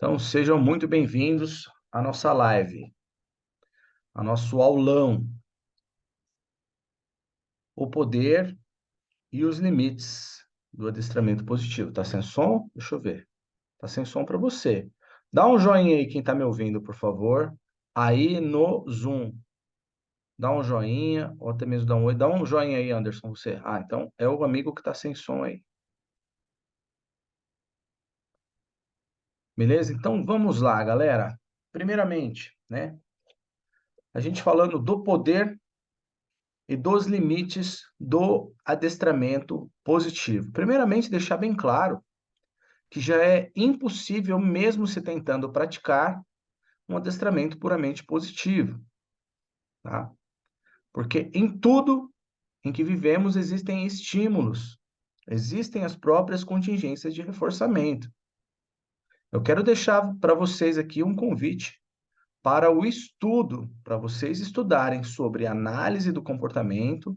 Então, sejam muito bem-vindos à nossa live, a nosso aulão, o poder e os limites do adestramento positivo. Tá sem som? Deixa eu ver. Tá sem som para você. Dá um joinha aí, quem tá me ouvindo, por favor. Aí no Zoom. Dá um joinha, ou até mesmo dá um oi. Dá um joinha aí, Anderson, você. Ah, então é o amigo que tá sem som aí. Beleza? Então vamos lá, galera. Primeiramente, né? A gente falando do poder e dos limites do adestramento positivo. Primeiramente, deixar bem claro que já é impossível, mesmo se tentando praticar, um adestramento puramente positivo, tá? Porque em tudo em que vivemos existem estímulos, existem as próprias contingências de reforçamento. Eu quero deixar para vocês aqui um convite para o estudo, para vocês estudarem sobre análise do comportamento,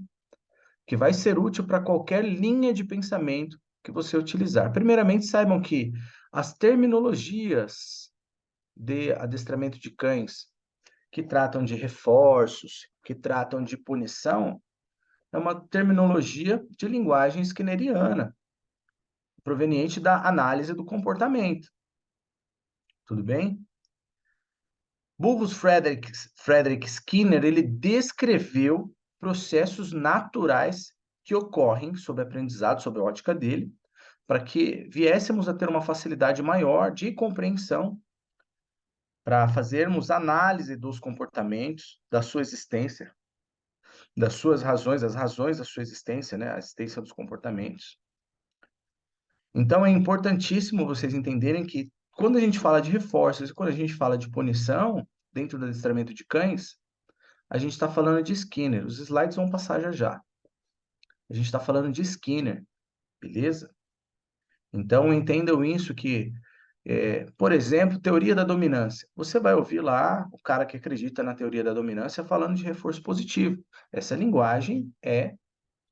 que vai ser útil para qualquer linha de pensamento que você utilizar. Primeiramente, saibam que as terminologias de adestramento de cães, que tratam de reforços, que tratam de punição, é uma terminologia de linguagem skinneriana, proveniente da análise do comportamento. Tudo bem? Bulbus Frederick Skinner, ele descreveu processos naturais que ocorrem sob aprendizado, sob a ótica dele, para que viéssemos a ter uma facilidade maior de compreensão, para fazermos análise dos comportamentos, da sua existência, das suas razões, as razões da sua existência, né? A existência dos comportamentos. Então, é importantíssimo vocês entenderem que quando a gente fala de reforços e quando a gente fala de punição, dentro do adestramento de cães, a gente está falando de Skinner. Os slides vão passar já já. A gente está falando de Skinner, beleza? Então, entendam isso que por exemplo, teoria da dominância. Você vai ouvir lá o cara que acredita na teoria da dominância falando de reforço positivo. Essa linguagem é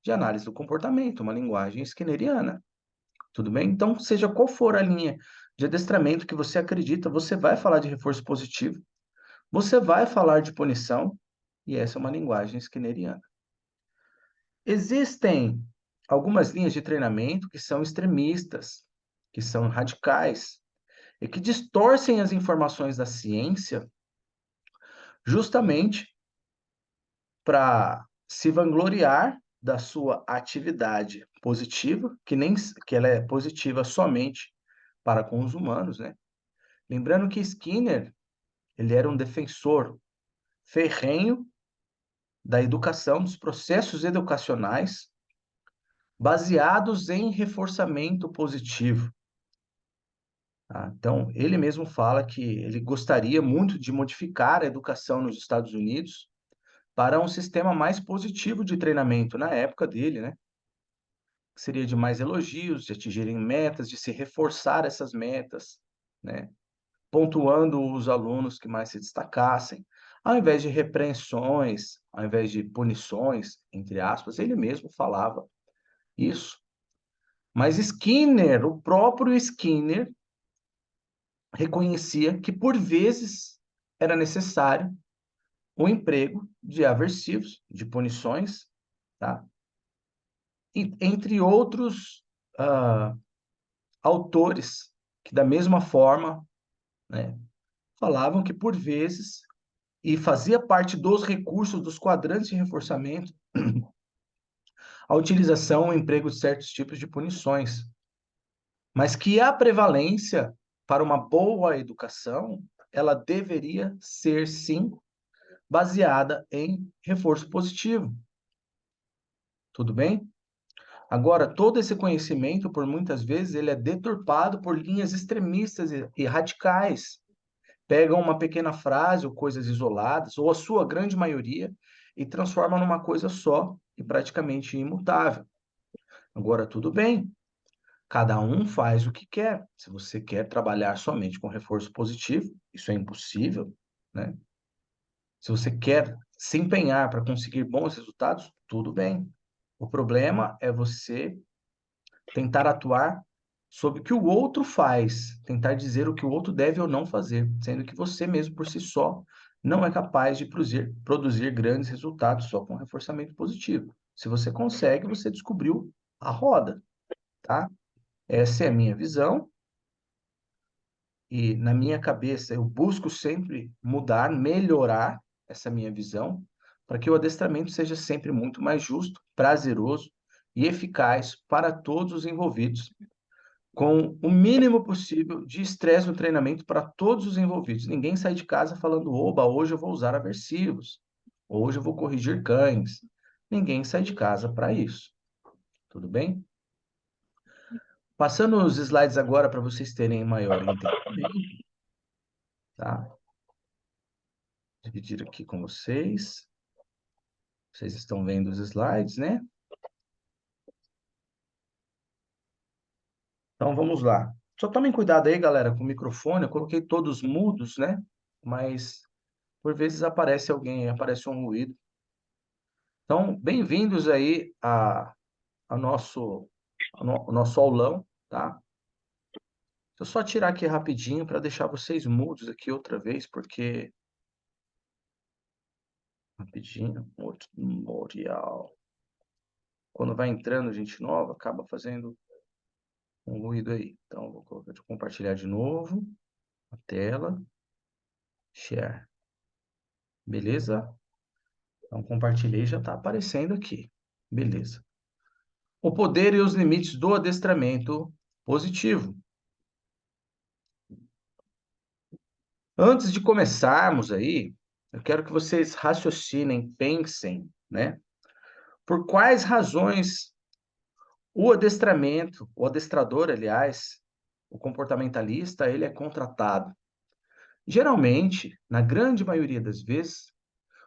de análise do comportamento, uma linguagem skinneriana. Tudo bem? Então, seja qual for a linha de adestramento que você acredita, você vai falar de reforço positivo, você vai falar de punição, e essa é uma linguagem skinneriana. Existem algumas linhas de treinamento que são extremistas, que são radicais, e que distorcem as informações da ciência justamente para se vangloriar da sua atividade positiva, que ela é positiva somente para com os humanos, né? Lembrando que Skinner, ele era um defensor ferrenho da educação, dos processos educacionais baseados em reforçamento positivo. Tá? Então, ele mesmo fala que ele gostaria muito de modificar a educação nos Estados Unidos para um sistema mais positivo de treinamento na época dele, né? Seria de mais elogios, de atingirem metas, de se reforçar essas metas, né? Pontuando os alunos que mais se destacassem, ao invés de repreensões, ao invés de punições, entre aspas, ele mesmo falava isso. Mas Skinner, o próprio Skinner, reconhecia que por vezes era necessário o emprego de aversivos, de punições, tá? E, entre outros autores que, da mesma forma, né, falavam que, por vezes, e fazia parte dos recursos dos quadrantes de reforçamento, a utilização ou emprego de certos tipos de punições, mas que a prevalência para uma boa educação, ela deveria ser, sim, baseada em reforço positivo. Tudo bem? Agora, todo esse conhecimento, por muitas vezes, ele é deturpado por linhas extremistas e radicais. Pegam uma pequena frase ou coisas isoladas, ou a sua grande maioria, e transformam numa coisa só e praticamente imutável. Agora, tudo bem, cada um faz o que quer. Se você quer trabalhar somente com reforço positivo, isso é impossível, né? Se você quer se empenhar para conseguir bons resultados, tudo bem. O problema é você tentar atuar sobre o que o outro faz, tentar dizer o que o outro deve ou não fazer, sendo que você mesmo por si só não é capaz de produzir grandes resultados só com reforçamento positivo. Se você consegue, você descobriu a roda, tá? Essa é a minha visão e na minha cabeça eu busco sempre mudar, melhorar essa minha visão para que o adestramento seja sempre muito mais justo, prazeroso e eficaz para todos os envolvidos, com o mínimo possível de estresse no treinamento para todos os envolvidos. Ninguém sai de casa falando, oba, hoje eu vou usar aversivos, hoje eu vou corrigir cães. Ninguém sai de casa para isso. Tudo bem? Passando os slides agora para vocês terem maior entendimento, tá? Dividir aqui com vocês. Vocês estão vendo os slides, né? Então vamos lá. Só tomem cuidado aí, galera, com o microfone. Eu coloquei todos mudos, né? Mas por vezes aparece alguém, aparece um ruído. Então, bem-vindos aí a ao nosso aulão, tá? Deixa eu só tirar aqui rapidinho para deixar vocês mudos aqui outra vez, porque... Rapidinho, outro memorial. Quando vai entrando gente nova, acaba fazendo um ruído aí. Então, vou colocar de compartilhar de novo a tela. Share. Beleza? Então, compartilhei, já está aparecendo aqui. Beleza. O poder e os limites do adestramento positivo. Antes de começarmos aí, eu quero que vocês raciocinem, pensem, né? Por quais razões o adestrador, aliás, o comportamentalista, ele é contratado? Geralmente, na grande maioria das vezes,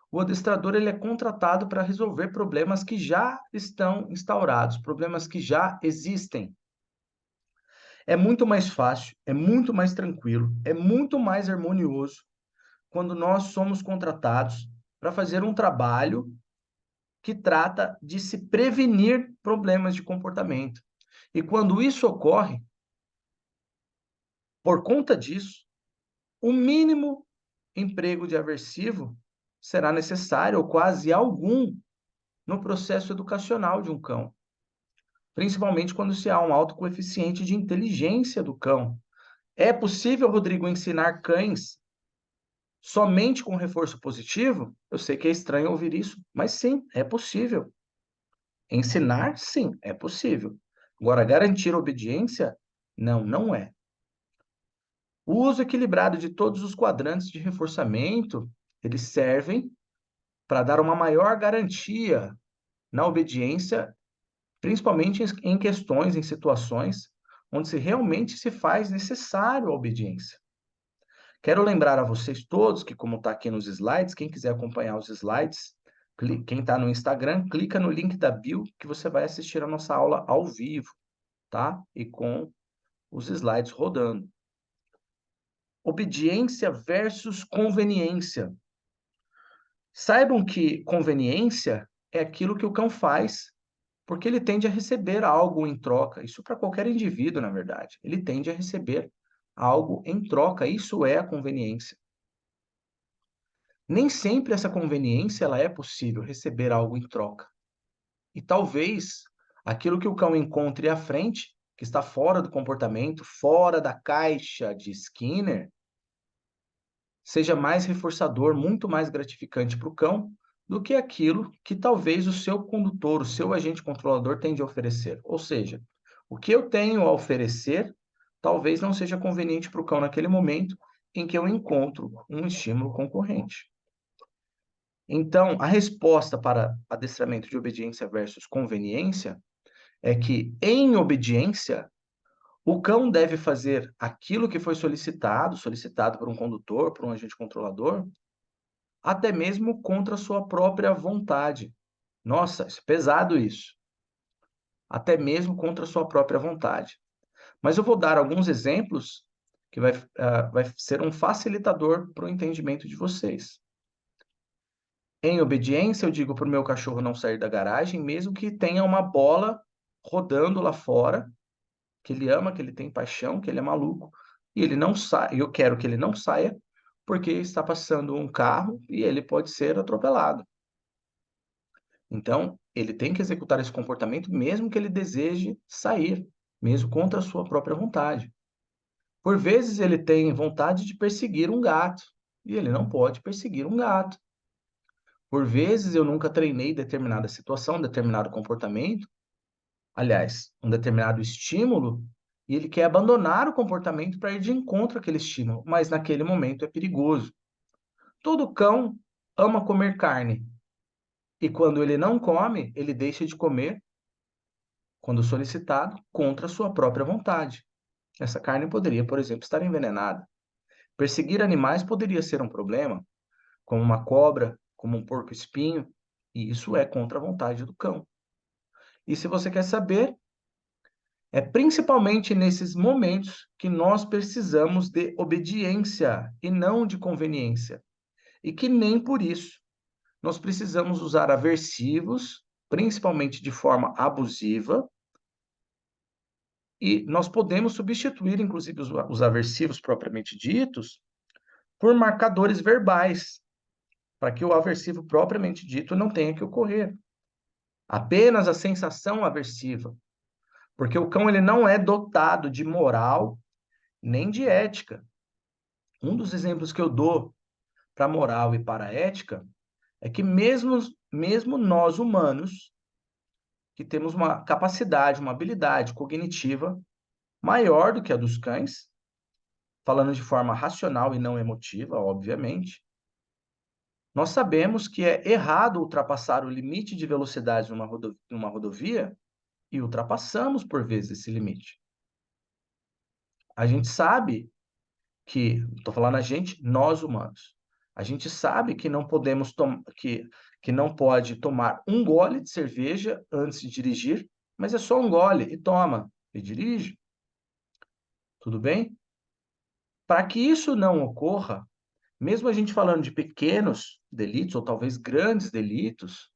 o adestrador ele é contratado para resolver problemas que já estão instaurados, problemas que já existem. É muito mais fácil, é muito mais tranquilo, é muito mais harmonioso quando nós somos contratados para fazer um trabalho que trata de se prevenir problemas de comportamento. E quando isso ocorre, por conta disso, o mínimo emprego de aversivo será necessário, ou quase algum, no processo educacional de um cão, principalmente quando se há um alto coeficiente de inteligência do cão. É possível, Rodrigo, ensinar cães somente com reforço positivo? Eu sei que é estranho ouvir isso, mas sim, é possível. Ensinar, sim, é possível. Agora, garantir obediência? Não, não é. O uso equilibrado de todos os quadrantes de reforçamento, eles servem para dar uma maior garantia na obediência, principalmente em questões, em situações onde se realmente se faz necessário a obediência. Quero lembrar a vocês todos que, como está aqui nos slides, quem quiser acompanhar os slides, quem está no Instagram, clica no link da bio que você vai assistir a nossa aula ao vivo, tá? E com os slides rodando. Obediência versus conveniência. Saibam que conveniência é aquilo que o cão faz porque ele tende a receber algo em troca. Isso para qualquer indivíduo, na verdade. Ele tende a receber algo em troca. Isso é a conveniência. Nem sempre essa conveniência ela é possível receber algo em troca. E talvez aquilo que o cão encontre à frente, que está fora do comportamento, fora da caixa de Skinner, seja mais reforçador, muito mais gratificante para o cão do que aquilo que talvez o seu condutor, o seu agente controlador tem de oferecer. Ou seja, o que eu tenho a oferecer talvez não seja conveniente para o cão naquele momento em que eu encontro um estímulo concorrente. Então, a resposta para adestramento de obediência versus conveniência é que, em obediência, o cão deve fazer aquilo que foi solicitado por um condutor, por um agente controlador, até mesmo contra a sua própria vontade. Nossa, é pesado isso. Até mesmo contra a sua própria vontade. Mas eu vou dar alguns exemplos que vai ser um facilitador para o entendimento de vocês. Em obediência, eu digo para o meu cachorro não sair da garagem, mesmo que tenha uma bola rodando lá fora, que ele ama, que ele tem paixão, que ele é maluco, e ele não sai, eu quero que ele não saia, porque está passando um carro e ele pode ser atropelado. Então, ele tem que executar esse comportamento mesmo que ele deseje sair, mesmo contra a sua própria vontade. Por vezes ele tem vontade de perseguir um gato, e ele não pode perseguir um gato. Por vezes eu nunca treinei determinada situação, determinado comportamento, aliás, um determinado estímulo, e ele quer abandonar o comportamento para ir de encontro àquele estímulo, mas naquele momento é perigoso. Todo cão ama comer carne, e quando ele não come, ele deixa de comer, quando solicitado, contra a sua própria vontade. Essa carne poderia, por exemplo, estar envenenada. Perseguir animais poderia ser um problema, como uma cobra, como um porco-espinho, e isso é contra a vontade do cão. E se você quer saber, é principalmente nesses momentos que nós precisamos de obediência e não de conveniência. E que nem por isso nós precisamos usar aversivos, principalmente de forma abusiva, e nós podemos substituir, inclusive, os aversivos propriamente ditos por marcadores verbais, para que o aversivo propriamente dito não tenha que ocorrer. Apenas a sensação aversiva, porque o cão ele não é dotado de moral nem de ética. Um dos exemplos que eu dou para moral e para a ética é que mesmo nós humanos, que temos uma capacidade, uma habilidade cognitiva maior do que a dos cães, falando de forma racional e não emotiva, obviamente, nós sabemos que é errado ultrapassar o limite de velocidade numa rodovia e ultrapassamos, por vezes, esse limite. A gente sabe que, estou falando a gente, nós humanos, a gente sabe que não podemos que não pode tomar um gole de cerveja antes de dirigir, mas é só um gole e toma e dirige, tudo bem? Para que isso não ocorra, mesmo a gente falando de pequenos delitos ou talvez grandes delitos,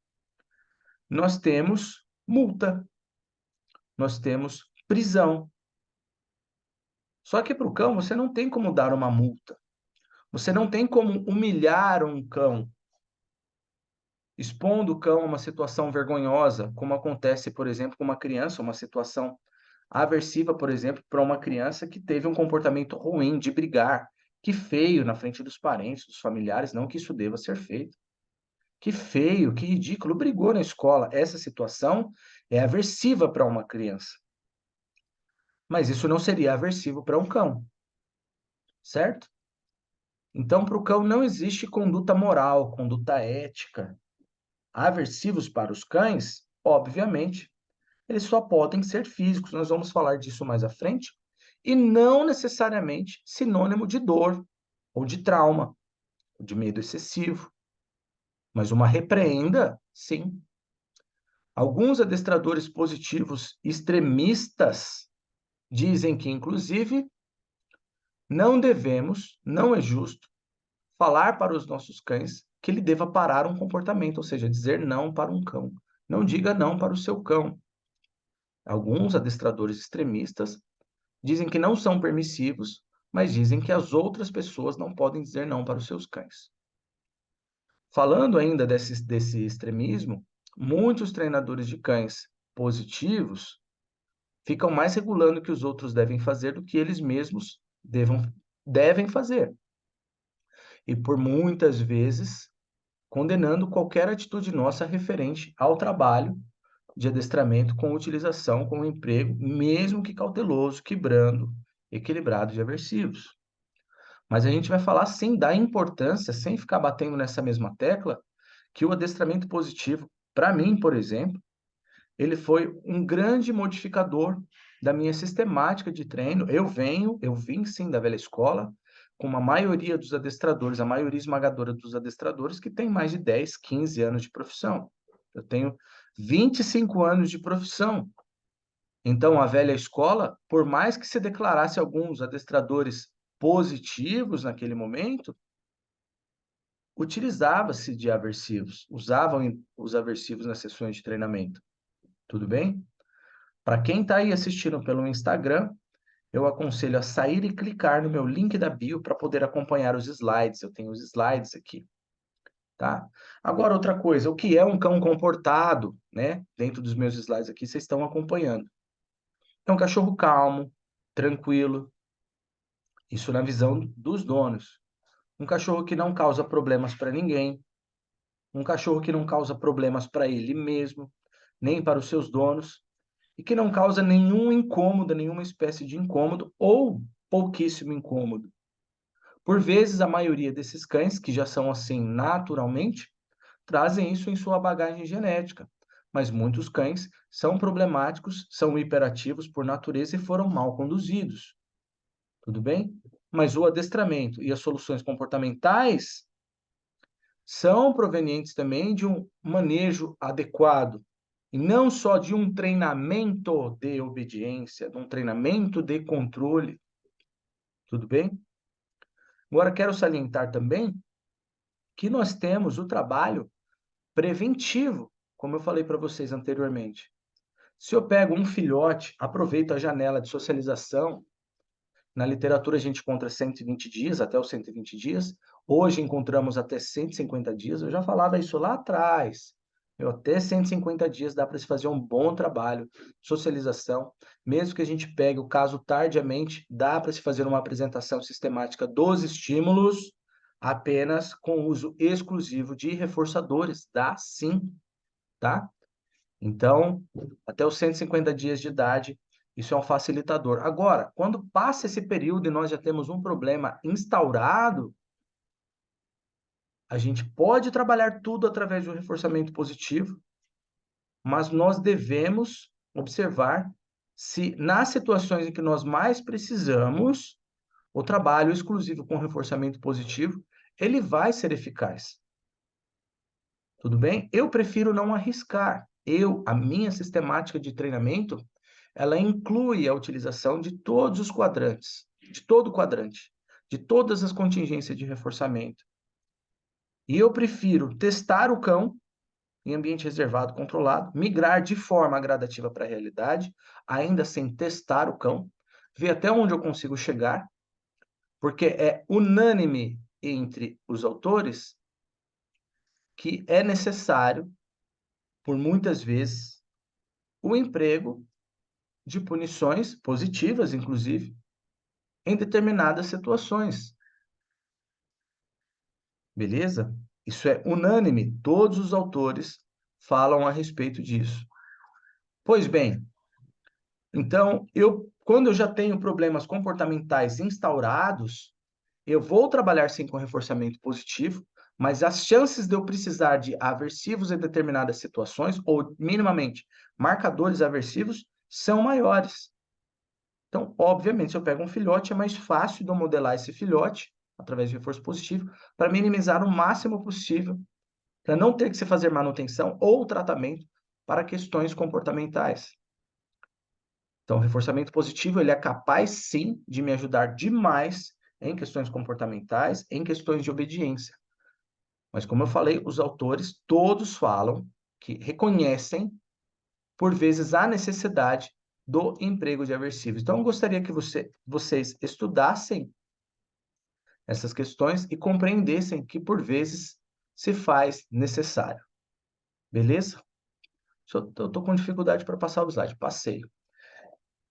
nós temos multa, nós temos prisão. Só que para o cão você não tem como dar uma multa. Você não tem como humilhar um cão, expondo o cão a uma situação vergonhosa, como acontece, por exemplo, com uma criança, uma situação aversiva, por exemplo, para uma criança que teve um comportamento ruim de brigar. Que feio na frente dos parentes, dos familiares, não que isso deva ser feito. Que feio, que ridículo, brigou na escola. Essa situação é aversiva para uma criança. Mas isso não seria aversivo para um cão, certo? Então, para o cão não existe conduta moral, conduta ética. Aversivos para os cães, obviamente, eles só podem ser físicos, nós vamos falar disso mais à frente, e não necessariamente sinônimo de dor, ou de trauma, ou de medo excessivo. Mas uma repreenda, sim. Alguns adestradores positivos extremistas dizem que, inclusive, não é justo falar para os nossos cães que ele deva parar um comportamento, ou seja, dizer não para um cão. Não diga não para o seu cão. Alguns adestradores extremistas dizem que não são permissivos, mas dizem que as outras pessoas não podem dizer não para os seus cães. Falando ainda desse extremismo, muitos treinadores de cães positivos ficam mais regulando o que os outros devem fazer do que eles mesmos devem fazer. E por muitas vezes condenando qualquer atitude nossa referente ao trabalho de adestramento com utilização, com emprego, mesmo que cauteloso, quebrando, equilibrado de aversivos. Mas a gente vai falar sem dar importância, sem ficar batendo nessa mesma tecla, que o adestramento positivo, para mim, por exemplo, ele foi um grande modificador da minha sistemática de treino. Eu vim sim da velha escola, com uma maioria dos adestradores, a maioria esmagadora dos adestradores que tem mais de 10, 15 anos de profissão. Eu tenho 25 anos de profissão. Então, a velha escola, por mais que se declarasse alguns adestradores positivos naquele momento, utilizava-se de aversivos, usavam os aversivos nas sessões de treinamento. Tudo bem? Para quem está aí assistindo pelo Instagram, eu aconselho a sair e clicar no meu link da bio para poder acompanhar os slides. Eu tenho os slides aqui, tá? Agora, outra coisa, o que é um cão comportado, né? Dentro dos meus slides aqui, vocês estão acompanhando. É um cachorro calmo, tranquilo, isso na visão dos donos. Um cachorro que não causa problemas para ninguém, um cachorro que não causa problemas para ele mesmo, nem para os seus donos, e que não causa nenhum incômodo, nenhuma espécie de incômodo ou pouquíssimo incômodo. Por vezes, a maioria desses cães, que já são assim naturalmente, trazem isso em sua bagagem genética. Mas muitos cães são problemáticos, são hiperativos por natureza e foram mal conduzidos. Tudo bem? Mas o adestramento e as soluções comportamentais são provenientes também de um manejo adequado, e não só de um treinamento de obediência, de um treinamento de controle. Tudo bem? Agora, quero salientar também que nós temos o trabalho preventivo, como eu falei para vocês anteriormente. Se eu pego um filhote, aproveito a janela de socialização. Na literatura a gente encontra 120 dias, até os 120 dias. Hoje encontramos até 150 dias. Eu já falava isso lá atrás. Até 150 dias dá para se fazer um bom trabalho de socialização. Mesmo que a gente pegue o caso tardiamente, dá para se fazer uma apresentação sistemática dos estímulos apenas com uso exclusivo de reforçadores. Dá sim, tá? Então, até os 150 dias de idade, isso é um facilitador. Agora, quando passa esse período e nós já temos um problema instaurado, a gente pode trabalhar tudo através de um reforçamento positivo, mas nós devemos observar se nas situações em que nós mais precisamos, o trabalho exclusivo com reforçamento positivo, ele vai ser eficaz. Tudo bem? Eu prefiro não arriscar. A minha sistemática de treinamento, ela inclui a utilização de todos os quadrantes, de todo o quadrante, de todas as contingências de reforçamento. E eu prefiro testar o cão em ambiente reservado, controlado, migrar de forma gradativa para a realidade, ainda sem testar o cão, ver até onde eu consigo chegar, porque é unânime entre os autores que é necessário, por muitas vezes, o emprego de punições positivas, inclusive, em determinadas situações. Beleza? Isso é unânime, todos os autores falam a respeito disso. Pois bem, então, quando eu já tenho problemas comportamentais instaurados, eu vou trabalhar sim com reforçamento positivo, mas as chances de eu precisar de aversivos em determinadas situações, ou minimamente marcadores aversivos, são maiores. Então, obviamente, se eu pego um filhote, é mais fácil de eu modelar esse filhote, através de reforço positivo, para minimizar o máximo possível, para não ter que se fazer manutenção ou tratamento para questões comportamentais. Então, o reforçamento positivo, ele é capaz, sim, de me ajudar demais em questões comportamentais, em questões de obediência. Mas, como eu falei, os autores todos falam que reconhecem, por vezes, a necessidade do emprego de aversivos. Então, eu gostaria que vocês estudassem essas questões e compreendessem que, por vezes, se faz necessário. Beleza? Eu estou com dificuldade para passar o slide. Passei.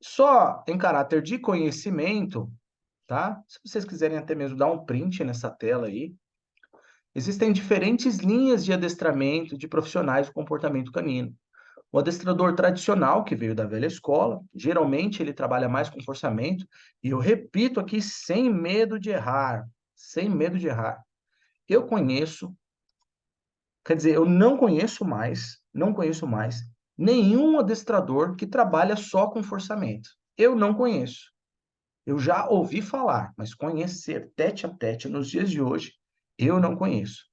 Só em caráter de conhecimento, tá? Se vocês quiserem até mesmo dar um print nessa tela aí, existem diferentes linhas de adestramento de profissionais do comportamento canino. O adestrador tradicional, que veio da velha escola, geralmente ele trabalha mais com forçamento, e eu repito aqui sem medo de errar, sem medo de errar. Eu conheço, quer dizer, eu não conheço mais nenhum adestrador que trabalha só com forçamento. Eu não conheço. Eu já ouvi falar, mas conhecer tete a tete nos dias de hoje, eu não conheço.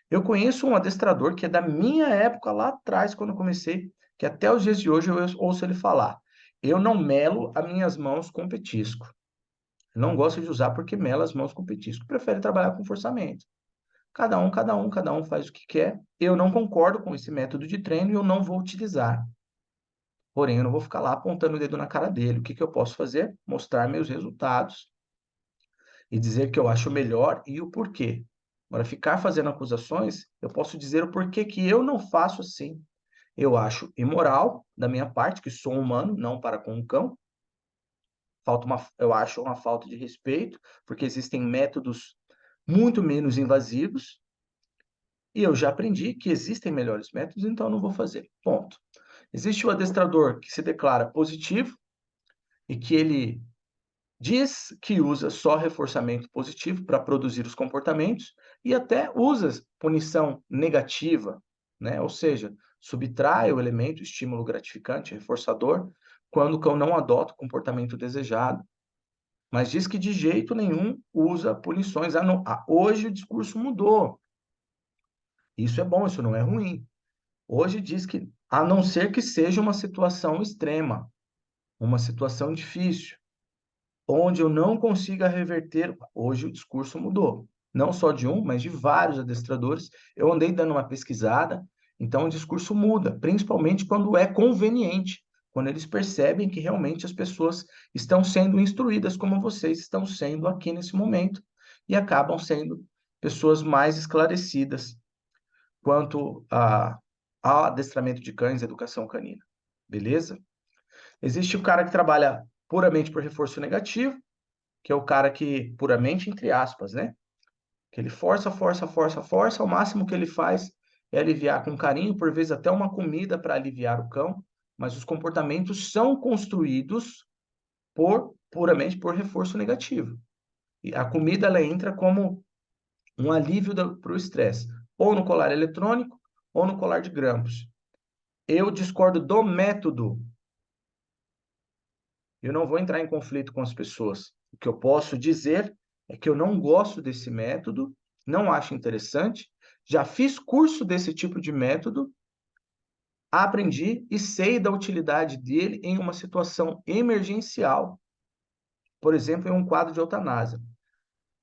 Eu conheço um adestrador que é da minha época lá atrás, quando eu comecei, que até os dias de hoje eu ouço ele falar. Eu não melo as minhas mãos com petisco. Eu não gosto de usar porque mela as mãos com petisco. Prefere trabalhar com forçamento. Cada um faz o que quer. Eu não concordo com esse método de treino e eu não vou utilizar. Porém, eu não vou ficar lá apontando o dedo na cara dele. O que que eu posso fazer? Mostrar meus resultados e dizer que eu acho melhor e o porquê. Agora, ficar fazendo acusações, eu posso dizer o porquê que eu não faço assim. Eu acho imoral da minha parte, que sou humano, não para com um cão. Eu acho uma falta de respeito, porque existem métodos muito menos invasivos, e eu já aprendi que existem melhores métodos, então eu não vou fazer. Ponto. Existe o adestrador que se declara positivo e que ele diz que usa só reforçamento positivo para produzir os comportamentos e até usa punição negativa, né? Ou seja, subtrai o elemento estímulo gratificante, reforçador, quando o cão não adota o comportamento desejado. Mas diz que de jeito nenhum usa punições. Hoje o discurso mudou. Isso é bom, isso não é ruim. Hoje diz que, a não ser que seja uma situação extrema, uma situação difícil, onde eu não consiga reverter, hoje o discurso mudou. Não só de um, mas de vários adestradores. Eu andei dando uma pesquisada, então o discurso muda, principalmente quando é conveniente, quando eles percebem que realmente as pessoas estão sendo instruídas como vocês estão sendo aqui nesse momento e acabam sendo pessoas mais esclarecidas quanto ao adestramento de cães e educação canina. Beleza? Existe o cara que trabalha puramente por reforço negativo, que é o cara que, puramente entre aspas, né? Que ele força, força, força, força, o máximo que ele faz é aliviar com carinho, por vezes até uma comida para aliviar o cão, mas os comportamentos são construídos puramente por reforço negativo. E a comida ela entra como um alívio para o estresse, ou no colar eletrônico, ou no colar de grampos. Eu discordo do método. Eu não vou entrar em conflito com as pessoas. O que eu posso dizer é que eu não gosto desse método, não acho interessante, já fiz curso desse tipo de método, aprendi e sei da utilidade dele em uma situação emergencial, por exemplo, em um quadro de eutanásia.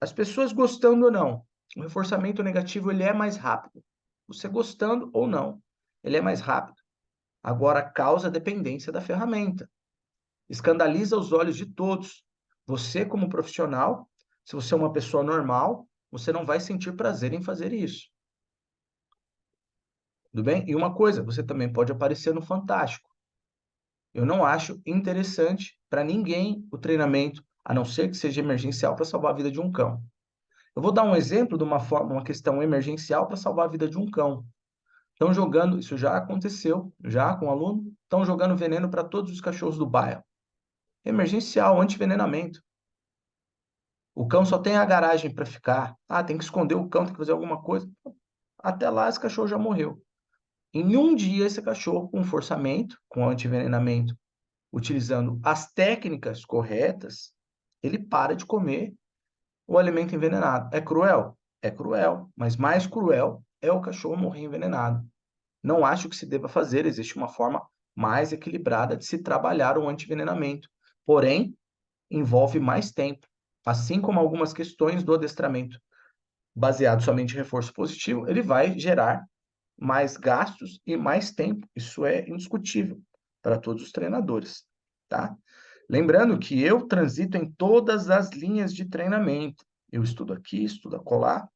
As pessoas gostando ou não, o reforçamento negativo ele é mais rápido. Você gostando ou não, ele é mais rápido. Agora causa dependência da ferramenta. Escandaliza os olhos de todos. Você, como profissional, se você é uma pessoa normal, você não vai sentir prazer em fazer isso. Tudo bem? E uma coisa, você também pode aparecer no Fantástico. Eu não acho interessante para ninguém o treinamento, a não ser que seja emergencial para salvar a vida de um cão. Eu vou dar um exemplo de uma questão emergencial para salvar a vida de um cão. Estão jogando, isso já aconteceu, já com um aluno, estão jogando veneno para todos os cachorros do bairro. Emergencial, antivenenamento. O cão só tem a garagem para ficar. Ah, tem que esconder o cão, tem que fazer alguma coisa. Até lá, esse cachorro já morreu. Em um dia, esse cachorro, com forçamento, com antivenenamento, utilizando as técnicas corretas, ele para de comer o alimento envenenado. É cruel? É cruel. Mas mais cruel é o cachorro morrer envenenado. Não acho que se deva fazer. Existe uma forma mais equilibrada de se trabalhar o antivenenamento. Porém, envolve mais tempo, assim como algumas questões do adestramento baseado somente em reforço positivo, ele vai gerar mais gastos e mais tempo. Isso é indiscutível para todos os treinadores, tá? Lembrando que eu transito em todas as linhas de treinamento. Eu estudo aqui, estudo acolá.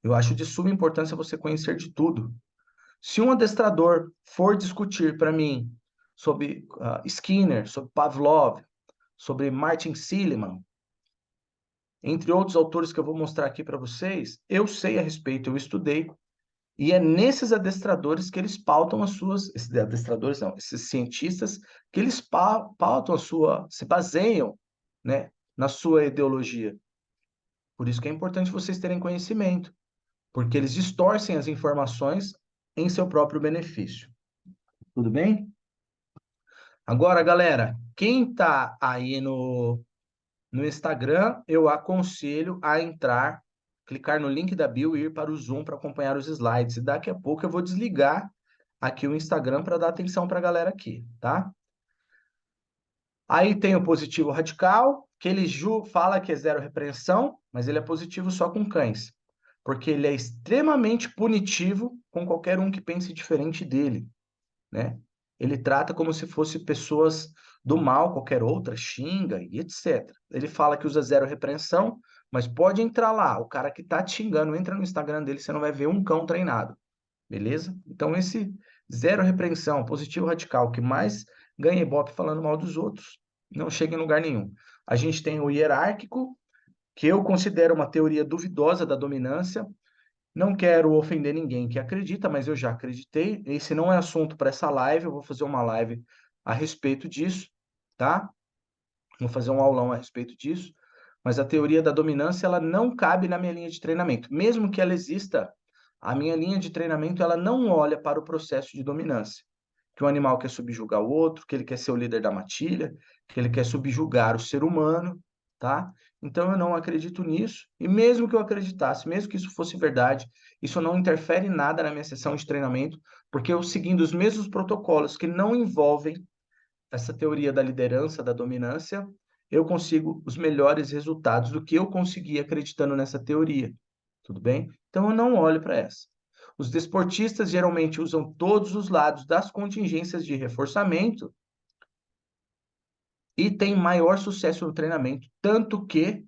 Eu acho de suma importância você conhecer de tudo. Se um adestrador for discutir para mim sobre Skinner, sobre Pavlov, sobre Martin Seligman, entre outros autores que eu vou mostrar aqui para vocês, eu sei a respeito, eu estudei, e é nesses adestradores que eles pautam as suas, esses adestradores não, esses cientistas, que eles pautam a sua, se baseiam, né, na sua ideologia. Por isso que é importante vocês terem conhecimento, porque eles distorcem as informações em seu próprio benefício. Tudo bem? Agora, galera, quem está aí no Instagram, eu aconselho a entrar, clicar no link da bio e ir para o Zoom para acompanhar os slides. E daqui a pouco eu vou desligar aqui o Instagram para dar atenção para a galera aqui, tá? Aí tem o positivo radical, que ele fala que é zero repreensão, mas ele é positivo só com cães, porque ele é extremamente punitivo com qualquer um que pense diferente dele, né? ele trata como se fosse pessoas do mal, qualquer outra, xinga e etc. Ele fala que usa zero repreensão, mas pode entrar lá, o cara que tá te xingando, entra no Instagram dele, você não vai ver um cão treinado, beleza? Então esse zero repreensão, positivo radical, que mais ganha ibope falando mal dos outros, não chega em lugar nenhum. A gente tem o hierárquico, que eu considero uma teoria duvidosa da dominância. Não quero ofender ninguém que acredita, mas eu já acreditei. Esse não é assunto para essa live, eu vou fazer uma live a respeito disso, tá? Vou fazer um aulão a respeito disso. Mas a teoria da dominância, ela não cabe na minha linha de treinamento. Mesmo que ela exista, a minha linha de treinamento, ela não olha para o processo de dominância. Que o animal quer subjugar o outro, que ele quer ser o líder da matilha, que ele quer subjugar o ser humano, tá? Então eu não acredito nisso. E mesmo que eu acreditasse, mesmo que isso fosse verdade, isso não interfere em nada na minha sessão de treinamento, porque eu seguindo os mesmos protocolos que não envolvem essa teoria da liderança, da dominância, eu consigo os melhores resultados do que eu consegui acreditando nessa teoria. Tudo bem? Então eu não olho para essa. Os desportistas geralmente usam todos os lados das contingências de reforçamento e têm maior sucesso no treinamento, tanto que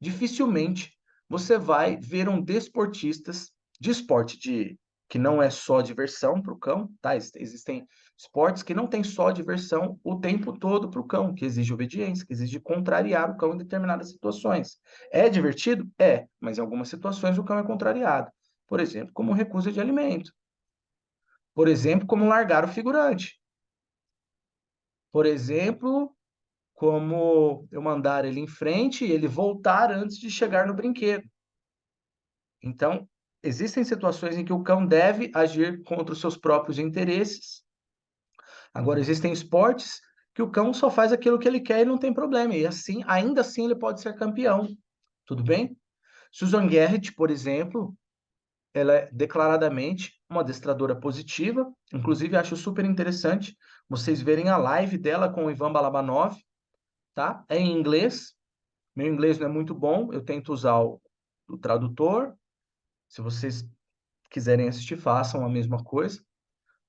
dificilmente você vai ver um desportistas de esporte que não é só diversão para o cão, tá? Existem esportes que não tem só diversão o tempo todo para o cão, que exige obediência, que exige contrariar o cão em determinadas situações. É divertido? É, mas em algumas situações o cão é contrariado. Por exemplo, como recusa de alimento. Por exemplo, como largar o figurante. Por exemplo, como eu mandar ele em frente e ele voltar antes de chegar no brinquedo. Então, existem situações em que o cão deve agir contra os seus próprios interesses. Agora, existem esportes que o cão só faz aquilo que ele quer e não tem problema. E assim, ainda assim, ele pode ser campeão. Tudo bem? Susan Garrett, por exemplo, ela é declaradamente uma adestradora positiva. Inclusive, acho super interessante vocês verem a live dela com o Ivan Balabanov, tá? É em inglês. Meu inglês não é muito bom, eu tento usar o tradutor. Se vocês quiserem assistir, façam a mesma coisa.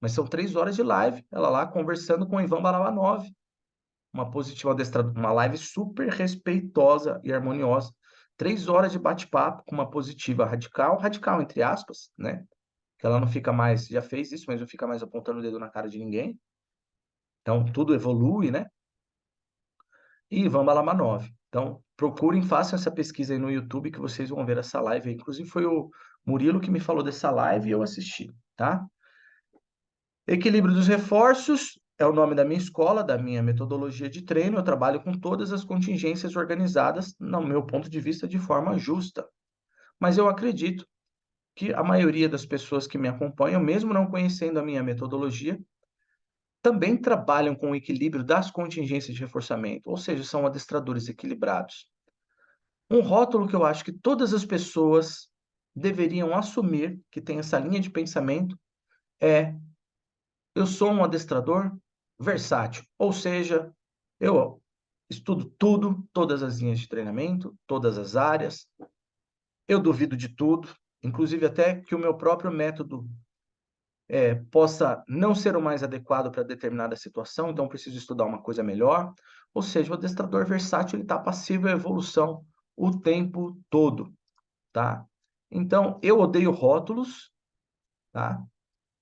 Mas são 3 horas de live, ela lá conversando com o Ivan Balabanov, uma positiva adestradora, uma live super respeitosa e harmoniosa. 3 horas de bate-papo com uma positiva radical, radical entre aspas, né? Que ela não fica mais, já fez isso, mas não fica mais apontando o dedo na cara de ninguém. Então tudo evolui, né? E Ivan Balabanov. Então procurem, façam essa pesquisa aí no YouTube que vocês vão ver essa live. Inclusive foi o Murilo que me falou dessa live e eu assisti, tá? Equilíbrio dos reforços é o nome da minha escola, da minha metodologia de treino. Eu trabalho com todas as contingências organizadas, no meu ponto de vista, de forma justa. Mas eu acredito que a maioria das pessoas que me acompanham, mesmo não conhecendo a minha metodologia, também trabalham com o equilíbrio das contingências de reforçamento, ou seja, são adestradores equilibrados. Um rótulo que eu acho que todas as pessoas deveriam assumir, que tem essa linha de pensamento, é: eu sou um adestrador versátil, ou seja, eu estudo tudo, todas as linhas de treinamento, todas as áreas, eu duvido de tudo, inclusive até que o meu próprio método possa não ser o mais adequado para determinada situação, então preciso estudar uma coisa melhor. Ou seja, o adestrador versátil está passivo à evolução o tempo todo, tá? Então, eu odeio rótulos, tá?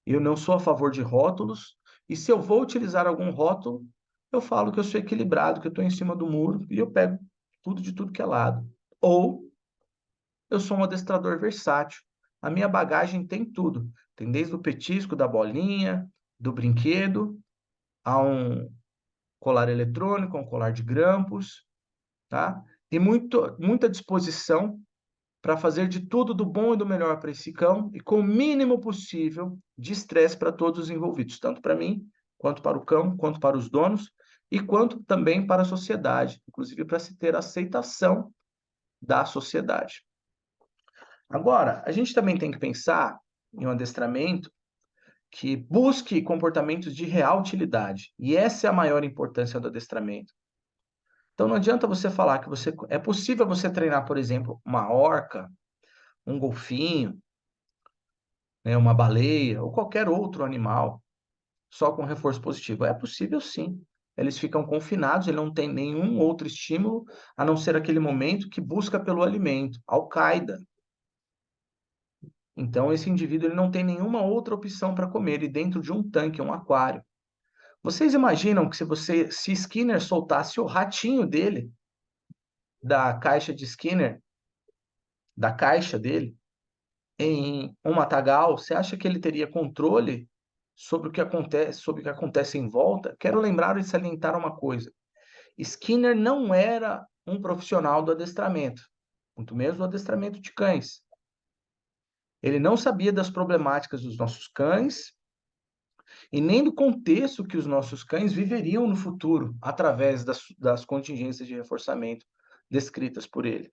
Eu não sou a favor de rótulos, e se eu vou utilizar algum rótulo, eu falo que eu sou equilibrado, que eu estou em cima do muro e eu pego tudo de tudo que é lado. Ou eu sou um adestrador versátil. A minha bagagem tem tudo. Tem desde o petisco da bolinha, do brinquedo, a um colar eletrônico, a um colar de grampos, tá? E muita disposição para fazer de tudo do bom e do melhor para esse cão e com o mínimo possível de estresse para todos os envolvidos, tanto para mim, quanto para o cão, quanto para os donos e quanto também para a sociedade, inclusive para se ter aceitação da sociedade. Agora, a gente também tem que pensar em um adestramento que busque comportamentos de real utilidade, e essa é a maior importância do adestramento. Então não adianta você falar que é possível você treinar, por exemplo, uma orca, um golfinho, né, uma baleia ou qualquer outro animal só com reforço positivo? É possível sim. Eles ficam confinados, ele não tem nenhum outro estímulo, a não ser aquele momento que busca pelo alimento, Al-Qaeda. Então esse indivíduo ele não tem nenhuma outra opção para comer, e dentro de um tanque, um aquário. Vocês imaginam que se Skinner soltasse o ratinho dele, da caixa de Skinner, da caixa dele, em um matagal, você acha que ele teria controle sobre o que acontece em volta? Quero lembrar e salientar uma coisa. Skinner não era um profissional do adestramento, muito menos do adestramento de cães. Ele não sabia das problemáticas dos nossos cães e nem do contexto que os nossos cães viveriam no futuro, através das contingências de reforçamento descritas por ele.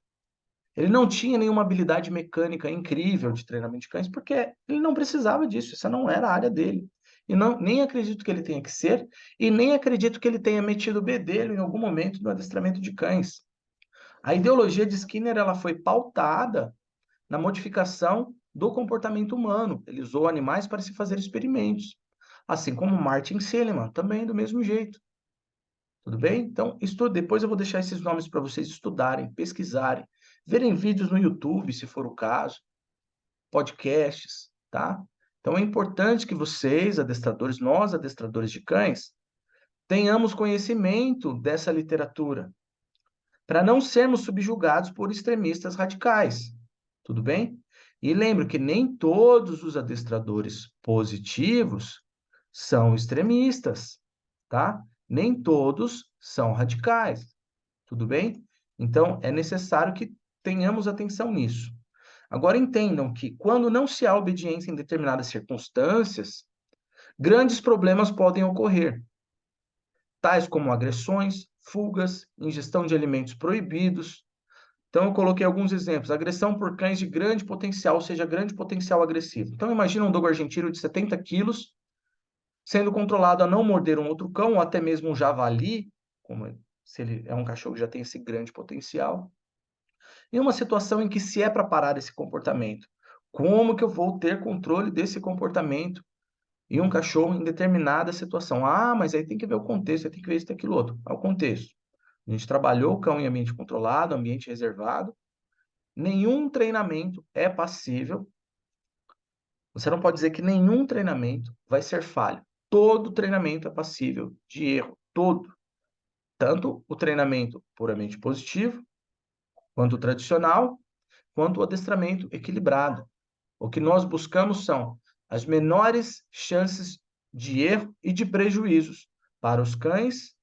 Ele não tinha nenhuma habilidade mecânica incrível de treinamento de cães, porque ele não precisava disso, essa não era a área dele. E não, nem acredito que ele tenha que ser, e nem acredito que ele tenha metido o bedelho em algum momento no adestramento de cães. A ideologia de Skinner ela foi pautada na modificação do comportamento humano. Ele usou animais para se fazer experimentos, assim como Martin Seligman, também do mesmo jeito. Tudo bem? Então, estude. Depois eu vou deixar esses nomes para vocês estudarem, pesquisarem, verem vídeos no YouTube, se for o caso, podcasts, tá? Então, é importante que vocês, adestradores, nós, adestradores de cães, tenhamos conhecimento dessa literatura, para não sermos subjugados por extremistas radicais. Tudo bem? E lembre que nem todos os adestradores positivos são extremistas, tá? Nem todos são radicais. Tudo bem? Então, é necessário que tenhamos atenção nisso. Agora, entendam que quando não se há obediência em determinadas circunstâncias, grandes problemas podem ocorrer, tais como agressões, fugas, ingestão de alimentos proibidos. Então, eu coloquei alguns exemplos. Agressão por cães de grande potencial, ou seja, grande potencial agressivo. Então, imagina um dogo argentino de 70 quilos sendo controlado a não morder um outro cão, ou até mesmo um javali, como se ele é um cachorro que já tem esse grande potencial, em uma situação em que se é para parar esse comportamento. Como que eu vou ter controle desse comportamento em um cachorro em determinada situação? Ah, mas aí tem que ver o contexto, aí tem que ver isso e aquilo outro. É o contexto. A gente trabalhou o cão em ambiente controlado, ambiente reservado. Nenhum treinamento é passível. Você não pode dizer que nenhum treinamento vai ser falho. Todo treinamento é passível de erro. Todo. Tanto o treinamento puramente positivo, quanto o tradicional, quanto o adestramento equilibrado. O que nós buscamos são as menores chances de erro e de prejuízos para os cães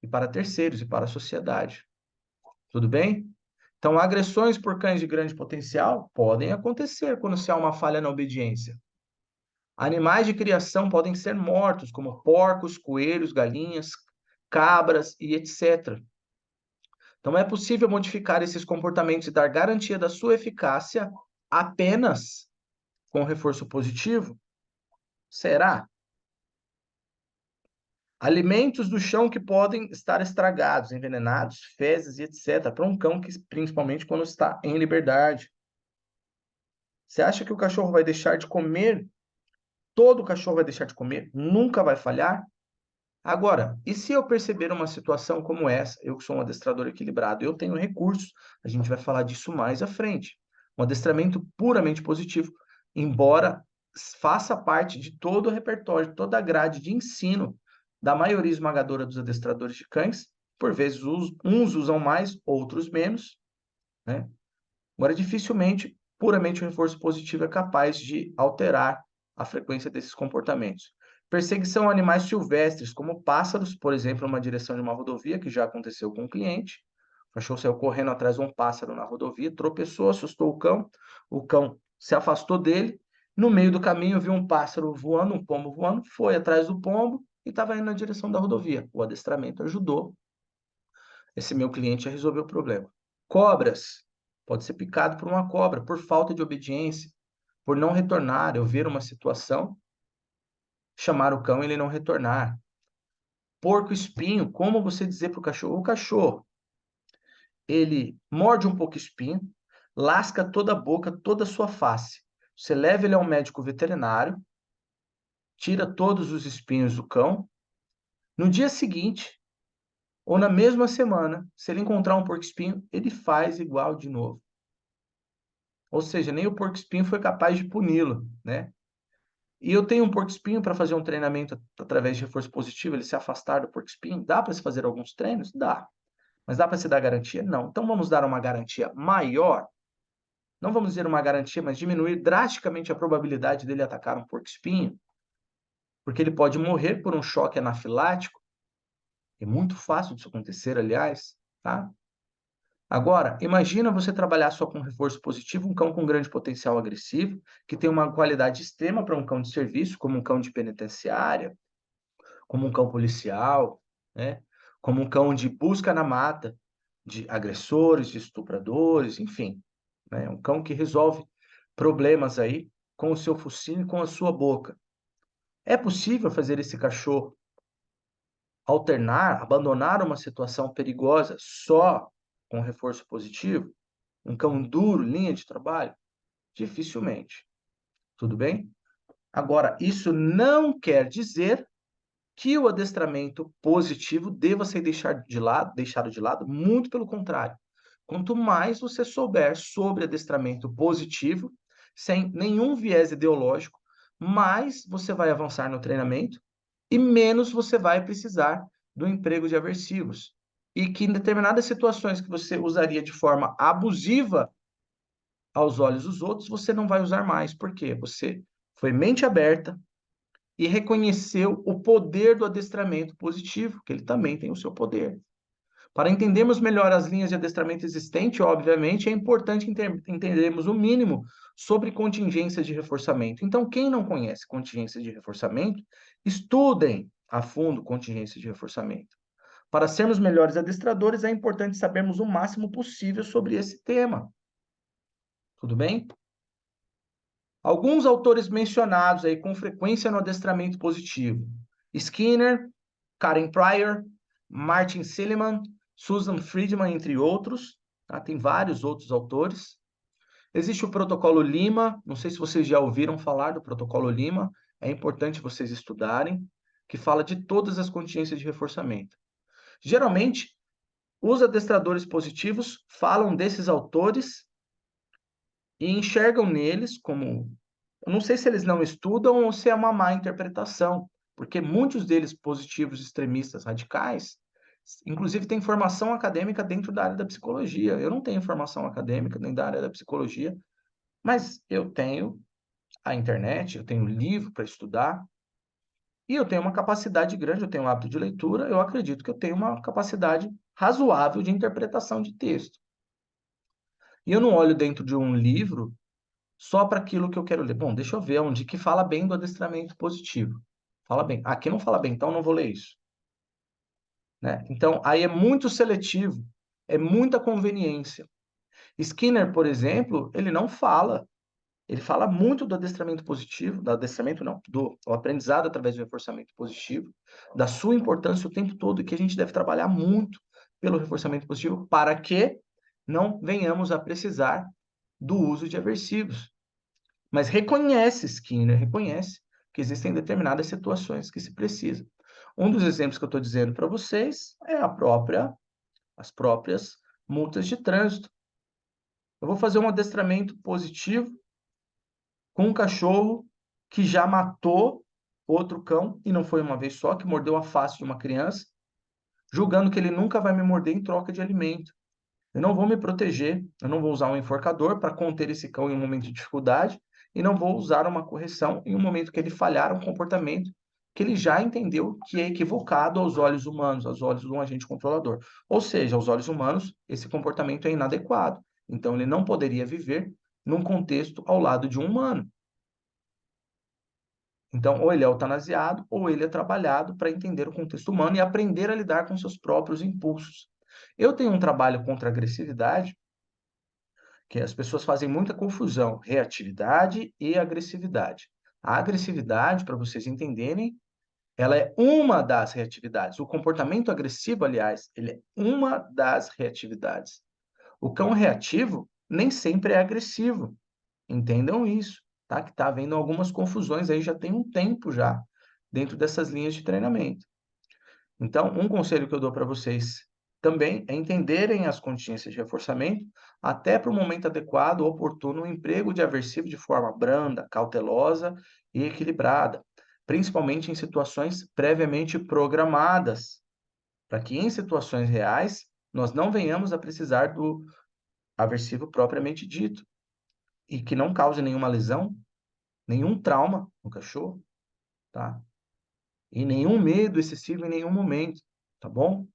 e para terceiros e para a sociedade. Tudo bem? Então, agressões por cães de grande potencial podem acontecer quando se há uma falha na obediência. Animais de criação podem ser mortos, como porcos, coelhos, galinhas, cabras e etc. Então, é possível modificar esses comportamentos e dar garantia da sua eficácia apenas com reforço positivo? Será? Alimentos do chão que podem estar estragados, envenenados, fezes e etc. Para um cão, que, principalmente quando está em liberdade. Você acha que o cachorro vai deixar de comer? Todo cachorro vai deixar de comer? Nunca vai falhar? Agora, e se eu perceber uma situação como essa, eu que sou um adestrador equilibrado, eu tenho recursos, a gente vai falar disso mais à frente. Um adestramento puramente positivo, embora faça parte de todo o repertório, toda a grade de ensino da maioria esmagadora dos adestradores de cães, por vezes uns usam mais, outros menos, né? Agora, dificilmente, puramente o reforço positivo é capaz de alterar a frequência desses comportamentos. Perseguição a animais silvestres, como pássaros, por exemplo, numa direção de uma rodovia, que já aconteceu com um cliente. O cachorro saiu correndo atrás de um pássaro na rodovia, tropeçou, assustou o cão se afastou dele. No meio do caminho, viu um pássaro voando, um pombo voando, foi atrás do pombo e estava indo na direção da rodovia. O adestramento ajudou esse meu cliente a resolver o problema. Cobras. Pode ser picado por uma cobra, por falta de obediência, por não retornar. Eu ver uma situação, chamar o cão e ele não retornar. Porco espinho, como você dizer para o cachorro, ele morde um pouco espinho, lasca toda a boca, toda a sua face. Você leva ele ao médico veterinário, tira todos os espinhos do cão. No dia seguinte, ou na mesma semana, se ele encontrar um porco-espinho, ele faz igual de novo. Ou seja, nem o porco-espinho foi capaz de puni-lo, né? E eu tenho um porco-espinho para fazer um treinamento através de reforço positivo, ele se afastar do porco-espinho. Dá para se fazer alguns treinos? Dá. Mas dá para se dar garantia? Não. Então vamos dar uma garantia maior? Não vamos dizer uma garantia, mas diminuir drasticamente a probabilidade dele atacar um porco-espinho, porque ele pode morrer por um choque anafilático. É muito fácil disso acontecer, aliás, tá? Agora, imagina você trabalhar só com reforço positivo, um cão com grande potencial agressivo, que tem uma qualidade extrema para um cão de serviço, como um cão de penitenciária, como um cão policial, né? Como um cão de busca na mata, de agressores, de estupradores, enfim, né? Um cão que resolve problemas aí com o seu focinho e com a sua boca. É possível fazer esse cachorro alternar, abandonar uma situação perigosa só com reforço positivo? Um cão duro, linha de trabalho? Dificilmente. Tudo bem? Agora, isso não quer dizer que o adestramento positivo deva ser deixado de lado, muito pelo contrário. Quanto mais você souber sobre adestramento positivo, sem nenhum viés ideológico, mais você vai avançar no treinamento e menos você vai precisar do emprego de aversivos. E que em determinadas situações que você usaria de forma abusiva aos olhos dos outros, você não vai usar mais. Por quê? Você foi mente aberta e reconheceu o poder do adestramento positivo, que ele também tem o seu poder. Para entendermos melhor as linhas de adestramento existente, obviamente, é importante entendermos o mínimo sobre contingências de reforçamento. Então, quem não conhece contingências de reforçamento, estudem a fundo contingências de reforçamento. Para sermos melhores adestradores, é importante sabermos o máximo possível sobre esse tema. Tudo bem? Alguns autores mencionados aí com frequência no adestramento positivo: Skinner, Karen Pryor, Martin Seligman, Susan Friedman, entre outros. Tá? Tem vários outros autores. Existe o protocolo Lima, não sei se vocês já ouviram falar do protocolo Lima, é importante vocês estudarem, que fala de todas as contingências de reforçamento. Geralmente, os adestradores positivos falam desses autores e enxergam neles como... Eu não sei se eles não estudam ou se é uma má interpretação, porque muitos deles positivos, extremistas, radicais, inclusive têm formação acadêmica dentro da área da psicologia. Eu não tenho formação acadêmica nem da área da psicologia, mas eu tenho a internet, eu tenho livro para estudar, e eu tenho uma capacidade grande, eu tenho um hábito de leitura, eu acredito que eu tenho uma capacidade razoável de interpretação de texto. E eu não olho dentro de um livro só para aquilo que eu quero ler. Bom, deixa eu ver onde que fala bem do adestramento positivo. Fala bem. Aqui não fala bem, então não vou ler isso. Né? Então, aí é muito seletivo, é muita conveniência. Skinner, por exemplo, ele não fala. Ele fala muito do adestramento positivo, do adestramento não, do aprendizado através do reforçamento positivo, da sua importância o tempo todo, e que a gente deve trabalhar muito pelo reforçamento positivo para que não venhamos a precisar do uso de aversivos. Mas reconhece, Skinner, reconhece que existem determinadas situações que se precisa. Um dos exemplos que eu estou dizendo para vocês é as próprias multas de trânsito. Eu vou fazer um adestramento positivo com um cachorro que já matou outro cão, e não foi uma vez só, que mordeu a face de uma criança, julgando que ele nunca vai me morder em troca de alimento. Eu não vou me proteger, eu não vou usar um enforcador para conter esse cão em um momento de dificuldade, e não vou usar uma correção em um momento que ele falhar um comportamento que ele já entendeu que é equivocado aos olhos humanos, aos olhos de um agente controlador. Ou seja, aos olhos humanos, esse comportamento é inadequado. Então, ele não poderia viver num contexto ao lado de um humano. Então, ou ele é eutanasiado, ou ele é trabalhado para entender o contexto humano e aprender a lidar com seus próprios impulsos. Eu tenho um trabalho contra a agressividade, que as pessoas fazem muita confusão, reatividade e agressividade. A agressividade, para vocês entenderem, ela é uma das reatividades. O comportamento agressivo, aliás, ele é uma das reatividades. O cão reativo nem sempre é agressivo. Entendam isso, tá? Que tá havendo algumas confusões aí já tem um tempo já. dentro dessas linhas de treinamento. Então, um conselho que eu dou para vocês também é entenderem as contingências de reforçamento até para o momento adequado, oportuno, o emprego de aversivo de forma branda, cautelosa e equilibrada, principalmente em situações previamente programadas, para que em situações reais nós não venhamos a precisar do aversivo propriamente dito e que não cause nenhuma lesão, nenhum trauma no cachorro, tá? E nenhum medo excessivo em nenhum momento, tá bom?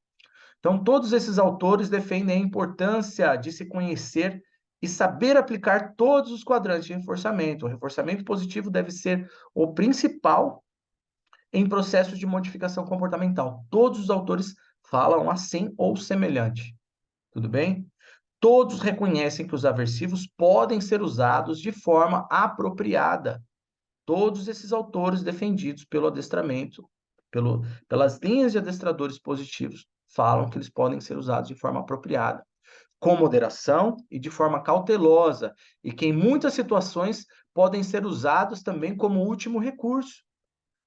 Então, todos esses autores defendem a importância de se conhecer e saber aplicar todos os quadrantes de reforçamento. O reforçamento positivo deve ser o principal em processos de modificação comportamental. Todos os autores falam assim ou semelhante. Tudo bem? Todos reconhecem que os aversivos podem ser usados de forma apropriada. Todos esses autores defendidos pelo adestramento, pelas linhas de adestradores positivos, falam que eles podem ser usados de forma apropriada, com moderação e de forma cautelosa, e que em muitas situações podem ser usados também como último recurso,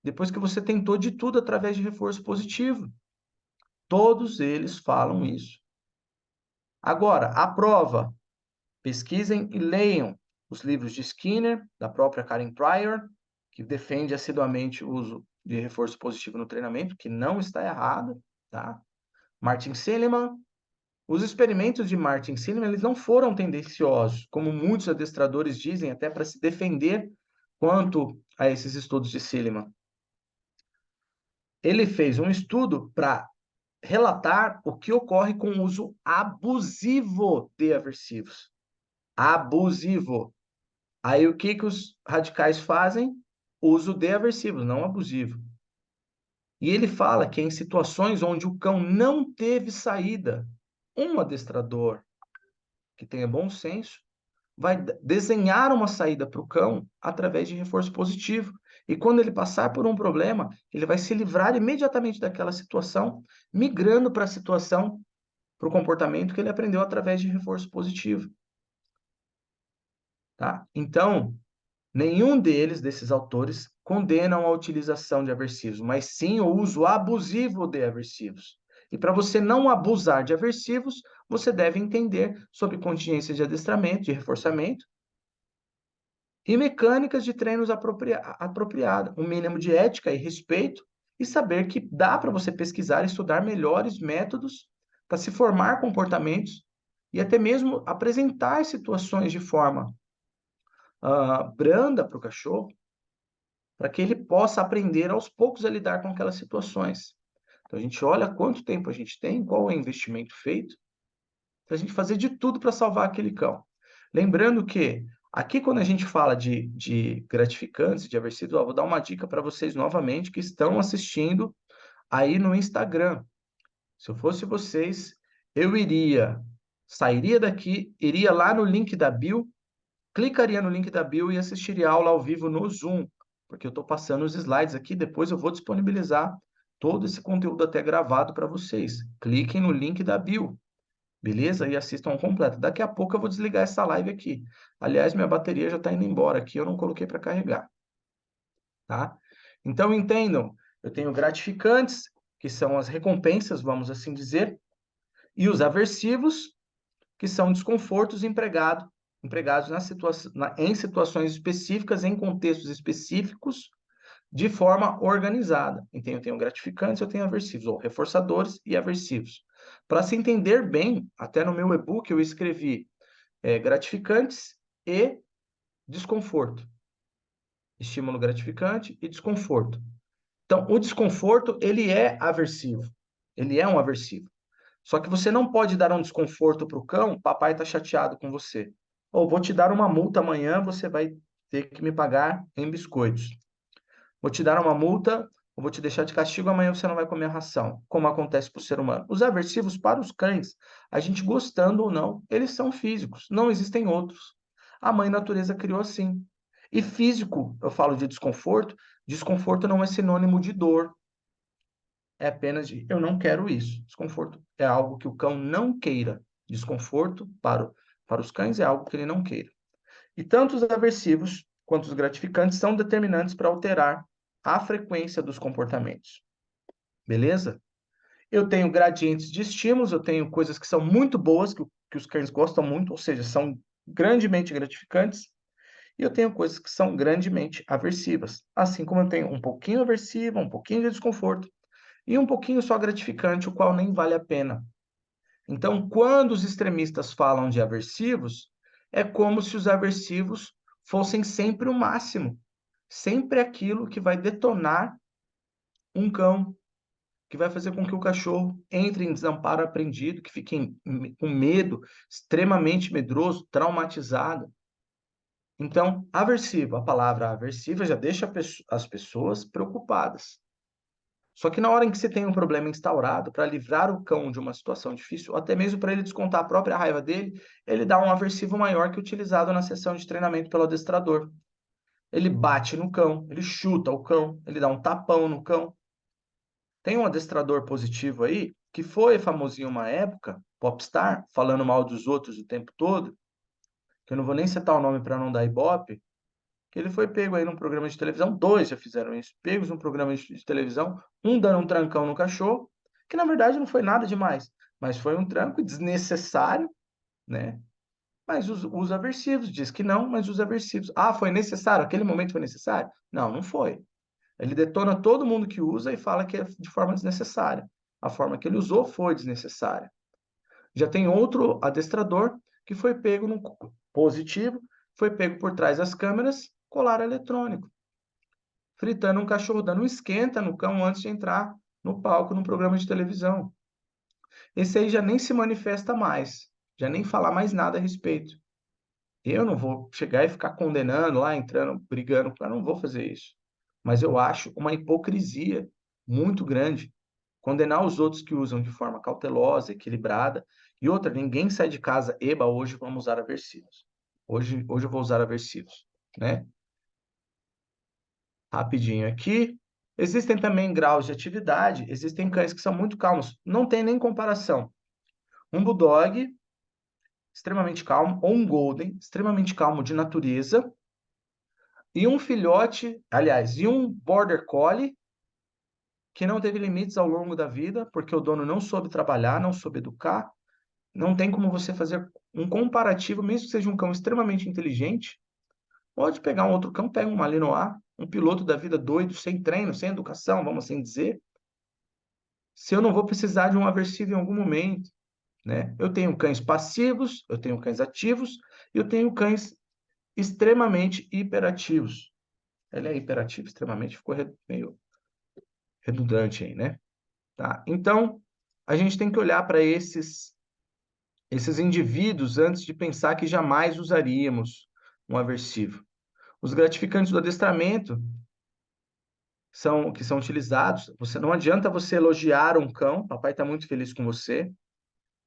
depois que você tentou de tudo através de reforço positivo. Todos eles falam isso. Agora, a prova. Pesquisem e leiam os livros de Skinner, da própria Karen Pryor, que defende assiduamente o uso de reforço positivo no treinamento, que não está errado, tá? Martin Seligman. Os experimentos de Martin Seligman, eles não foram tendenciosos, como muitos adestradores dizem, até para se defender quanto a esses estudos de Seligman. Ele fez um estudo para relatar o que ocorre com o uso abusivo de aversivos. Abusivo. Aí o que os radicais fazem? Uso de aversivos, não abusivo. E ele fala que em situações onde o cão não teve saída, um adestrador que tenha bom senso vai desenhar uma saída para o cão através de reforço positivo. E quando ele passar por um problema, ele vai se livrar imediatamente daquela situação, migrando para a situação, para o comportamento que ele aprendeu através de reforço positivo. Tá? Então, nenhum desses autores, condenam a utilização de aversivos, mas sim o uso abusivo de aversivos. E para você não abusar de aversivos, você deve entender sobre contingências de adestramento, de reforçamento e mecânicas de treinos apropriada, um mínimo de ética e respeito e saber que dá para você pesquisar e estudar melhores métodos para se formar comportamentos e até mesmo apresentar situações de forma branda para o cachorro, para que ele possa aprender aos poucos a lidar com aquelas situações. Então a gente olha quanto tempo a gente tem, qual é o investimento feito, para a gente fazer de tudo para salvar aquele cão. Lembrando que aqui quando a gente fala de gratificantes, de aversivos, vou dar uma dica para vocês novamente que estão assistindo aí no Instagram. Se eu fosse vocês, eu sairia daqui, iria lá no link da bio, clicaria no link da bio e assistiria a aula ao vivo no Zoom, porque eu estou passando os slides aqui, depois eu vou disponibilizar todo esse conteúdo até gravado para vocês. Cliquem no link da bio, beleza? E assistam ao completo. Daqui a pouco eu vou desligar essa live aqui. Aliás, minha bateria já está indo embora aqui, eu não coloquei para carregar, tá? Então entendam, eu tenho gratificantes, que são as recompensas, vamos assim dizer, e os aversivos, que são desconfortos empregados em situações específicas, em contextos específicos, de forma organizada. Então, eu tenho gratificantes, eu tenho aversivos, ou reforçadores e aversivos. Para se entender bem, até no meu e-book eu escrevi gratificantes e desconforto. Estímulo gratificante e desconforto. Então, o desconforto, ele é aversivo. Ele é um aversivo. Só que você não pode dar um desconforto para o cão, papai está chateado com você. Ou vou te dar uma multa amanhã, você vai ter que me pagar em biscoitos. Vou te dar uma multa, ou vou te deixar de castigo, amanhã você não vai comer a ração, como acontece para o ser humano. Os aversivos para os cães, a gente gostando ou não, eles são físicos, não existem outros. A mãe natureza criou assim. E físico, eu falo de desconforto, desconforto não é sinônimo de dor. É apenas de eu não quero isso. Desconforto é algo que o cão não queira. Desconforto para os cães é algo que ele não queira. E tanto os aversivos quanto os gratificantes são determinantes para alterar a frequência dos comportamentos. Beleza? Eu tenho gradientes de estímulos, eu tenho coisas que são muito boas, que os cães gostam muito, ou seja, são grandemente gratificantes, e eu tenho coisas que são grandemente aversivas. Assim como eu tenho um pouquinho aversiva, um pouquinho de desconforto, e um pouquinho só gratificante, o qual nem vale a pena. Então, quando os extremistas falam de aversivos, é como se os aversivos fossem sempre o máximo, sempre aquilo que vai detonar um cão, que vai fazer com que o cachorro entre em desamparo aprendido, que fique com medo, extremamente medroso, traumatizado. Então, aversivo, a palavra aversiva já deixa as pessoas preocupadas. Só que na hora em que você tem um problema instaurado, para livrar o cão de uma situação difícil, ou até mesmo para ele descontar a própria raiva dele, ele dá um aversivo maior que o utilizado na sessão de treinamento pelo adestrador. Ele bate no cão, ele chuta o cão, ele dá um tapão no cão. Tem um adestrador positivo aí, que foi famosinho uma época, popstar, falando mal dos outros o tempo todo, que eu não vou nem citar o nome para não dar ibope, que ele foi pego aí num programa de televisão, dois já fizeram isso, pegos num programa de televisão, um dando um trancão no cachorro, que na verdade não foi nada demais, mas foi um tranco desnecessário, né? Mas os aversivos, diz que não, mas os aversivos. Ah, foi necessário? Aquele momento foi necessário? Não, não foi. Ele detona todo mundo que usa e fala que é de forma desnecessária. A forma que ele usou foi desnecessária. Já tem outro adestrador que foi pego no positivo, foi pego por trás das câmeras, colar eletrônico, fritando um cachorro, dando um esquenta no cão antes de entrar no palco no programa de televisão. Esse aí já nem se manifesta mais, já nem fala mais nada a respeito. Eu não vou chegar e ficar condenando lá, entrando, brigando, eu não vou fazer isso. Mas eu acho uma hipocrisia muito grande condenar os outros que usam de forma cautelosa, equilibrada. E outra, ninguém sai de casa, eba, hoje vamos usar aversivos. Hoje eu vou usar aversivos, né? Rapidinho aqui. Existem também graus de atividade, existem cães que são muito calmos, não tem nem comparação. Um bulldog extremamente calmo, ou um golden extremamente calmo de natureza, e um filhote, aliás, e um border collie que não teve limites ao longo da vida, porque o dono não soube trabalhar, não soube educar. Não tem como você fazer um comparativo, mesmo que seja um cão extremamente inteligente. Pode pegar um outro cão, pega um Malinois, um piloto da vida doido, sem treino, sem educação, vamos assim dizer. Se eu não vou precisar de um aversivo em algum momento, né? Eu tenho cães passivos, eu tenho cães ativos, e eu tenho cães extremamente hiperativos. Ele é hiperativo, extremamente, ficou meio redundante aí, né? Tá? Então, a gente tem que olhar para esses indivíduos antes de pensar que jamais usaríamos um aversivo. Os gratificantes do adestramento que são utilizados, não adianta você elogiar um cão, papai está muito feliz com você,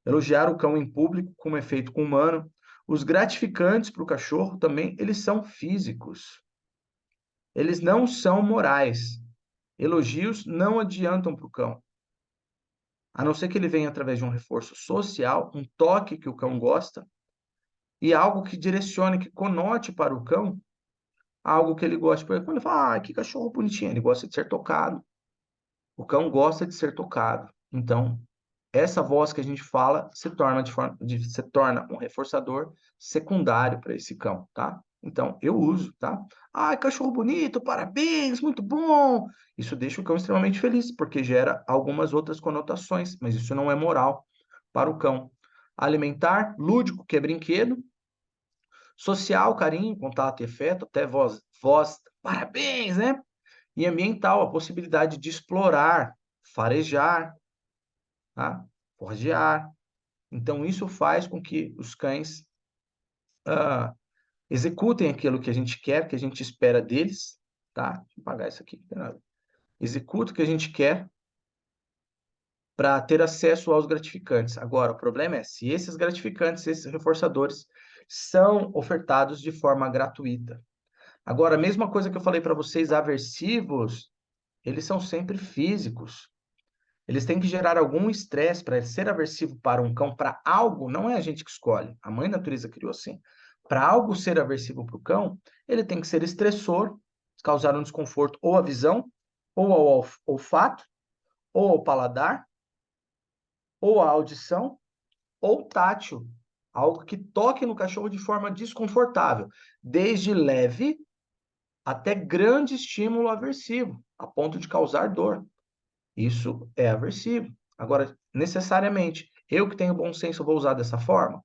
elogiar o cão em público, como é feito com o humano. Os gratificantes para o cachorro também, eles são físicos. Eles não são morais. Elogios não adiantam para o cão. A não ser que ele venha através de um reforço social, um toque que o cão gosta, e algo que direcione, que conote para o cão algo que ele gosta. Por exemplo, quando ele fala, ah, que cachorro bonitinho, ele gosta de ser tocado. O cão gosta de ser tocado. Então, essa voz que a gente fala se torna um reforçador secundário para esse cão, tá? Então, eu uso, tá? Ah, cachorro bonito, parabéns, muito bom. Isso deixa o cão extremamente feliz, porque gera algumas outras conotações, mas isso não é moral para o cão. Alimentar, lúdico, que é brinquedo. Social, carinho, contato e afeto, até voz, parabéns, né? E ambiental, a possibilidade de explorar, farejar, tá? Forjear. Então, isso faz com que os cães executem aquilo que a gente quer, que a gente espera deles, tá? Deixa eu apagar isso aqui. Executa o que a gente quer para ter acesso aos gratificantes. Agora, o problema é se esses gratificantes, esses reforçadores, são ofertados de forma gratuita. Agora, a mesma coisa que eu falei para vocês, aversivos, eles são sempre físicos. Eles têm que gerar algum estresse para ser aversivo para um cão, para algo, não é a gente que escolhe, a mãe natureza criou assim. Para algo ser aversivo para o cão, ele tem que ser estressor, causar um desconforto ou à visão, ou ao olfato, ou ao paladar, ou à audição, ou tátil, algo que toque no cachorro de forma desconfortável, desde leve até grande estímulo aversivo, a ponto de causar dor. Isso é aversivo. Agora, necessariamente, eu que tenho bom senso vou usar dessa forma?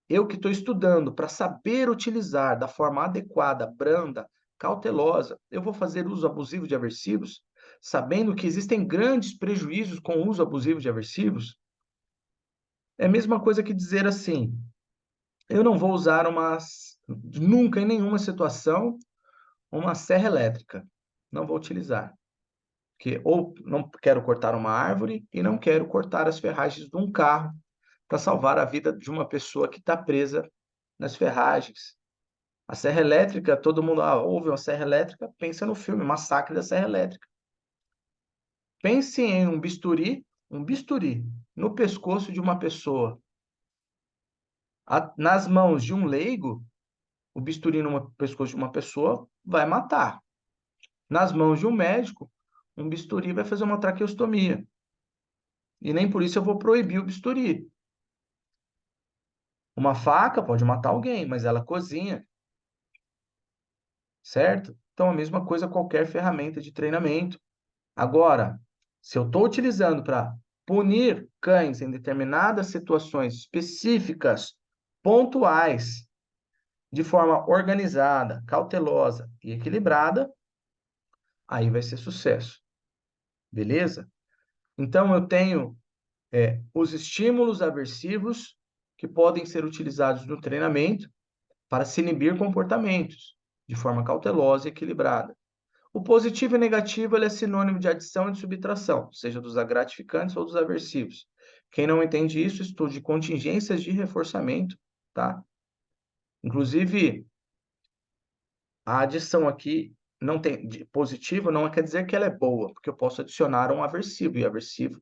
Eu que estou estudando para saber utilizar da forma adequada, branda, cautelosa, eu vou fazer uso abusivo de aversivos, sabendo que existem grandes prejuízos com o uso abusivo de aversivos? É a mesma coisa que dizer assim: eu não vou usar nunca em nenhuma situação uma serra elétrica. Não vou utilizar. Porque ou não quero cortar uma árvore e não quero cortar as ferragens de um carro para salvar a vida de uma pessoa que está presa nas ferragens. A serra elétrica, todo mundo ouve uma serra elétrica, pensa no filme Massacre da Serra Elétrica. Pense em um bisturi no pescoço de uma pessoa. Nas mãos de um leigo, o bisturi no pescoço de uma pessoa vai matar. Nas mãos de um médico, um bisturi vai fazer uma traqueostomia. E nem por isso eu vou proibir o bisturi. Uma faca pode matar alguém, mas ela cozinha, certo? Então, a mesma coisa qualquer ferramenta de treinamento. Agora, se eu estou utilizando para punir cães em determinadas situações específicas, pontuais, de forma organizada, cautelosa e equilibrada, aí vai ser sucesso. Beleza? Então, eu tenho os estímulos aversivos que podem ser utilizados no treinamento para se inibir comportamentos de forma cautelosa e equilibrada. O positivo e negativo ele é sinônimo de adição e de subtração, seja dos gratificantes ou dos aversivos. Quem não entende isso, estude contingências de reforçamento, tá? Inclusive, a adição aqui não tem de positivo não quer dizer que ela é boa, porque eu posso adicionar um aversivo, e aversivo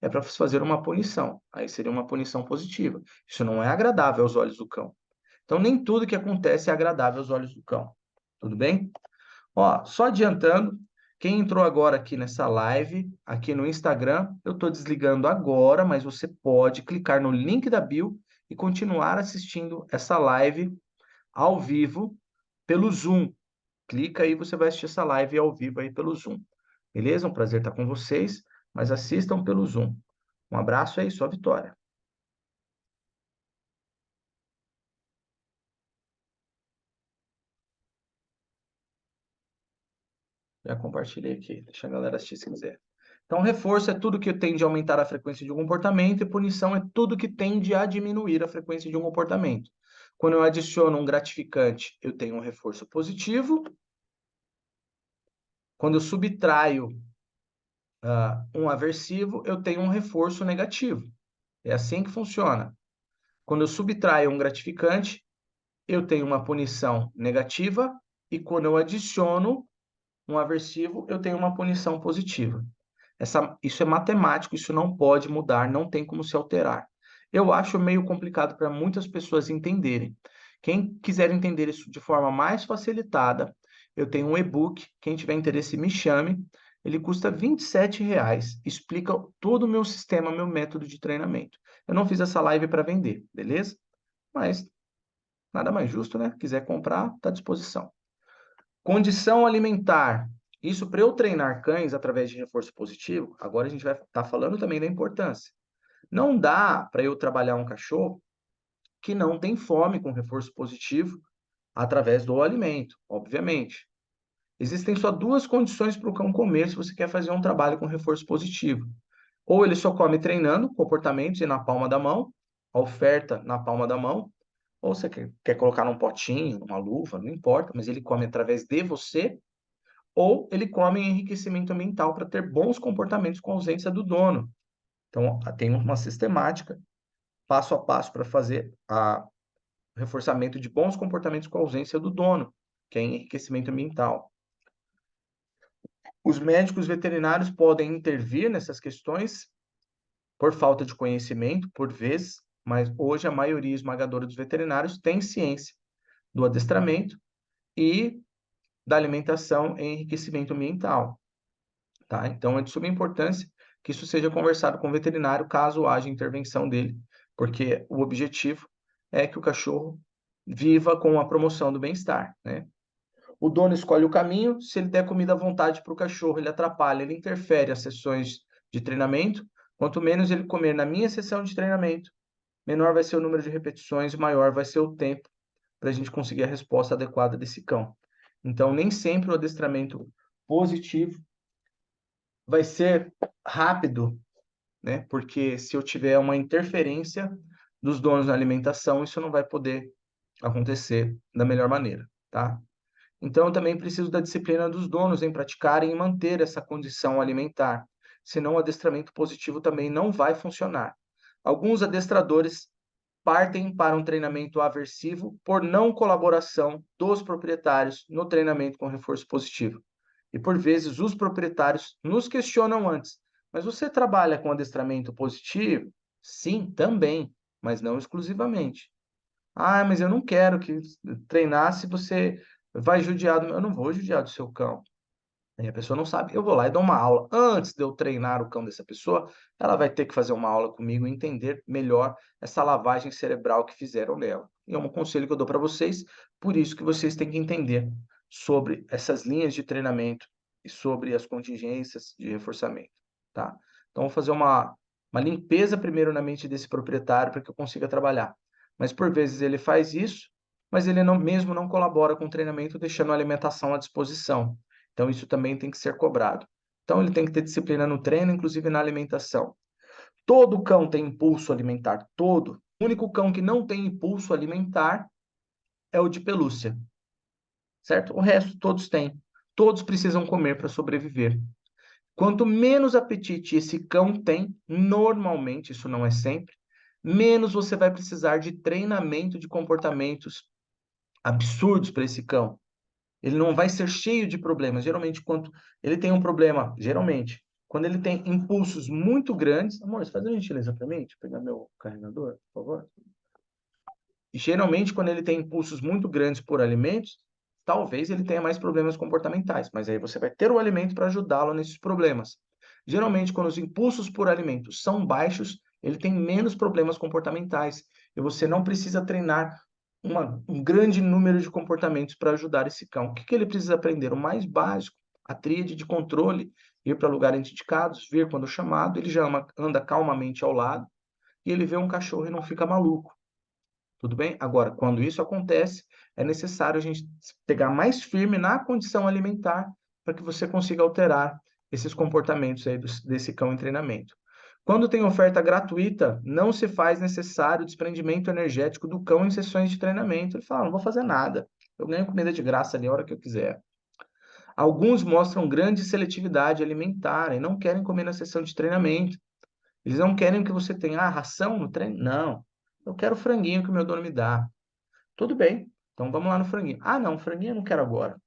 é para fazer uma punição. Aí seria uma punição positiva. Isso não é agradável aos olhos do cão. Então, nem tudo que acontece é agradável aos olhos do cão. Tudo bem? Ó, só adiantando, quem entrou agora aqui nessa live, aqui no Instagram, eu estou desligando agora, mas você pode clicar no link da bio e continuar assistindo essa live ao vivo pelo Zoom. Clica aí, você vai assistir essa live ao vivo aí pelo Zoom. Beleza? Um prazer estar com vocês, mas assistam pelo Zoom. Um abraço aí, sua Vitória. Já compartilhei aqui, deixa a galera assistir se quiser. Então, reforço é tudo que tende a aumentar a frequência de um comportamento e punição é tudo que tende a diminuir a frequência de um comportamento. Quando eu adiciono um gratificante, eu tenho um reforço positivo. Quando eu subtraio um aversivo, eu tenho um reforço negativo. É assim que funciona. Quando eu subtraio um gratificante, eu tenho uma punição negativa e quando eu adiciono um aversivo, eu tenho uma punição positiva. Isso é matemático, isso não pode mudar, não tem como se alterar. Eu acho meio complicado para muitas pessoas entenderem. Quem quiser entender isso de forma mais facilitada, eu tenho um e-book, quem tiver interesse me chame, ele custa R$ 27, explica todo o meu sistema, meu método de treinamento. Eu não fiz essa live para vender, beleza? Mas nada mais justo, né? Quiser comprar, está à disposição. Condição alimentar. Isso para eu treinar cães através de reforço positivo, agora a gente vai estar falando também da importância. Não dá para eu trabalhar um cachorro que não tem fome com reforço positivo através do alimento, obviamente. Existem só duas condições para o cão comer se você quer fazer um trabalho com reforço positivo. Ou ele só come treinando comportamentos e na palma da mão, a oferta na palma da mão, ou você quer colocar num potinho, numa luva, não importa, mas ele come através de você ou ele come em enriquecimento ambiental para ter bons comportamentos com ausência do dono. Então, tem uma sistemática, passo a passo, para fazer o reforçamento de bons comportamentos com ausência do dono, que é em enriquecimento ambiental. Os médicos veterinários podem intervir nessas questões por falta de conhecimento, por vezes, mas hoje a maioria esmagadora dos veterinários tem ciência do adestramento e da alimentação e enriquecimento ambiental, tá? Então, é de suma importância que isso seja conversado com o veterinário, caso haja intervenção dele, porque o objetivo é que o cachorro viva com a promoção do bem-estar, né? O dono escolhe o caminho, se ele der comida à vontade para o cachorro, ele atrapalha, ele interfere as sessões de treinamento. Quanto menos ele comer na minha sessão de treinamento, menor vai ser o número de repetições, maior vai ser o tempo para a gente conseguir a resposta adequada desse cão. Então, nem sempre o adestramento positivo vai ser rápido, né? Porque se eu tiver uma interferência dos donos na alimentação, isso não vai poder acontecer da melhor maneira, tá? Então, eu também preciso da disciplina dos donos em praticarem e manter essa condição alimentar, senão o adestramento positivo também não vai funcionar. Alguns adestradores partem para um treinamento aversivo por não colaboração dos proprietários no treinamento com reforço positivo. E por vezes os proprietários nos questionam antes: mas você trabalha com adestramento positivo? Sim, também, mas não exclusivamente. Ah, mas eu não quero que treinar se você vai judiar do meu. Eu não vou judiar do seu cão. E a pessoa não sabe. Eu vou lá e dou uma aula. Antes de eu treinar o cão dessa pessoa, ela vai ter que fazer uma aula comigo e entender melhor essa lavagem cerebral que fizeram nela. E é um conselho que eu dou para vocês, por isso que vocês têm que entender sobre essas linhas de treinamento e sobre as contingências de reforçamento, tá? Então, vou fazer uma limpeza primeiro na mente desse proprietário para que eu consiga trabalhar. Mas, por vezes, ele faz isso, mas ele não, mesmo não colabora com o treinamento, deixando a alimentação à disposição. Então, isso também tem que ser cobrado. Então, ele tem que ter disciplina no treino, inclusive na alimentação. Todo cão tem impulso alimentar, todo. O único cão que não tem impulso alimentar é o de pelúcia, certo? O resto todos têm. Todos precisam comer para sobreviver. Quanto menos apetite esse cão tem, normalmente, isso não é sempre, menos você vai precisar de treinamento de comportamentos absurdos para esse cão. Ele não vai ser cheio de problemas. Geralmente, quando ele tem um problema, geralmente, quando ele tem impulsos muito grandes. Amor, você faz a gentileza para mim? Deixa eu pegar meu carregador, por favor. Geralmente, quando ele tem impulsos muito grandes por alimentos, talvez ele tenha mais problemas comportamentais, mas aí você vai ter o alimento para ajudá-lo nesses problemas. Geralmente, quando os impulsos por alimentos são baixos, ele tem menos problemas comportamentais e você não precisa treinar um grande número de comportamentos para ajudar esse cão. O que que ele precisa aprender? O mais básico, a tríade de controle, ir para lugares indicados, vir quando chamado, ele já anda calmamente ao lado e ele vê um cachorro e não fica maluco. Tudo bem? Agora, quando isso acontece, é necessário a gente pegar mais firme na condição alimentar para que você consiga alterar esses comportamentos aí desse cão em treinamento. Quando tem oferta gratuita, não se faz necessário o desprendimento energético do cão em sessões de treinamento. Ele fala, não vou fazer nada, eu ganho comida de graça ali a hora que eu quiser. Alguns mostram grande seletividade alimentar e não querem comer na sessão de treinamento. Eles não querem que você tenha ração no treino. Não, eu quero o franguinho que o meu dono me dá. Tudo bem, então vamos lá no franguinho. Ah, não, franguinho eu não quero agora.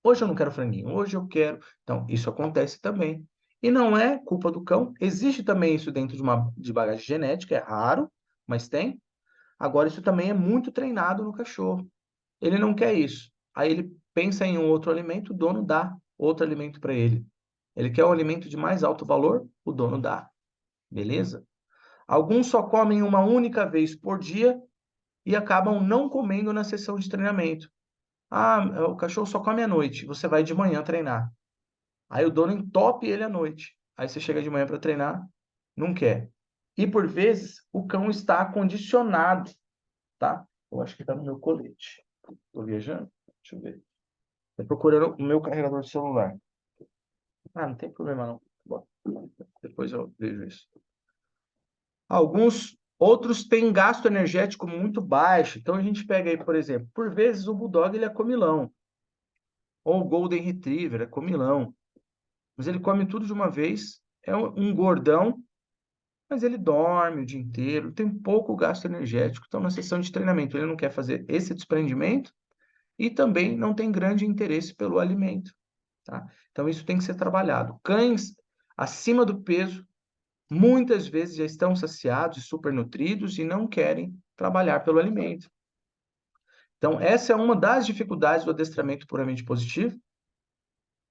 Hoje eu não quero franguinho, hoje eu quero. Então, isso acontece também. E não é culpa do cão. Existe também isso dentro de bagagem genética, é raro, mas tem. Agora, isso também é muito treinado no cachorro. Ele não quer isso. Aí ele pensa em um outro alimento, o dono dá outro alimento para ele. Ele quer um alimento de mais alto valor, o dono dá. Beleza? Alguns só comem uma única vez por dia e acabam não comendo na sessão de treinamento. Ah, o cachorro só come à noite, você vai de manhã treinar. Aí o dono entope ele à noite. Aí você chega de manhã para treinar, não quer. E por vezes o cão está condicionado, tá? Eu acho que está no meu colete. Estou viajando? Deixa eu ver. Estou procurando o meu carregador de celular. Ah, não tem problema não. Bom, depois eu vejo isso. Alguns outros têm gasto energético muito baixo. Então a gente pega aí, por exemplo, por vezes o Bulldog ele é comilão, ou o Golden Retriever é comilão, mas ele come tudo de uma vez, é um gordão, mas ele dorme o dia inteiro, tem pouco gasto energético. Então na sessão de treinamento ele não quer fazer esse desprendimento e também não tem grande interesse pelo alimento, tá? Então isso tem que ser trabalhado. Cães acima do peso muitas vezes já estão saciados e supernutridos e não querem trabalhar pelo alimento. Então, essa é uma das dificuldades do adestramento puramente positivo,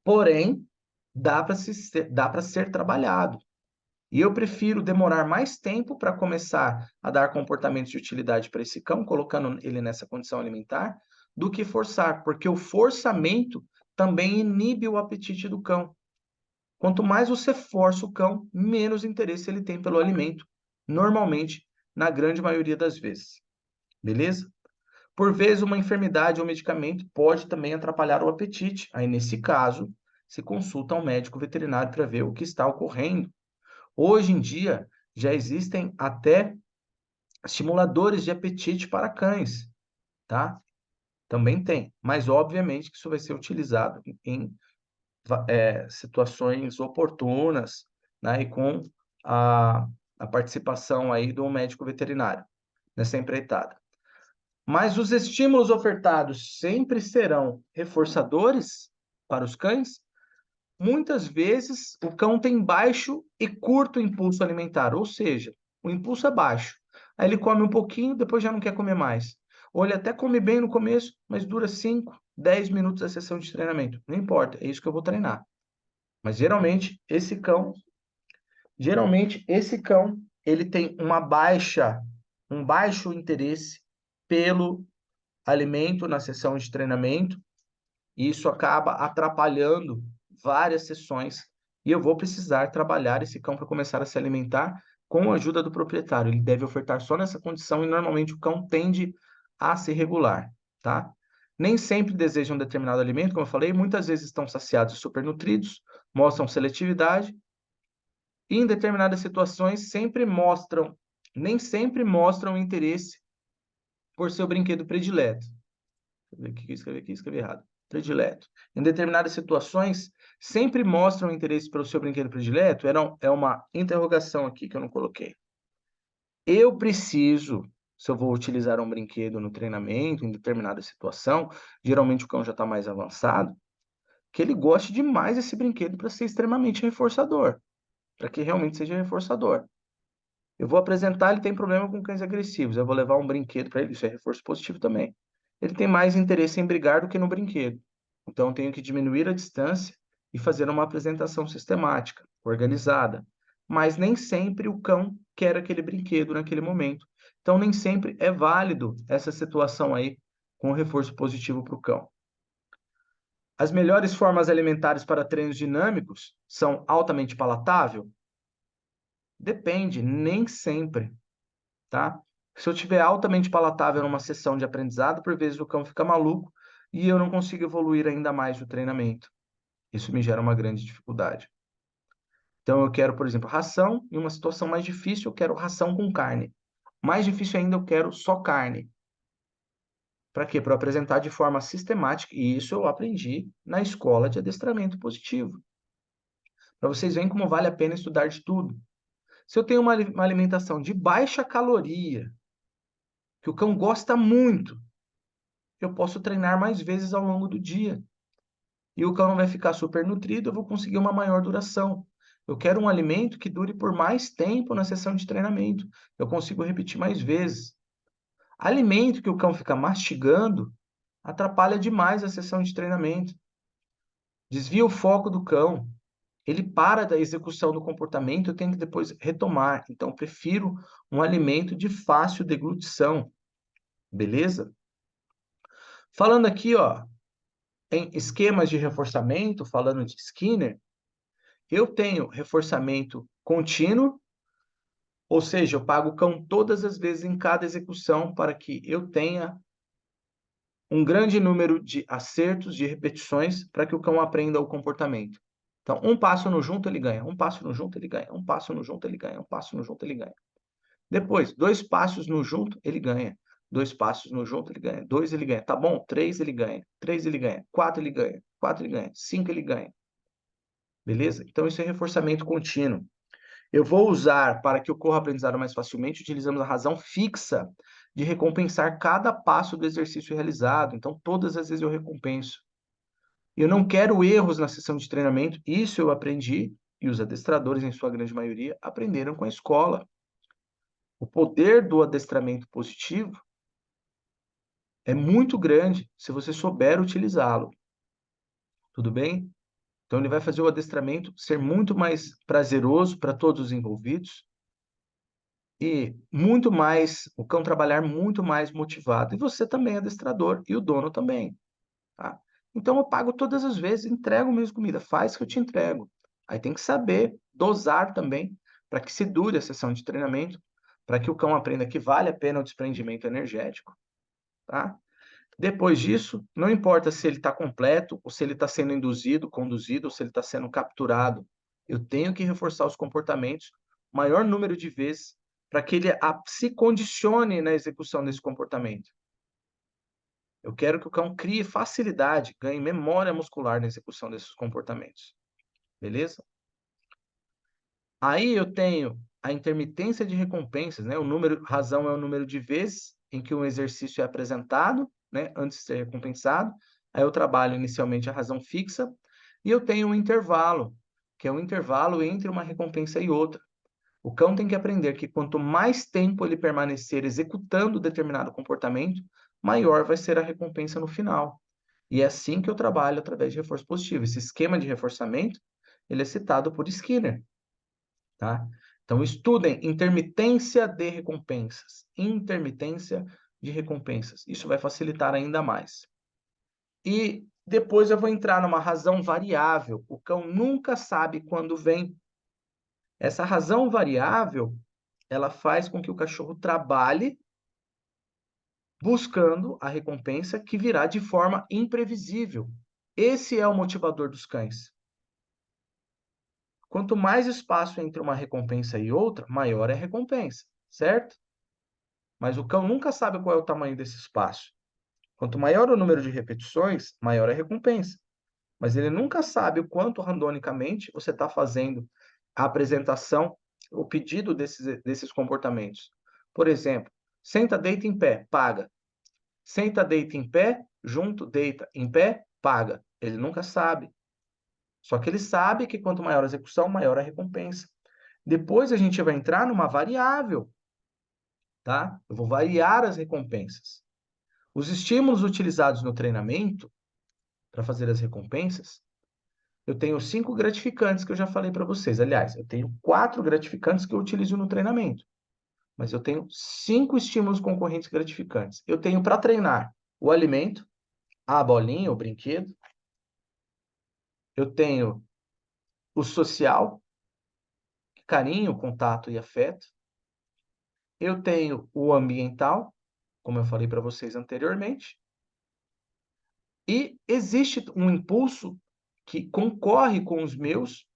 porém, dá para ser trabalhado. E eu prefiro demorar mais tempo para começar a dar comportamentos de utilidade para esse cão, colocando ele nessa condição alimentar, do que forçar, porque o forçamento também inibe o apetite do cão. Quanto mais você força o cão, menos interesse ele tem pelo alimento, normalmente, na grande maioria das vezes. Beleza? Por vezes, uma enfermidade ou medicamento pode também atrapalhar o apetite. Aí, nesse caso, se consulta um médico veterinário para ver o que está ocorrendo. Hoje em dia, já existem até estimuladores de apetite para cães, tá? Também tem, mas obviamente que isso vai ser utilizado em situações oportunas, né? E com a, a participação aí do médico veterinário nessa empreitada. Mas os estímulos ofertados sempre serão reforçadores para os cães? Muitas vezes o cão tem baixo e curto impulso alimentar, ou seja, o impulso é baixo. Aí ele come um pouquinho, depois já não quer comer mais. Ou ele até come bem no começo, mas dura 5, 10 minutos a sessão de treinamento. Não importa, é isso que eu vou treinar. Mas geralmente esse cão, ele tem um baixo interesse pelo alimento na sessão de treinamento, e isso acaba atrapalhando várias sessões, e eu vou precisar trabalhar esse cão para começar a se alimentar com a ajuda do proprietário. Ele deve ofertar só nessa condição e normalmente o cão tende a se regular, tá? Nem sempre desejam um determinado alimento, como eu falei, muitas vezes estão saciados e supernutridos, mostram seletividade, e em determinadas situações nem sempre mostram interesse por seu brinquedo predileto. Deixa eu ver o que eu escrevi aqui, escrevi errado. Predileto. Em determinadas situações, sempre mostram interesse pelo seu brinquedo predileto? É uma interrogação aqui que eu não coloquei. Eu preciso, se eu vou utilizar um brinquedo no treinamento, em determinada situação, geralmente o cão já está mais avançado, que ele goste demais desse brinquedo para ser extremamente reforçador, para que realmente seja reforçador. Eu vou apresentar, ele tem problema com cães agressivos, eu vou levar um brinquedo para ele, isso é reforço positivo também. Ele tem mais interesse em brigar do que no brinquedo. Então, eu tenho que diminuir a distância e fazer uma apresentação sistemática, organizada. Mas nem sempre o cão quer aquele brinquedo naquele momento. Então, nem sempre é válido essa situação aí com reforço positivo para o cão. As melhores formas alimentares para treinos dinâmicos são altamente palatável? Depende, nem sempre, tá? Se eu tiver altamente palatável numa sessão de aprendizado, por vezes o cão fica maluco e eu não consigo evoluir ainda mais no treinamento. Isso me gera uma grande dificuldade. Então eu quero, por exemplo, ração, em uma situação mais difícil, eu quero ração com carne. Mais difícil ainda, eu quero só carne. Para quê? Para eu apresentar de forma sistemática, e isso eu aprendi na escola de adestramento positivo. Para vocês verem como vale a pena estudar de tudo. Se eu tenho uma alimentação de baixa caloria, que o cão gosta muito, eu posso treinar mais vezes ao longo do dia. E o cão não vai ficar super nutrido, eu vou conseguir uma maior duração. Eu quero um alimento que dure por mais tempo na sessão de treinamento. Eu consigo repetir mais vezes. Alimento que o cão fica mastigando atrapalha demais a sessão de treinamento. Desvia o foco do cão. Ele para da execução do comportamento, eu tenho que depois retomar. Então, prefiro um alimento de fácil deglutição. Beleza? Falando aqui, ó, em esquemas de reforçamento, falando de Skinner, eu tenho reforçamento contínuo, ou seja, eu pago o cão todas as vezes em cada execução para que eu tenha um grande número de acertos, de repetições, para que o cão aprenda o comportamento. Então, um passo no junto ele ganha, um passo no junto ele ganha, um passo no junto ele ganha, um passo no junto ele ganha. Depois, 2 passos no junto ele ganha, 2 passos no junto ele ganha, 2 ele ganha. Tá bom? 3 ele ganha, 3 ele ganha, 4 ele ganha, 4 ele ganha, 5 ele ganha. Beleza? Então, isso é reforçamento contínuo. Eu vou usar, para que ocorra aprendizado mais facilmente, utilizamos a razão fixa de recompensar cada passo do exercício realizado. Então, todas as vezes eu recompenso. Eu não quero erros na sessão de treinamento. Isso eu aprendi, e os adestradores, em sua grande maioria, aprenderam com a escola. O poder do adestramento positivo é muito grande se você souber utilizá-lo. Tudo bem? Então, ele vai fazer o adestramento ser muito mais prazeroso para todos os envolvidos e muito mais, o cão trabalhar muito mais motivado. E você também, adestrador, e o dono também, tá? Então, eu pago todas as vezes, entrego mesmo comida, faz que eu te entrego. Aí tem que saber dosar também, para que se dure a sessão de treinamento, para que o cão aprenda que vale a pena o desprendimento energético, tá? Depois disso, não importa se ele está completo, ou se ele está sendo induzido, conduzido, ou se ele está sendo capturado. Eu tenho que reforçar os comportamentos o maior número de vezes para que ele se condicione na execução desse comportamento. Eu quero que o cão crie facilidade, ganhe memória muscular na execução desses comportamentos. Beleza? Aí eu tenho a intermitência de recompensas, né? Razão é o número de vezes em que um exercício é apresentado, né? Antes de ser recompensado. Aí eu trabalho inicialmente a razão fixa e eu tenho um intervalo, que é um intervalo entre uma recompensa e outra. O cão tem que aprender que quanto mais tempo ele permanecer executando determinado comportamento, maior vai ser a recompensa no final. E é assim que eu trabalho através de reforço positivo. Esse esquema de reforçamento, ele é citado por Skinner. Tá? Então, estudem intermitência de recompensas. Intermitência de recompensas. Isso vai facilitar ainda mais. E depois eu vou entrar numa razão variável. O cão nunca sabe quando vem. Essa razão variável, ela faz com que o cachorro trabalhe buscando a recompensa que virá de forma imprevisível. Esse é o motivador dos cães. Quanto mais espaço entre uma recompensa e outra, maior é a recompensa, certo? Mas o cão nunca sabe qual é o tamanho desse espaço. Quanto maior o número de repetições, maior é a recompensa. Mas ele nunca sabe o quanto randomicamente você está fazendo a apresentação, o pedido desses comportamentos. Por exemplo, senta, deita em pé, paga. Senta, deita em pé, junto, deita em pé, paga. Ele nunca sabe. Só que ele sabe que quanto maior a execução, maior a recompensa. Depois a gente vai entrar numa variável, tá? Eu vou variar as recompensas. Os estímulos utilizados no treinamento para fazer as recompensas, eu tenho 5 gratificantes que eu já falei para vocês. Aliás, eu tenho 4 gratificantes que eu utilizo no treinamento, mas eu tenho 5 estímulos concorrentes gratificantes. Eu tenho para treinar o alimento, a bolinha, o brinquedo. Eu tenho o social, carinho, contato e afeto. Eu tenho o ambiental, como eu falei para vocês anteriormente. E existe um impulso que concorre com os meus.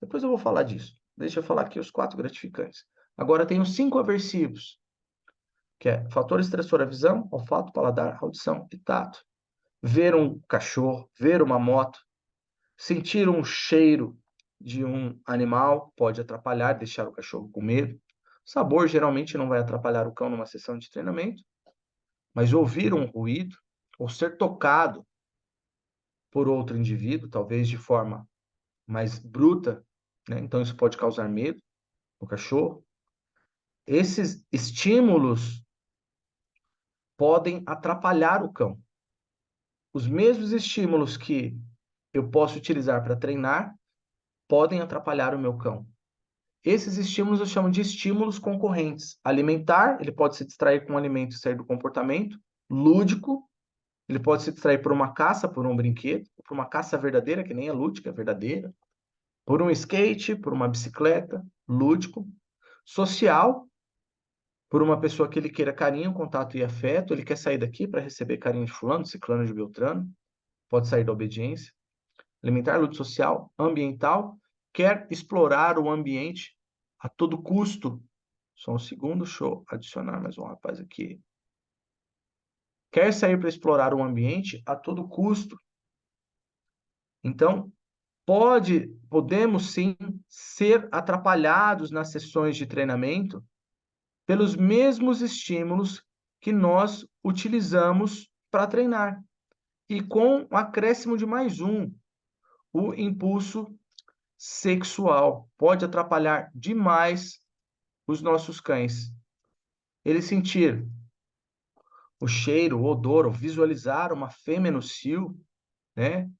Depois eu vou falar disso. Deixa eu falar aqui os 4 gratificantes. Agora tem os 5 aversivos, que é fator estressor à visão, olfato, paladar, audição e tato. Ver um cachorro, ver uma moto, sentir um cheiro de um animal pode atrapalhar, deixar o cachorro com medo. Sabor geralmente não vai atrapalhar o cão numa sessão de treinamento, mas ouvir um ruído ou ser tocado por outro indivíduo, talvez de forma mais bruta, né? Então isso pode causar medo no cachorro. Esses estímulos podem atrapalhar o cão. Os mesmos estímulos que eu posso utilizar para treinar podem atrapalhar o meu cão. Esses estímulos eu chamo de estímulos concorrentes. Alimentar, ele pode se distrair com um alimento e sair do comportamento. Lúdico, ele pode se distrair por uma caça, por um brinquedo, por uma caça verdadeira, que nem é lúdica, é verdadeira. Por um skate, por uma bicicleta, lúdico. Social, por uma pessoa que ele queira carinho, contato e afeto, ele quer sair daqui para receber carinho de fulano, ciclano de Beltrano, pode sair da obediência. Alimentar, lúdico social, ambiental, quer explorar o ambiente a todo custo. Só um segundo, deixa eu adicionar mais um rapaz aqui. Quer sair para explorar o ambiente a todo custo. Então, podemos sim ser atrapalhados nas sessões de treinamento pelos mesmos estímulos que nós utilizamos para treinar. E com o acréscimo de mais um, o impulso sexual. Pode atrapalhar demais os nossos cães. Ele sentir o cheiro, o odor, ou visualizar uma fêmea no cio, né?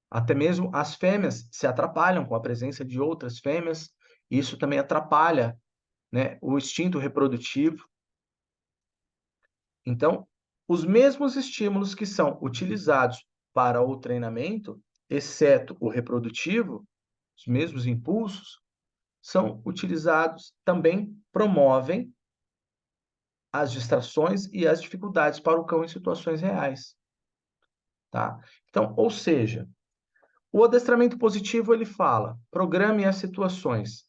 Até mesmo as fêmeas se atrapalham com a presença de outras fêmeas, isso também atrapalha, né, o instinto reprodutivo. Então, os mesmos estímulos que são utilizados para o treinamento, exceto o reprodutivo, os mesmos impulsos, são utilizados, também promovem as distrações e as dificuldades para o cão em situações reais, tá? Então, ou seja, o adestramento positivo ele fala: programe as situações.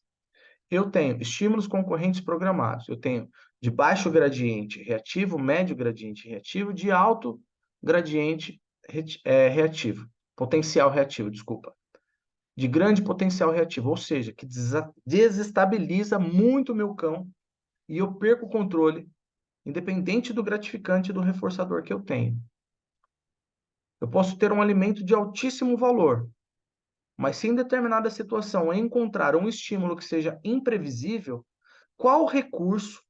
Eu tenho estímulos concorrentes programados. Eu tenho de baixo gradiente reativo, médio gradiente reativo, de alto gradiente reativo, potencial reativo, desculpa. De grande potencial reativo, ou seja, que desestabiliza muito o meu cão e eu perco o controle, independente do gratificante e do reforçador que eu tenho. Eu posso ter um alimento de altíssimo valor, mas se em determinada situação eu encontrar um estímulo que seja imprevisível, qual recurso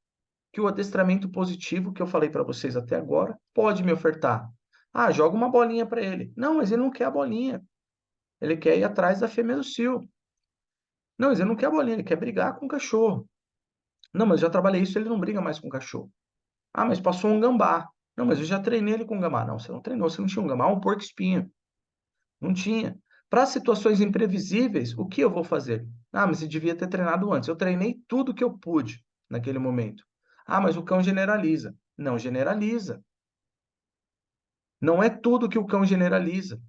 que o adestramento positivo, que eu falei para vocês até agora, pode me ofertar? Ah, joga uma bolinha para ele. Não, mas ele não quer a bolinha. Ele quer ir atrás da fêmea do cio. Não, mas ele não quer a bolinha, ele quer brigar com o cachorro. Não, mas eu já trabalhei isso, ele não briga mais com o cachorro. Ah, mas passou um gambá. Não, mas eu já treinei ele com gambá. Não, você não treinou, você não tinha um gambá, um porco-espinho. Não tinha. Para situações imprevisíveis, o que eu vou fazer? Ah, mas você devia ter treinado antes. Eu treinei tudo que eu pude naquele momento. Ah, mas o cão generaliza. Não generaliza. Não é tudo que o cão generaliza.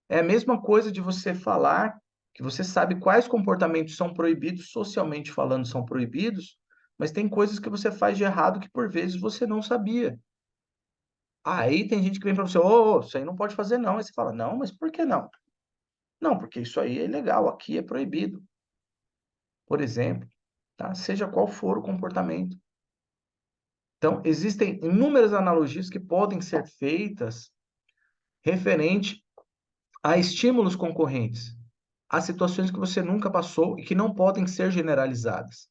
É a mesma coisa de você falar que você sabe quais comportamentos são proibidos, socialmente falando, são proibidos, mas tem coisas que você faz de errado que por vezes você não sabia. Aí tem gente que vem para você, ô, isso aí não pode fazer não. Aí você fala, não, mas por que não? Não, porque isso aí é ilegal, aqui é proibido, por exemplo, tá? Seja qual for o comportamento. Então, existem inúmeras analogias que podem ser feitas referente a estímulos concorrentes, a situações que você nunca passou e que não podem ser generalizadas.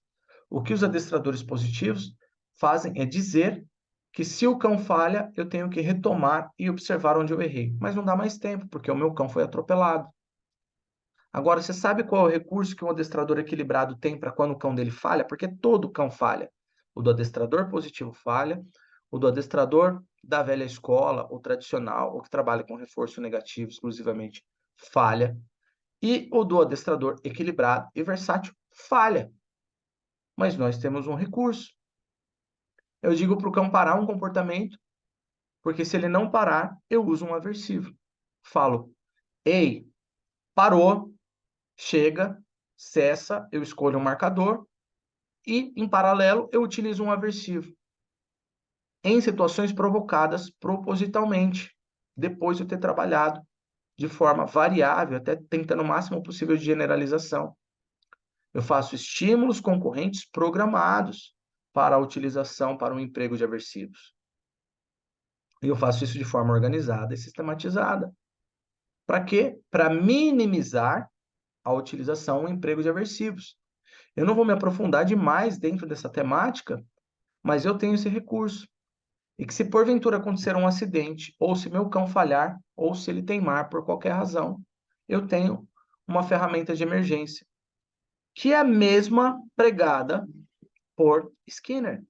O que os adestradores positivos fazem é dizer que se o cão falha, eu tenho que retomar e observar onde eu errei. Mas não dá mais tempo, porque o meu cão foi atropelado. Agora, você sabe qual é o recurso que um adestrador equilibrado tem para quando o cão dele falha? Porque todo cão falha. O do adestrador positivo falha, o do adestrador da velha escola, ou tradicional, ou que trabalha com reforço negativo exclusivamente, falha. E o do adestrador equilibrado e versátil falha. Mas nós temos um recurso. Eu digo para o cão parar um comportamento, porque se ele não parar, eu uso um aversivo. Falo, ei, parou, chega, cessa, eu escolho um marcador e, em paralelo, eu utilizo um aversivo em situações provocadas propositalmente, depois de eu ter trabalhado de forma variável, até tentando o máximo possível de generalização. Eu faço estímulos concorrentes programados para a utilização para o emprego de aversivos. E eu faço isso de forma organizada e sistematizada. Para quê? Para minimizar a utilização e o emprego de aversivos. Eu não vou me aprofundar demais dentro dessa temática, mas eu tenho esse recurso. E que se porventura acontecer um acidente, ou se meu cão falhar, ou se ele teimar por qualquer razão, eu tenho uma ferramenta de emergência, que é a mesma pregada por Skinner,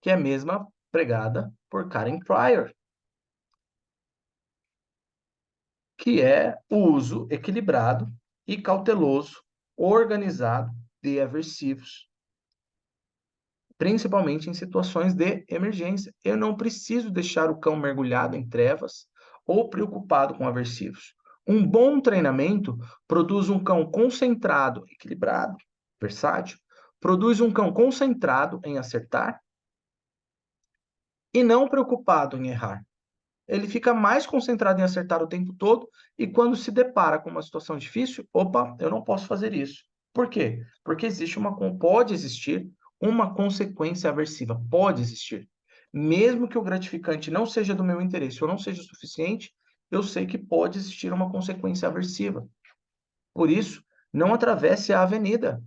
que é a mesma pregada por Karen Pryor, que é o uso equilibrado e cauteloso, organizado de aversivos, principalmente em situações de emergência. Eu não preciso deixar o cão mergulhado em trevas ou preocupado com aversivos. Um bom treinamento produz um cão concentrado, equilibrado, versátil, produz um cão concentrado em acertar e não preocupado em errar. Ele fica mais concentrado em acertar o tempo todo e quando se depara com uma situação difícil, opa, eu não posso fazer isso. Por quê? Porque pode existir uma consequência aversiva, pode existir. Mesmo que o gratificante não seja do meu interesse ou não seja o suficiente, eu sei que pode existir uma consequência aversiva. Por isso, não atravesse a avenida.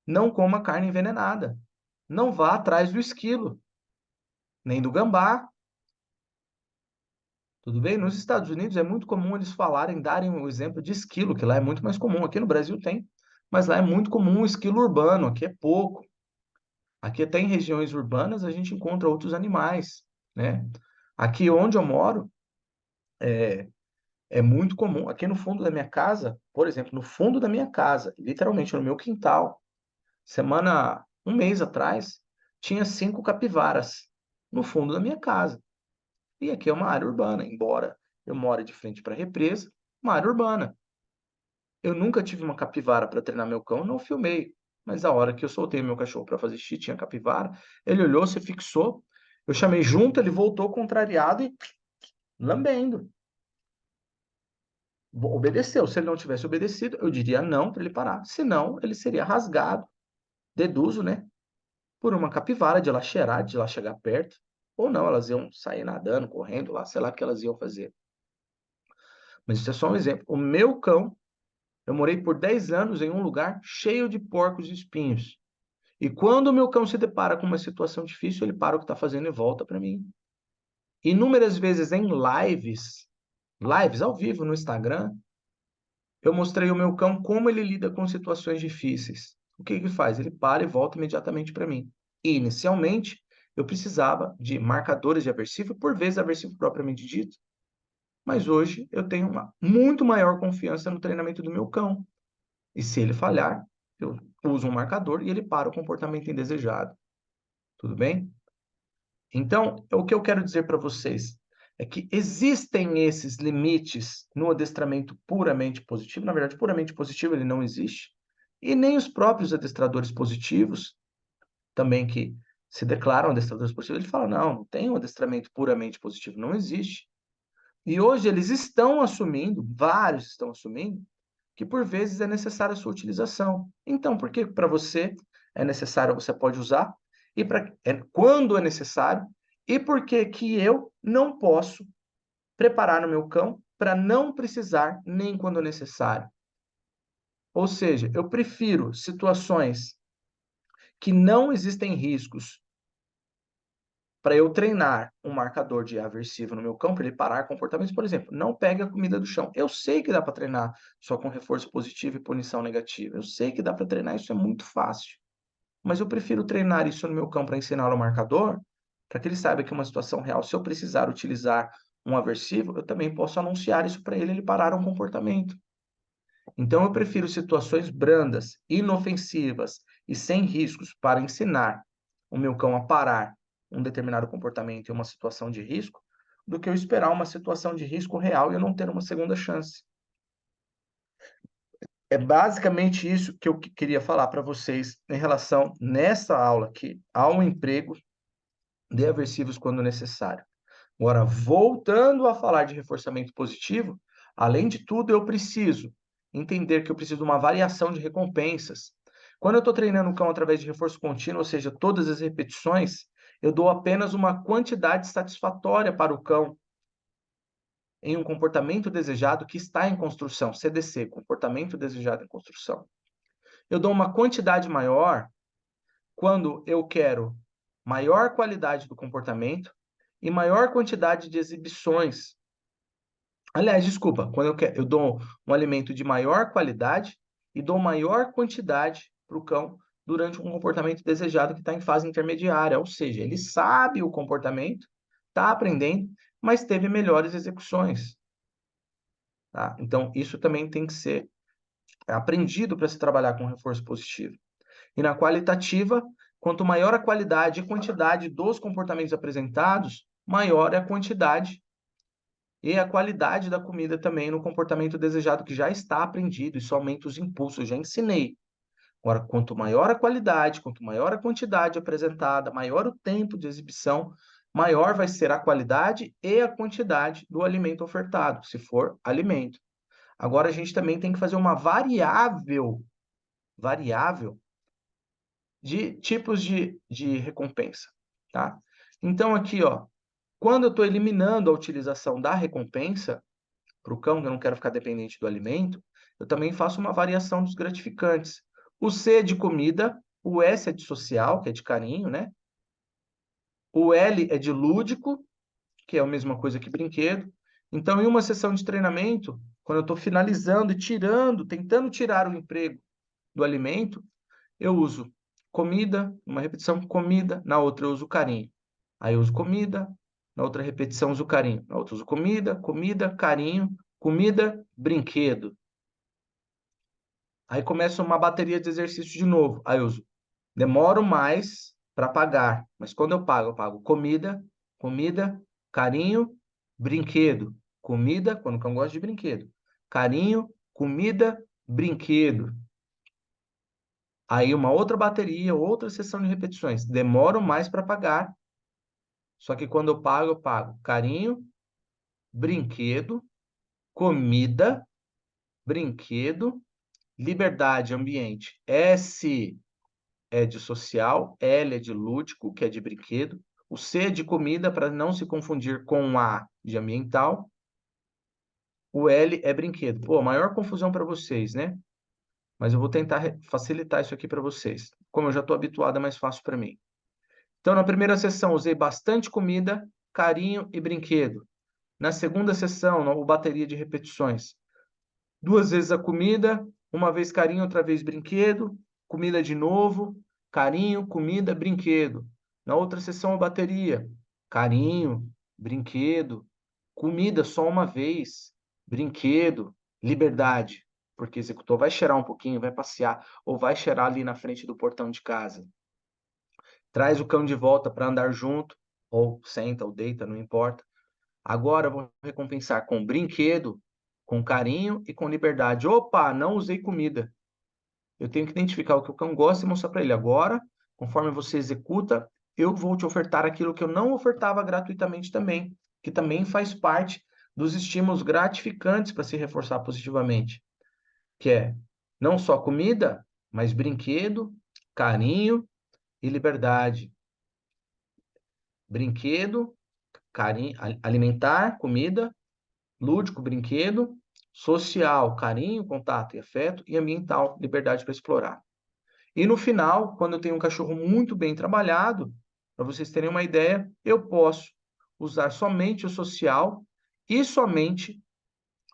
Não coma carne envenenada. não vá atrás do esquilo, nem do gambá. Tudo bem? Nos Estados Unidos é muito comum eles falarem, darem o exemplo de esquilo, que lá é muito mais comum. Aqui no Brasil tem, mas lá é muito comum o esquilo urbano, aqui é pouco. Aqui até em regiões urbanas a gente encontra outros animais, né? Aqui onde eu moro é muito comum. Aqui no fundo da minha casa, por exemplo, no fundo da minha casa, literalmente no meu quintal, um mês atrás, tinha 5 capivaras no fundo da minha casa. E aqui é uma área urbana, embora eu more de frente para a represa, uma área urbana. Eu nunca tive uma capivara para treinar meu cão, não filmei. Mas a hora que eu soltei meu cachorro para fazer xixi, tinha capivara, ele olhou, se fixou, eu chamei junto, ele voltou contrariado e lambendo. Obedeceu. Se ele não tivesse obedecido, eu diria não para ele parar. Senão, ele seria rasgado, deduzo, né? Por uma capivara, de lá cheirar, de lá chegar perto. Ou não, elas iam sair nadando, correndo lá, sei lá o que elas iam fazer. Mas isso é só um exemplo. O meu cão, eu morei por 10 anos em um lugar cheio de porcos e espinhos. E quando o meu cão se depara com uma situação difícil, ele para o que está fazendo e volta para mim. Inúmeras vezes em lives ao vivo no Instagram, eu mostrei ao meu cão como ele lida com situações difíceis. O que ele faz? Ele para e volta imediatamente para mim. E, inicialmente, eu precisava de marcadores de aversivo, por vezes aversivo propriamente dito, mas hoje eu tenho uma muito maior confiança no treinamento do meu cão. E se ele falhar, eu uso um marcador e ele para o comportamento indesejado. Tudo bem? Então, o que eu quero dizer para vocês é que existem esses limites no adestramento puramente positivo. Na verdade, puramente positivo ele não existe. E nem os próprios adestradores positivos, também que se declaram adestradores positivos, ele fala, não tem um adestramento puramente positivo, não existe. E hoje eles estão assumindo, vários estão assumindo, que por vezes é necessária a sua utilização. Então, por que para você é necessário, você pode usar, e quando é necessário, e por que que eu não posso preparar no meu cão para não precisar nem quando necessário? Ou seja, eu prefiro situações que não existem riscos para eu treinar um marcador de aversivo no meu cão, para ele parar comportamentos, por exemplo, não pegue a comida do chão. Eu sei que dá para treinar só com reforço positivo e punição negativa. Eu sei que dá para treinar, isso é muito fácil. Mas eu prefiro treinar isso no meu cão para ensinar o marcador, para que ele saiba que uma situação real, se eu precisar utilizar um aversivo, eu também posso anunciar isso para ele, ele parar um comportamento. Então eu prefiro situações brandas, inofensivas e sem riscos para ensinar o meu cão a parar um determinado comportamento em uma situação de risco, do que eu esperar uma situação de risco real e eu não ter uma segunda chance. É basicamente isso que eu queria falar para vocês em relação, nessa aula aqui, ao emprego de aversivos quando necessário. Agora, voltando a falar de reforçamento positivo, além de tudo, eu preciso entender que eu preciso de uma variação de recompensas. Quando eu estou treinando o cão através de reforço contínuo, ou seja, todas as repetições, eu dou apenas uma quantidade satisfatória para o cão em um comportamento desejado que está em construção, CDC, comportamento desejado em construção. Eu dou uma quantidade maior quando eu quero maior qualidade do comportamento e maior quantidade de exibições. Aliás, desculpa, quando eu dou um alimento de maior qualidade e dou maior quantidade para o cão durante um comportamento desejado que está em fase intermediária, ou seja, ele sabe o comportamento, está aprendendo, mas teve melhores execuções. Tá? Então, isso também tem que ser aprendido para se trabalhar com reforço positivo. E na qualitativa, quanto maior a qualidade e quantidade dos comportamentos apresentados, maior é a quantidade e a qualidade da comida também no comportamento desejado que já está aprendido. Isso aumenta os impulsos, eu já ensinei. Agora, quanto maior a qualidade, quanto maior a quantidade apresentada, maior o tempo de exibição, maior vai ser a qualidade e a quantidade do alimento ofertado, se for alimento. Agora, a gente também tem que fazer uma variável de tipos de recompensa, tá? Então, aqui, ó, quando eu estou eliminando a utilização da recompensa para o cão, que eu não quero ficar dependente do alimento, eu também faço uma variação dos gratificantes. O C de comida, O S é de social, que é de carinho, né? O L é de lúdico, que é a mesma coisa que brinquedo. Então, em uma sessão de treinamento, quando eu estou finalizando e tirando, tentando tirar o emprego do alimento, eu uso comida, uma repetição, comida, na outra eu uso carinho. Aí eu uso comida, na outra repetição eu uso carinho. Na outra eu uso comida, comida, carinho, comida, brinquedo. Aí começa uma bateria de exercício de novo. Aí eu uso, demoro mais para pagar, mas quando eu pago comida, comida, carinho, brinquedo. Comida, quando eu gosto de brinquedo. Carinho, comida, brinquedo. Aí uma outra bateria, outra sessão de repetições. Demoro mais para pagar. Só que quando eu pago carinho, brinquedo, comida, brinquedo, liberdade, ambiente. S é de social, L é de lúdico, que é de brinquedo. O C é de comida, para não se confundir com o A de ambiental. O L é brinquedo. Pô, maior confusão para vocês, né? Mas eu vou tentar facilitar isso aqui para vocês. Como eu já estou habituado, é mais fácil para mim. Então, na primeira sessão, usei bastante comida, carinho e brinquedo. Na segunda sessão, no bateria de repetições, 2 vezes a comida, uma vez carinho, outra vez brinquedo, comida de novo, carinho, comida, brinquedo. Na outra sessão, a bateria, carinho, brinquedo, comida só uma vez, brinquedo, liberdade, porque executor vai cheirar um pouquinho, vai passear, ou vai cheirar ali na frente do portão de casa. Traz o cão de volta para andar junto, ou senta ou deita, não importa. Agora eu vou recompensar com brinquedo, com carinho e com liberdade. Opa, não usei comida. Eu tenho que identificar o que o cão gosta e mostrar para ele. Agora, conforme você executa, eu vou te ofertar aquilo que eu não ofertava gratuitamente também, que também faz parte dos estímulos gratificantes para se reforçar positivamente, que é não só comida, mas brinquedo, carinho e liberdade. Brinquedo, carinho, alimentar, comida, lúdico, brinquedo, social, carinho, contato e afeto, e ambiental, liberdade para explorar. E no final, quando eu tenho um cachorro muito bem trabalhado, para vocês terem uma ideia, eu posso usar somente o social e somente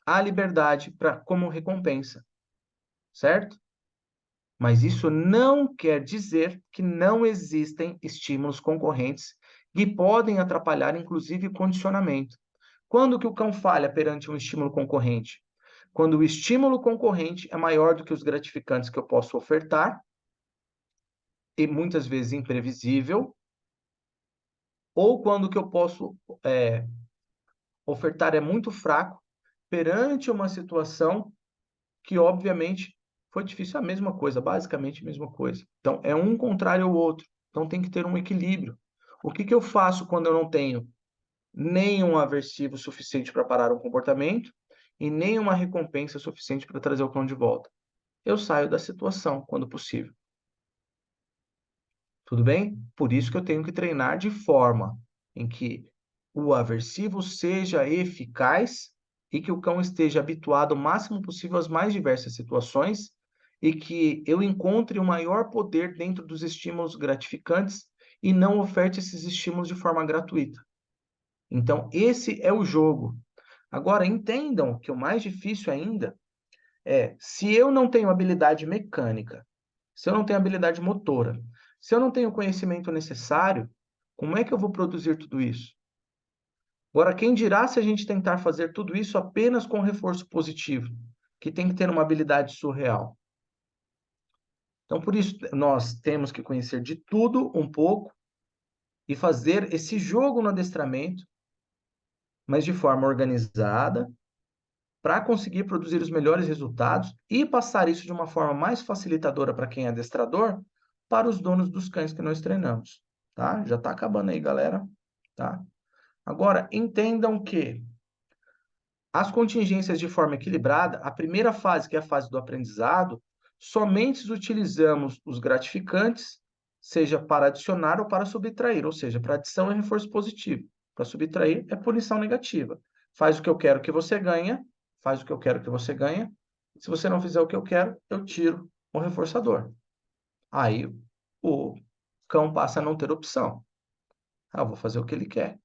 a liberdade para como recompensa, certo? Mas isso não quer dizer que não existem estímulos concorrentes que podem atrapalhar, inclusive, o condicionamento. Quando que o cão falha perante um estímulo concorrente? Quando o estímulo concorrente é maior do que os gratificantes que eu posso ofertar, e muitas vezes imprevisível, ou quando que eu posso ofertar é muito fraco perante uma situação que, obviamente, foi difícil, a mesma coisa, basicamente a mesma coisa. Então, é um contrário ao outro. Então, tem que ter um equilíbrio. O que que eu faço quando eu não tenho nenhum aversivo suficiente para parar um comportamento e nenhuma recompensa suficiente para trazer o cão de volta? Eu saio da situação quando possível. Tudo bem? Por isso que eu tenho que treinar de forma em que o aversivo seja eficaz e que o cão esteja habituado o máximo possível às mais diversas situações e que eu encontre o maior poder dentro dos estímulos gratificantes e não oferte esses estímulos de forma gratuita. Então, esse é o jogo. Agora, entendam que o mais difícil ainda é, se eu não tenho habilidade mecânica, se eu não tenho habilidade motora, se eu não tenho o conhecimento necessário, como é que eu vou produzir tudo isso? Agora, quem dirá se a gente tentar fazer tudo isso apenas com reforço positivo, que tem que ter uma habilidade surreal? Então, por isso, nós temos que conhecer de tudo um pouco e fazer esse jogo no adestramento, mas de forma organizada, para conseguir produzir os melhores resultados e passar isso de uma forma mais facilitadora para quem é adestrador, para os donos dos cães que nós treinamos, tá? Já está acabando aí, galera, tá? Agora, entendam que as contingências de forma equilibrada, a primeira fase, que é a fase do aprendizado, somente utilizamos os gratificantes, seja para adicionar ou para subtrair, ou seja, para adição é reforço positivo, para subtrair é punição negativa. Faz o que eu quero que você ganha, faz o que eu quero que você ganha. Se você não fizer o que eu quero, eu tiro o reforçador. Aí o cão passa a não ter opção. Ah, eu vou fazer o que ele quer,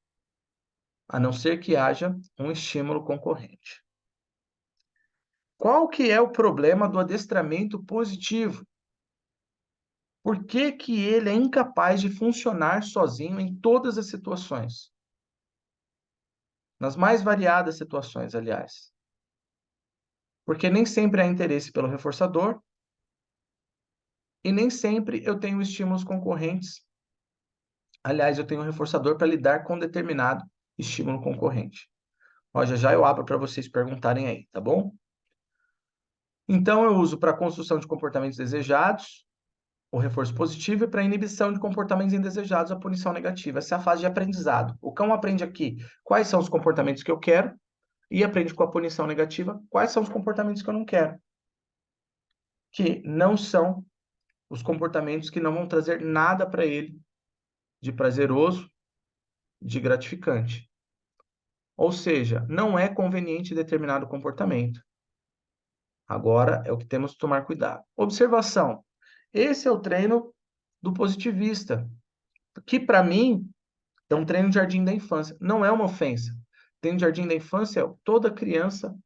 a não ser que haja um estímulo concorrente. Qual que é o problema do adestramento positivo? Por que que ele é incapaz de funcionar sozinho em todas as situações? Nas mais variadas situações, aliás. Porque nem sempre há interesse pelo reforçador e nem sempre eu tenho estímulos concorrentes. Aliás, eu tenho um reforçador para lidar com determinado estímulo concorrente. Ó, já já eu abro para vocês perguntarem aí, tá bom? Então, eu uso para construção de comportamentos desejados o reforço positivo e para inibição de comportamentos indesejados a punição negativa. Essa é a fase de aprendizado. O cão aprende aqui quais são os comportamentos que eu quero e aprende com a punição negativa quais são os comportamentos que eu não quero, que não são os comportamentos que não vão trazer nada para ele de prazeroso, de gratificante. Ou seja, não é conveniente determinado comportamento. Agora é o que temos que tomar cuidado. Observação. Esse é o treino do positivista, que para mim é um treino de jardim da infância. Não é uma ofensa. Treino de jardim da infância é toda criança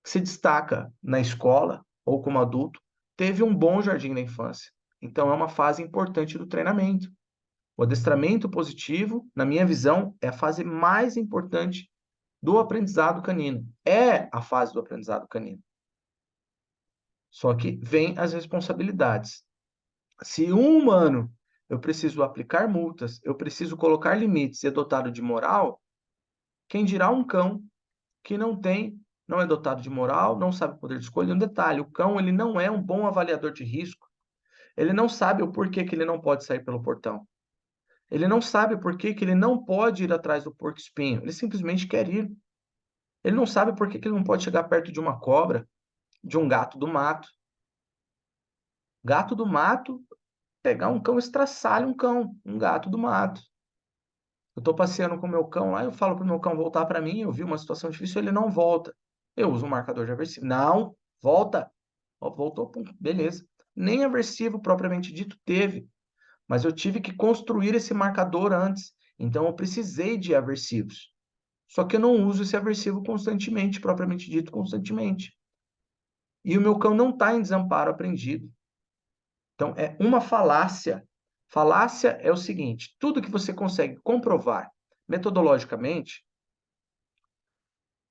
que se destaca na escola ou como adulto teve um bom jardim da infância. Então é uma fase importante do treinamento. O adestramento positivo, na minha visão, é a fase mais importante do aprendizado canino. É a fase do aprendizado canino. Só que vem as responsabilidades. Se um humano eu preciso aplicar multas, eu preciso colocar limites e é dotado de moral, quem dirá um cão que não é dotado de moral, não sabe poder de escolha. Um detalhe, o cão ele não é um bom avaliador de risco. Ele não sabe o porquê que ele não pode sair pelo portão. Ele não sabe por que que ele não pode ir atrás do porco-espinho. Ele simplesmente quer ir. Ele não sabe por que que ele não pode chegar perto de uma cobra, de um gato do mato. Gato do mato, pegar um cão, estraçalha um cão, um gato do mato. Eu estou passeando com o meu cão lá, eu falo para o meu cão voltar para mim, eu vi uma situação difícil, ele não volta. Eu uso um marcador de aversivo. Não, volta. Ó, voltou, pum, beleza. Nem aversivo propriamente dito teve, mas eu tive que construir esse marcador antes. Então eu precisei de aversivos. Só que eu não uso esse aversivo constantemente, propriamente dito, constantemente. E o meu cão não está em desamparo aprendido. Então, é uma falácia. Falácia é o seguinte: tudo que você consegue comprovar metodologicamente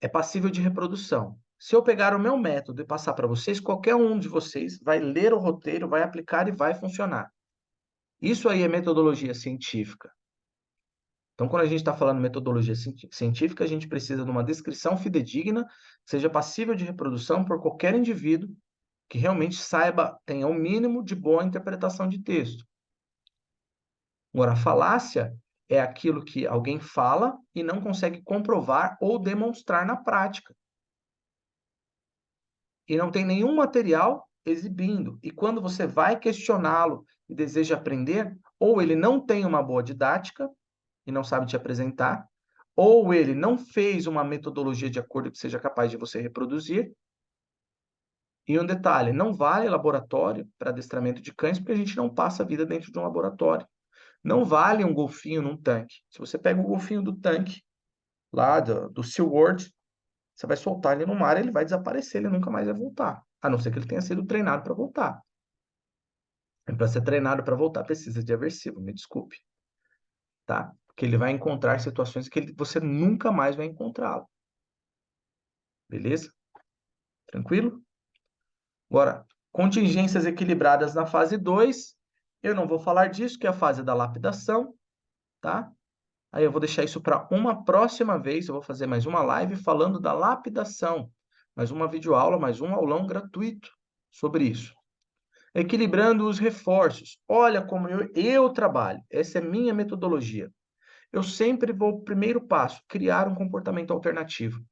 é passível de reprodução. Se eu pegar o meu método e passar para vocês, qualquer um de vocês vai ler o roteiro, vai aplicar e vai funcionar. Isso aí é metodologia científica. Então, quando a gente está falando metodologia científica, a gente precisa de uma descrição fidedigna, que seja passível de reprodução por qualquer indivíduo que realmente saiba, tenha o mínimo de boa interpretação de texto. Agora, a falácia é aquilo que alguém fala e não consegue comprovar ou demonstrar na prática. E não tem nenhum material exibindo. E quando você vai questioná-lo e deseja aprender, ou ele não tem uma boa didática e não sabe te apresentar, ou ele não fez uma metodologia de acordo que seja capaz de você reproduzir. E um detalhe, não vale laboratório para adestramento de cães, porque a gente não passa a vida dentro de um laboratório. Não vale um golfinho num tanque. Se você pega o golfinho do tanque, lá do SeaWorld, você vai soltar ele no mar, ele vai desaparecer, ele nunca mais vai voltar. A não ser que ele tenha sido treinado para voltar. E para ser treinado para voltar, precisa de aversivo, me desculpe. Tá? Porque ele vai encontrar situações que você nunca mais vai encontrá-lo. Beleza? Tranquilo? Agora, contingências equilibradas na fase 2. Eu não vou falar disso, que é a fase da lapidação. Tá? Aí eu vou deixar isso para uma próxima vez. Eu vou fazer mais uma live falando da lapidação. Mais uma videoaula, mais um aulão gratuito sobre isso. Equilibrando os reforços. Olha como eu trabalho. Essa é minha metodologia. Eu sempre vou, primeiro passo, criar um comportamento alternativo.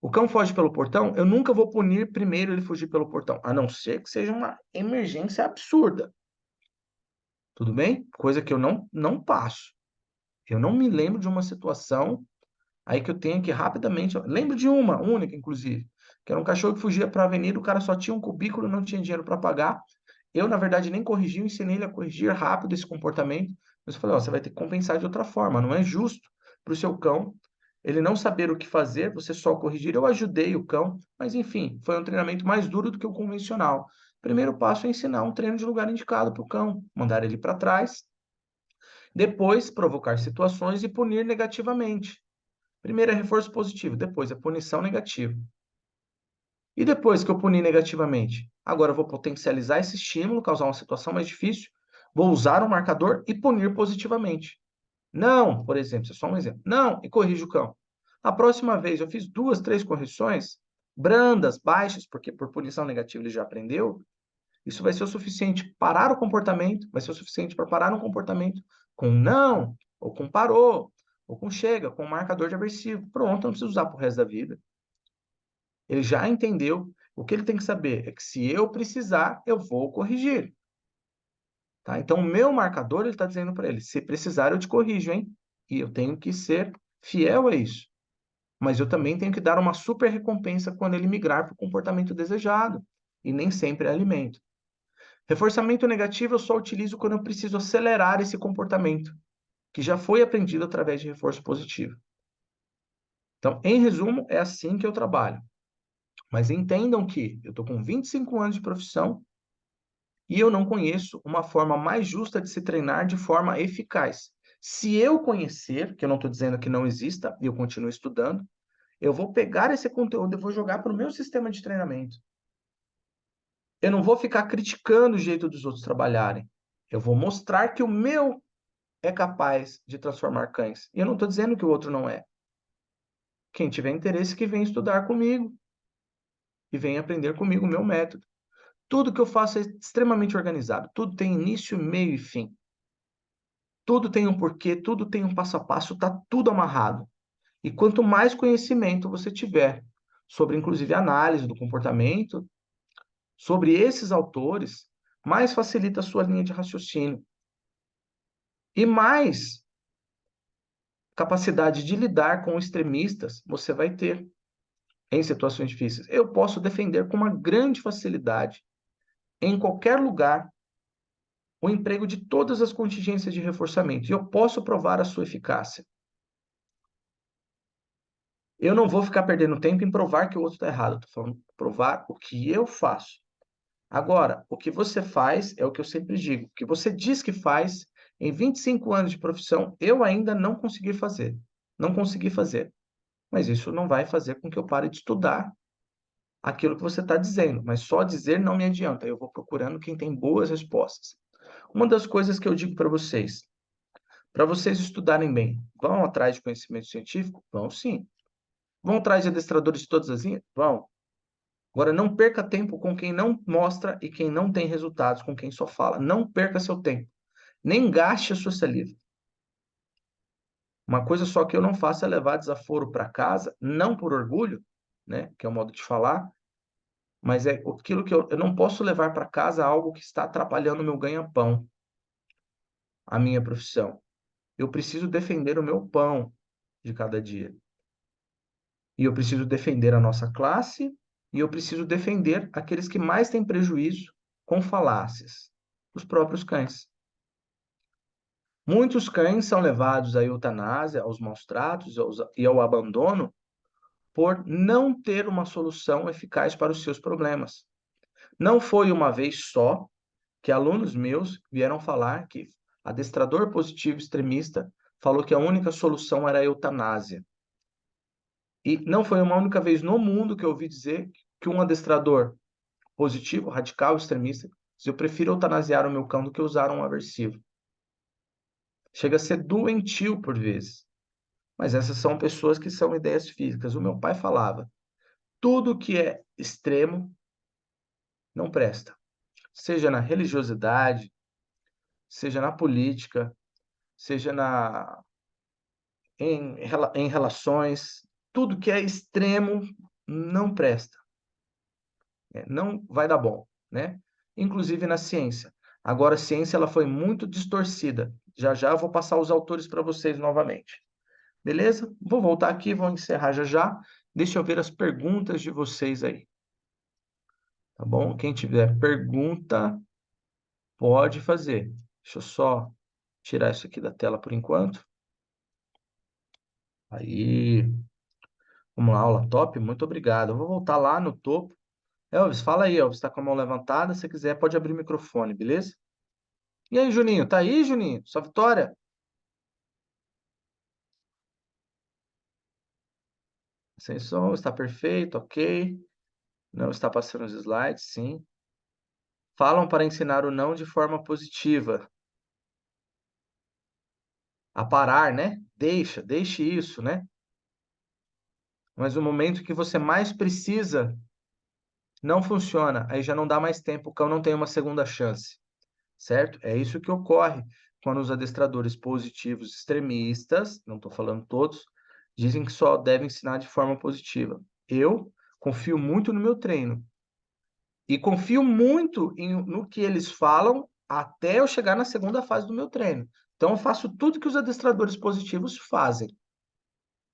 O cão foge pelo portão, eu nunca vou punir primeiro ele fugir pelo portão, a não ser que seja uma emergência absurda. Tudo bem? Coisa que eu não passo. Eu não me lembro de uma situação aí que eu tenha que rapidamente. Lembro de uma única, inclusive, que era um cachorro que fugia para a avenida, o cara só tinha um cubículo, não tinha dinheiro para pagar. Eu, na verdade, nem corrigi, eu ensinei ele a corrigir rápido esse comportamento, mas eu falei, ó, você vai ter que compensar de outra forma, não é justo para o seu cão ele não saber o que fazer, você só corrigir. Eu ajudei o cão, mas enfim, foi um treinamento mais duro do que o convencional. Primeiro passo é ensinar um treino de lugar indicado para o cão, mandar ele para trás, depois provocar situações e punir negativamente. Primeiro é reforço positivo, depois é punição negativa. E depois que eu punir negativamente? Agora eu vou potencializar esse estímulo, causar uma situação mais difícil, vou usar um marcador e punir positivamente. Não, por exemplo, isso é só um exemplo. Não, e corrige o cão. A próxima vez eu fiz 2, 3 correções, brandas, baixas, porque por punição negativa ele já aprendeu. Isso vai ser o suficiente para parar o comportamento, vai ser o suficiente para parar um comportamento com não, ou com parou, ou com chega, com um marcador de aversivo. Pronto, não preciso usar para o resto da vida. Ele já entendeu. O que ele tem que saber é que se eu precisar, eu vou corrigir. Tá? Então, o meu marcador, ele está dizendo para ele, se precisar, eu te corrijo, hein? E eu tenho que ser fiel a isso. Mas eu também tenho que dar uma super recompensa quando ele migrar para o comportamento desejado. E nem sempre é alimento. Reforçamento negativo eu só utilizo quando eu preciso acelerar esse comportamento, que já foi aprendido através de reforço positivo. Então, em resumo, é assim que eu trabalho. Mas entendam que eu estou com 25 anos de profissão e eu não conheço uma forma mais justa de se treinar de forma eficaz. Se eu conhecer, que eu não estou dizendo que não exista, e eu continuo estudando, eu vou pegar esse conteúdo e vou jogar para o meu sistema de treinamento. Eu não vou ficar criticando o jeito dos outros trabalharem. Eu vou mostrar que o meu é capaz de transformar cães. E eu não estou dizendo que o outro não é. Quem tiver interesse que venha estudar comigo e venha aprender comigo o meu método. Tudo que eu faço é extremamente organizado. Tudo tem início, meio e fim. Tudo tem um porquê, tudo tem um passo a passo, está tudo amarrado. E quanto mais conhecimento você tiver sobre, inclusive, análise do comportamento, sobre esses autores, mais facilita a sua linha de raciocínio. E mais capacidade de lidar com extremistas você vai ter em situações difíceis. Eu posso defender com uma grande facilidade, em qualquer lugar, o emprego de todas as contingências de reforçamento. E eu posso provar a sua eficácia. Eu não vou ficar perdendo tempo em provar que o outro está errado. Estou falando provar o que eu faço. Agora, o que você faz é o que eu sempre digo. O que você diz que faz, em 25 anos de profissão, eu ainda não consegui fazer. Não consegui fazer. Mas isso não vai fazer com que eu pare de estudar aquilo que você está dizendo. Mas só dizer não me adianta. Eu vou procurando quem tem boas respostas. Uma das coisas que eu digo para vocês estudarem bem, vão atrás de conhecimento científico? Vão sim. Vão atrás de adestradores de todas as linhas? Vão. Agora, não perca tempo com quem não mostra e quem não tem resultados, com quem só fala. Não perca seu tempo. Nem gaste a sua saliva. Uma coisa só que eu não faço é levar desaforo para casa, não por orgulho, né, que é o modo de falar, mas é aquilo que eu não posso levar para casa algo que está atrapalhando o meu ganha-pão, a minha profissão. Eu preciso defender o meu pão de cada dia. E eu preciso defender a nossa classe e eu preciso defender aqueles que mais têm prejuízo com falácias, os próprios cães. Muitos cães são levados à eutanásia, aos maus tratos e ao abandono por não ter uma solução eficaz para os seus problemas. Não foi uma vez só que alunos meus vieram falar que adestrador positivo extremista falou que a única solução era a eutanásia. E não foi uma única vez no mundo que eu ouvi dizer que um adestrador positivo, radical, extremista, eu prefiro eutanasiar o meu cão do que usar um aversivo. Chega a ser doentio por vezes. Mas essas são pessoas que são ideias físicas. O meu pai falava: tudo que é extremo não presta. Seja na religiosidade, seja na política, seja em relações, tudo que é extremo não presta. Não vai dar bom, né? Inclusive na ciência. Agora, a ciência ela foi muito distorcida. Já já eu vou passar os autores para vocês novamente. Beleza? Vou voltar aqui, vou encerrar já já. Deixa eu ver as perguntas de vocês aí. Tá bom? Quem tiver pergunta, Pode fazer. Deixa eu só tirar isso aqui da tela por enquanto. Aí, vamos lá, aula top, muito obrigado. Eu vou voltar lá no topo. Elvis, fala aí, Elvis, tá com a mão levantada, se quiser pode abrir o microfone, beleza? E aí, Juninho, tá aí, Juninho? Sua vitória? Sem som, está perfeito, ok. Não está passando os slides, sim. Falam para ensinar o não de forma positiva. A parar, né? Deixe isso, né? Mas o momento que você mais precisa, não funciona. Aí já não dá mais tempo, o cão não tem uma segunda chance, certo? É isso que ocorre quando os adestradores positivos extremistas, não estou falando todos, dizem que só devem ensinar de forma positiva. Eu confio muito no meu treino e confio muito no que eles falam até eu chegar na segunda fase do meu treino. Então, eu faço tudo que os adestradores positivos fazem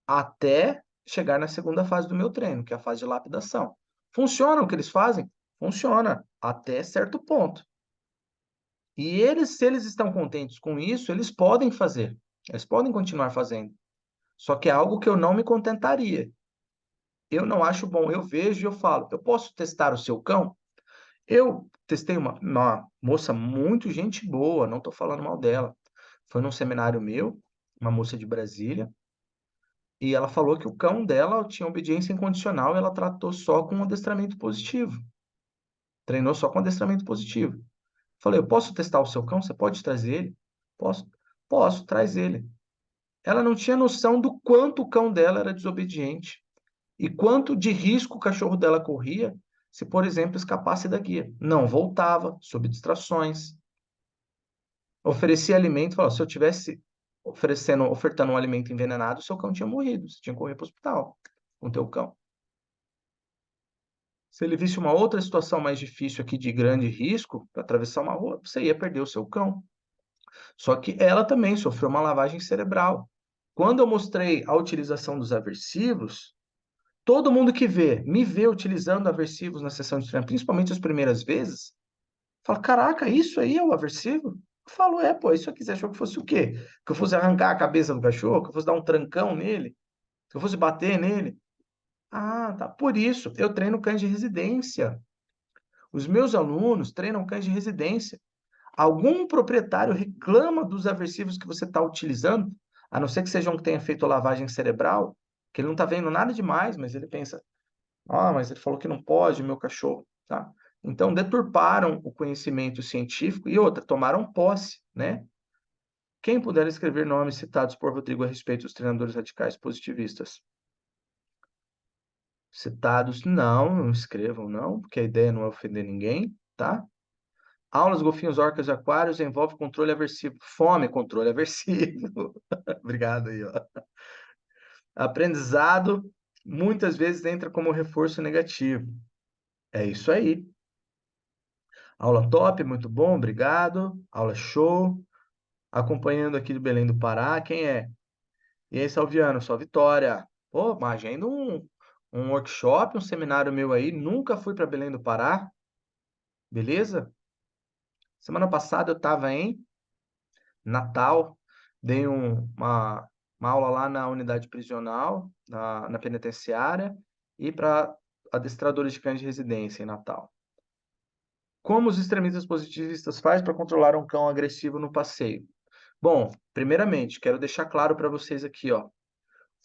até chegar na segunda fase do meu treino, que é a fase de lapidação. Funciona o que eles fazem? Funciona até certo ponto. E eles, se eles estão contentes com isso, eles podem fazer. Eles podem continuar fazendo. Só que é algo que eu não me contentaria. Eu não acho bom. Eu vejo e eu falo, eu posso testar o seu cão? Eu testei uma moça muito gente boa, não estou falando mal dela. Foi num seminário meu, uma moça de Brasília, e ela falou que o cão dela tinha obediência incondicional e ela tratou só com adestramento positivo. Treinou só com adestramento positivo. Falei, eu posso testar o seu cão? Você pode trazer ele? Posso? Posso, traz ele. Ela não tinha noção do quanto o cão dela era desobediente e quanto de risco o cachorro dela corria se, por exemplo, escapasse da guia. Não voltava, sob distrações. Oferecia alimento, falou, se eu tivesse ofertando um alimento envenenado, seu cão tinha morrido, você tinha que correr para o hospital com o teu cão. Se ele visse uma outra situação mais difícil aqui de grande risco, para atravessar uma rua, você ia perder o seu cão. Só que ela também sofreu uma lavagem cerebral. Quando eu mostrei a utilização dos aversivos, todo mundo que me vê utilizando aversivos na sessão de treino, principalmente as primeiras vezes, fala: caraca, isso aí é o aversivo? Eu falo: é, pô, isso aqui você achou que fosse o quê? Que eu fosse arrancar a cabeça do cachorro, que eu fosse dar um trancão nele, que eu fosse bater nele? Ah, tá. Por isso, eu treino cães de residência. Os meus alunos treinam cães de residência. Algum proprietário reclama dos aversivos que você está utilizando, a não ser que seja um que tenha feito lavagem cerebral, que ele não está vendo nada demais, mas ele pensa: ah, mas ele falou que não pode, meu cachorro, tá? Então, deturparam o conhecimento científico e outra, tomaram posse, né? Quem puder escrever nomes citados por Rodrigo a respeito dos treinadores radicais positivistas? Citados, não escrevam, não, porque a ideia não é ofender ninguém, tá? Aulas, golfinhos, orcas e aquários envolve controle aversivo. Fome, controle aversivo. Obrigado aí, ó. Aprendizado muitas vezes entra como reforço negativo. É isso aí. Aula top, muito bom, obrigado. Aula show. Acompanhando aqui do Belém do Pará, quem é? E aí, Salviano, sua vitória. Pô, mas agenda um workshop, um seminário meu aí. Nunca fui para Belém do Pará, beleza? Semana passada eu estava em Natal, dei uma aula lá na unidade prisional, na penitenciária, e para adestradores de cães de residência em Natal. Como os extremistas positivistas fazem para controlar um cão agressivo no passeio? Bom, primeiramente, quero deixar claro para vocês aqui, ó.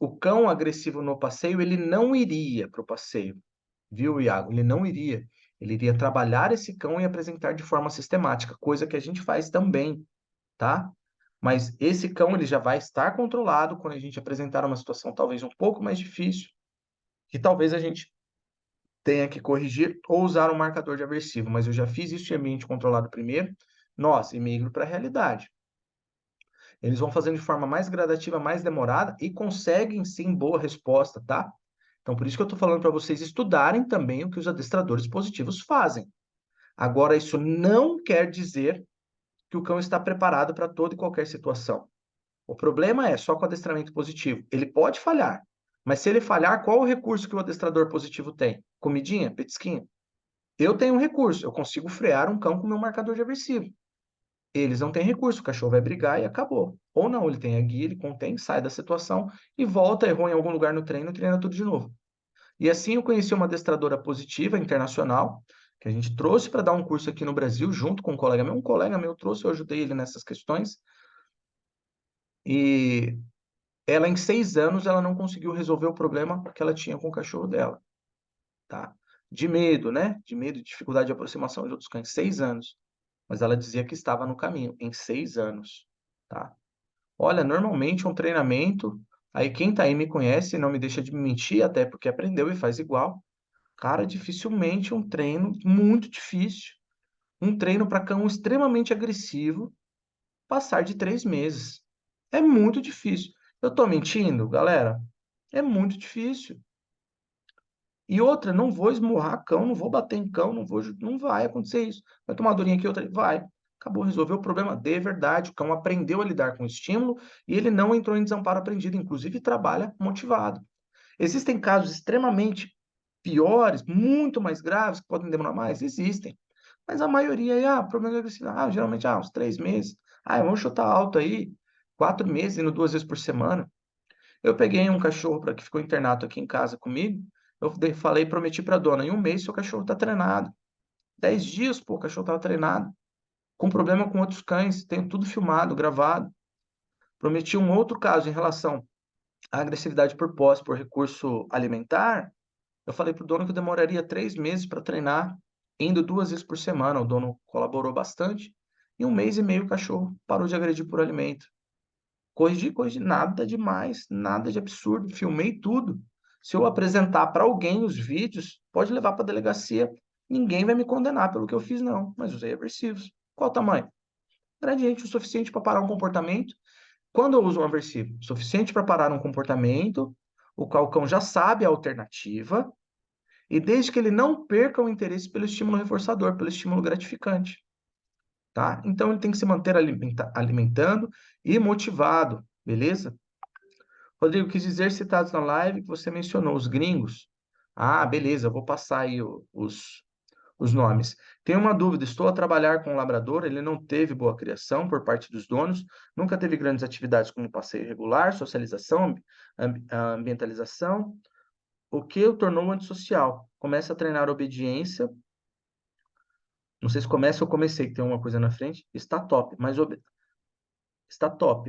O cão agressivo no passeio, ele não iria para o passeio, viu, Iago? Ele não iria. Ele iria trabalhar esse cão e apresentar de forma sistemática, coisa que a gente faz também, tá? Mas esse cão ele já vai estar controlado quando a gente apresentar uma situação talvez um pouco mais difícil, que talvez a gente tenha que corrigir ou usar um marcador de aversivo. Mas eu já fiz isso em ambiente controlado primeiro, nós, e migro para a realidade. Eles vão fazendo de forma mais gradativa, mais demorada e conseguem sim boa resposta, tá? Então, por isso que eu estou falando para vocês estudarem também o que os adestradores positivos fazem. Agora, isso não quer dizer que o cão está preparado para toda e qualquer situação. O problema é só com adestramento positivo. Ele pode falhar, mas se ele falhar, qual o recurso que o adestrador positivo tem? Comidinha? Petisquinho? Eu tenho um recurso, eu consigo frear um cão com meu marcador de aversivo. eles não têm recurso, o cachorro vai brigar e acabou. Ou não, ele tem a guia, ele contém, sai da situação e volta, errou em algum lugar no treino, treina tudo de novo. E assim eu conheci uma adestradora positiva internacional, que a gente trouxe para dar um curso aqui no Brasil, junto com um colega meu. Um colega meu trouxe, eu ajudei ele nessas questões. E ela, em 6 anos, ela não conseguiu resolver o problema que ela tinha com o cachorro dela, tá? De medo, né? De medo e dificuldade de aproximação de outros cães. 6 anos. Mas ela dizia que estava no caminho, em 6 anos, tá? Olha, normalmente um treinamento, aí quem tá aí me conhece, não me deixa de mentir, até porque aprendeu e faz igual. Cara, dificilmente um treino muito difícil, um treino para cão extremamente agressivo, passar de 3 meses. É muito difícil. Eu tô mentindo, galera? É muito difícil. E outra, não vou esmurrar cão, não vou bater em cão, não vai acontecer isso. Vai tomar uma durinha aqui, outra, vai. Acabou, resolveu o problema de verdade. O cão aprendeu a lidar com o estímulo e ele não entrou em desamparo aprendido, inclusive trabalha motivado. Existem casos extremamente piores, muito mais graves, que podem demorar mais? Existem. Mas a maioria é, problema de agressividade, geralmente, uns 3 meses. Vamos chutar alto aí, 4 meses, indo 2 vezes por semana. Eu peguei um cachorro que ficou internado aqui em casa comigo, eu falei, prometi para a dona, em um mês seu cachorro está treinado. 10 dias, pô, o cachorro estava treinado. Com problema com outros cães, tenho tudo filmado, gravado. Prometi um outro caso em relação à agressividade por posse, por recurso alimentar. Eu falei pro dono que eu demoraria 3 meses para treinar, indo 2 vezes por semana. O dono colaborou bastante. Em um mês e meio, o cachorro parou de agredir por alimento. Corrigi, nada demais, nada de absurdo. Filmei tudo. Se eu apresentar para alguém os vídeos, pode levar para a delegacia. Ninguém vai me condenar pelo que eu fiz, não. Mas usei aversivos. Qual o tamanho? Gradiente o suficiente para parar um comportamento. Quando eu uso um aversivo? Suficiente para parar um comportamento, o qual o cão já sabe a alternativa, e desde que ele não perca o interesse pelo estímulo reforçador, pelo estímulo gratificante, tá? Então ele tem que se manter alimentando e motivado, beleza? Rodrigo, quis dizer citados na live que você mencionou, os gringos. Beleza, eu vou passar aí os nomes. Tenho uma dúvida, estou a trabalhar com um labrador, ele não teve boa criação por parte dos donos, nunca teve grandes atividades como passeio regular, socialização, ambientalização, o que o tornou antissocial. Começa a treinar obediência. Não sei se começa ou comecei, que tem uma coisa na frente. Está top,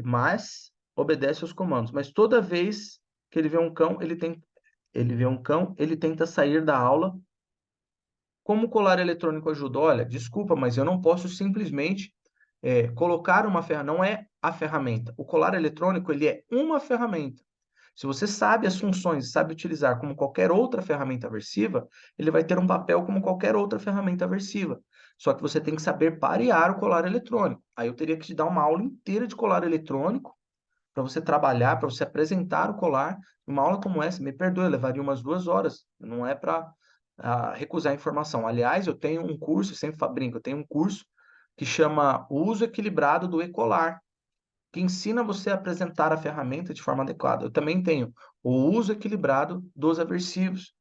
mas obedece aos comandos. Mas toda vez que ele vê um cão, ele tenta sair da aula. Como o colar eletrônico ajuda? Olha, desculpa, mas eu não posso simplesmente colocar uma ferramenta. Não é a ferramenta. O colar eletrônico, ele é uma ferramenta. Se você sabe as funções, sabe utilizar como qualquer outra ferramenta aversiva, ele vai ter um papel como qualquer outra ferramenta aversiva. Só que você tem que saber parear o colar eletrônico. Aí eu teria que te dar uma aula inteira de colar eletrônico para você trabalhar, para você apresentar o colar. Uma aula como essa, me perdoe, levaria umas 2 horas. Não é para recusar a informação. Aliás, eu tenho um curso, sempre brinco, eu tenho um curso que chama O Uso Equilibrado do E-Colar, que ensina você a apresentar a ferramenta de forma adequada. Eu também tenho o uso equilibrado dos aversivos.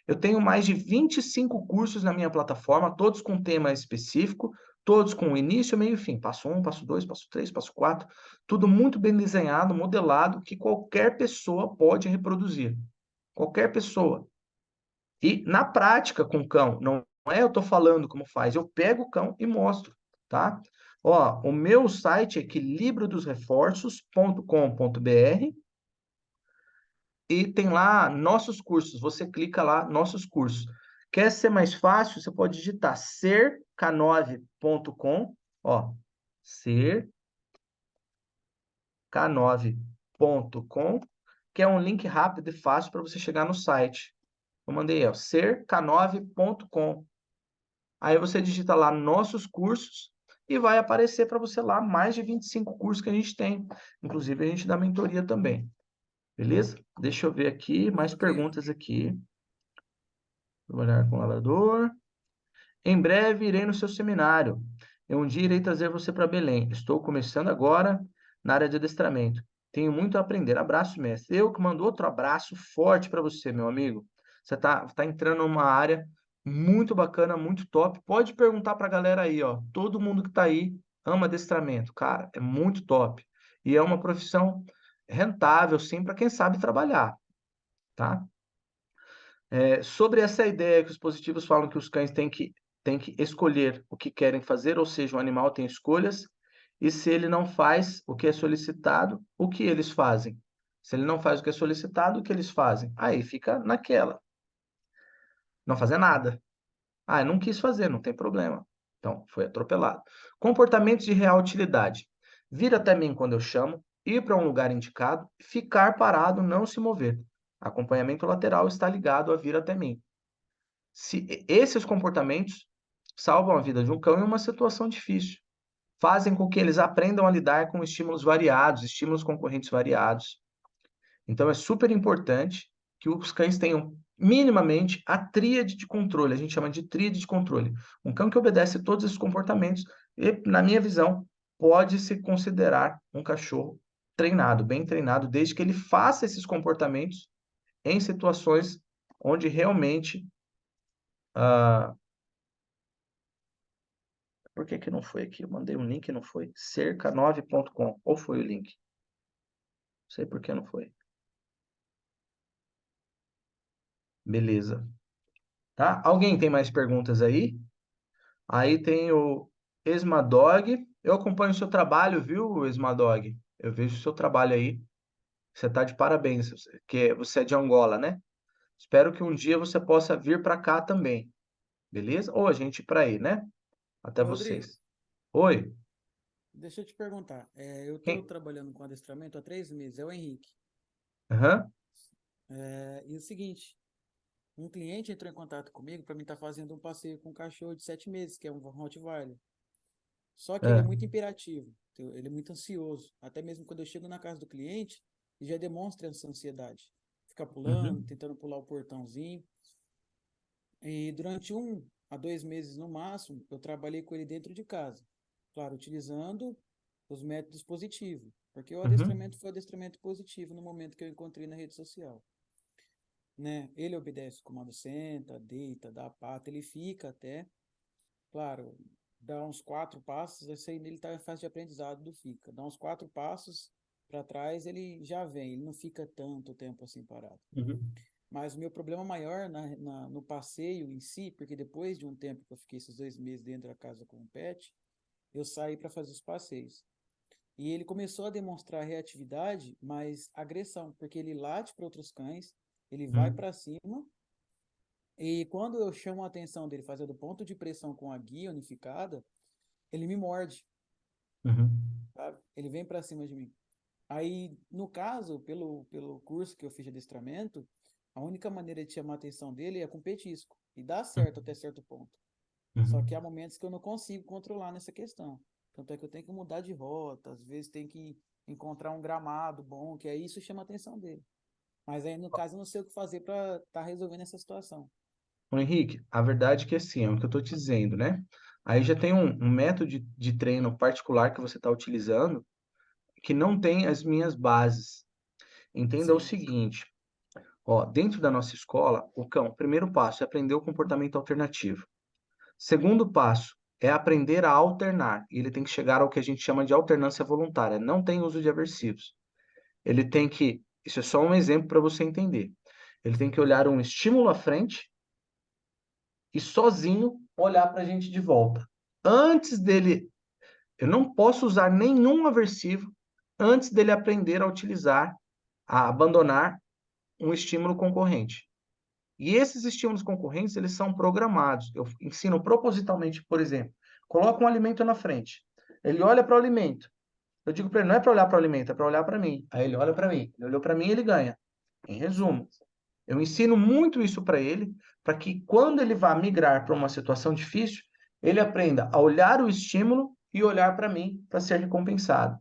Eu tenho mais de 25 cursos na minha plataforma, todos com tema específico, todos com início, meio e fim. Passo 1, passo 2, passo 3, passo 4, tudo muito bem desenhado, modelado, que qualquer pessoa pode reproduzir. Qualquer pessoa. E na prática com o cão, não é eu estou falando como faz, eu pego o cão e mostro, tá? Ó, o meu site é equilibrodosreforços.com.br e tem lá nossos cursos. Você clica lá, nossos cursos. Quer ser mais fácil? Você pode digitar cerk9.com, ó, cerk9.com, que é um link rápido e fácil para você chegar no site. Eu mandei, ó, cerk9.com. Aí você digita lá nossos cursos e vai aparecer para você lá mais de 25 cursos que a gente tem. Inclusive, a gente dá mentoria também. Beleza? Deixa eu ver aqui, mais perguntas aqui. Trabalhar com lavrador. Em breve irei no seu seminário. Eu um dia irei trazer você para Belém. Estou começando agora na área de adestramento. Tenho muito a aprender. Abraço, mestre. Eu que mando outro abraço forte para você, meu amigo. Você tá entrando numa área muito bacana, muito top. Pode perguntar para a galera aí, ó. Todo mundo que está aí ama adestramento. Cara, é muito top. E é uma profissão rentável, sim, para quem sabe trabalhar, tá? Sobre essa ideia que os positivos falam que os cães têm que escolher o que querem fazer, ou seja, o animal tem escolhas, e se ele não faz o que é solicitado, o que eles fazem? Se ele não faz o que é solicitado, o que eles fazem? Aí fica naquela, não fazer nada. Ah, eu não quis fazer, não tem problema. Então, foi atropelado. Comportamentos de real utilidade. Vir até mim quando eu chamo, ir para um lugar indicado, ficar parado, não se mover. Acompanhamento lateral está ligado a vir até mim. Se esses comportamentos salvam a vida de um cão em uma situação difícil, fazem com que eles aprendam a lidar com estímulos variados, estímulos concorrentes variados. Então é super importante que os cães tenham minimamente a tríade de controle, a gente chama de tríade de controle. Um cão que obedece todos esses comportamentos, na minha visão, pode se considerar um cachorro treinado, bem treinado, desde que ele faça esses comportamentos em situações onde realmente ah, por que que não foi aqui? Eu mandei um link e não foi. Cerca9.com. Ou foi o link? Não sei por que não foi. Beleza. Tá? Alguém tem mais perguntas aí? Aí tem o Esmadog. Eu acompanho o seu trabalho, viu, Esmadog? Eu vejo o seu trabalho aí. Você tá de parabéns, que você é de Angola, né? Espero que um dia você possa vir para cá também. Beleza? Ou a gente ir para aí, né? Até Ô, Rodrigo, vocês. Oi. deixa eu te perguntar. Eu estou Quem? trabalhando com adestramento há 3 meses, é o Henrique. Aham. E o seguinte, um cliente entrou em contato comigo para mim estar fazendo um passeio com um cachorro de 7 meses, que é um Rottweiler. Só que ele é É. muito imperativo, ele é muito ansioso. Até mesmo quando eu chego na casa do cliente, ele já demonstra essa ansiedade. Fica pulando, Uhum. tentando pular o portãozinho. E durante 1 a 2 meses no máximo, eu trabalhei com ele dentro de casa. Claro, utilizando os métodos positivos, porque o Uhum. adestramento foi adestramento positivo no momento que eu encontrei na rede social. Né? Ele obedece o comando senta, deita, dá a pata, ele fica até, claro, dá uns 4 passos, esse aí nele está em fase de aprendizado do fica. Dá uns 4 passos para trás, ele já vem, ele não fica tanto tempo assim parado. Uhum. Mas o meu problema maior no passeio em si, porque depois de um tempo que eu fiquei esses 2 meses dentro da casa com o pet, eu saí para fazer os passeios. E ele começou a demonstrar reatividade, mas agressão, porque ele late para outros cães, ele vai Uhum. para cima, e quando eu chamo a atenção dele fazendo ponto de pressão com a guia unificada, ele me morde, Uhum. sabe? Ele vem para cima de mim. Aí, no caso, pelo curso que eu fiz de adestramento, a única maneira de chamar a atenção dele é com petisco. E dá certo até certo ponto. Só que há Uhum. momentos que eu não consigo controlar nessa questão. Tanto é que eu tenho que mudar de rota, às vezes tem que encontrar um gramado bom, que aí isso chama a atenção dele. Mas aí, no caso, eu não sei o que fazer para estar resolvendo essa situação. Ô, Henrique, a verdade é que assim, é o que eu estou te dizendo, né? Aí já tem um método de treino particular que você está utilizando que não tem as minhas bases. Entenda o Sim. seguinte, ó, dentro da nossa escola, o cão, primeiro passo é aprender o comportamento alternativo. Segundo passo é aprender a alternar, e ele tem que chegar ao que a gente chama de alternância voluntária, não tem uso de aversivos. Ele tem que, isso é só um exemplo para você entender. Ele tem que olhar um estímulo à frente e sozinho olhar para a gente de volta. Antes dele, eu não posso usar nenhum aversivo antes dele aprender a utilizar, a abandonar um estímulo concorrente. E esses estímulos concorrentes, eles são programados. Eu ensino propositalmente, por exemplo, coloca um alimento na frente. Ele olha para o alimento. Eu digo para ele, não é para olhar para o alimento, é para olhar para mim. Aí ele olha para mim. Ele olhou para mim, ele ganha. Em Sim. resumo, eu ensino muito isso para ele, para que quando ele vá migrar para uma situação difícil, ele aprenda a olhar o estímulo e olhar para mim para ser recompensado.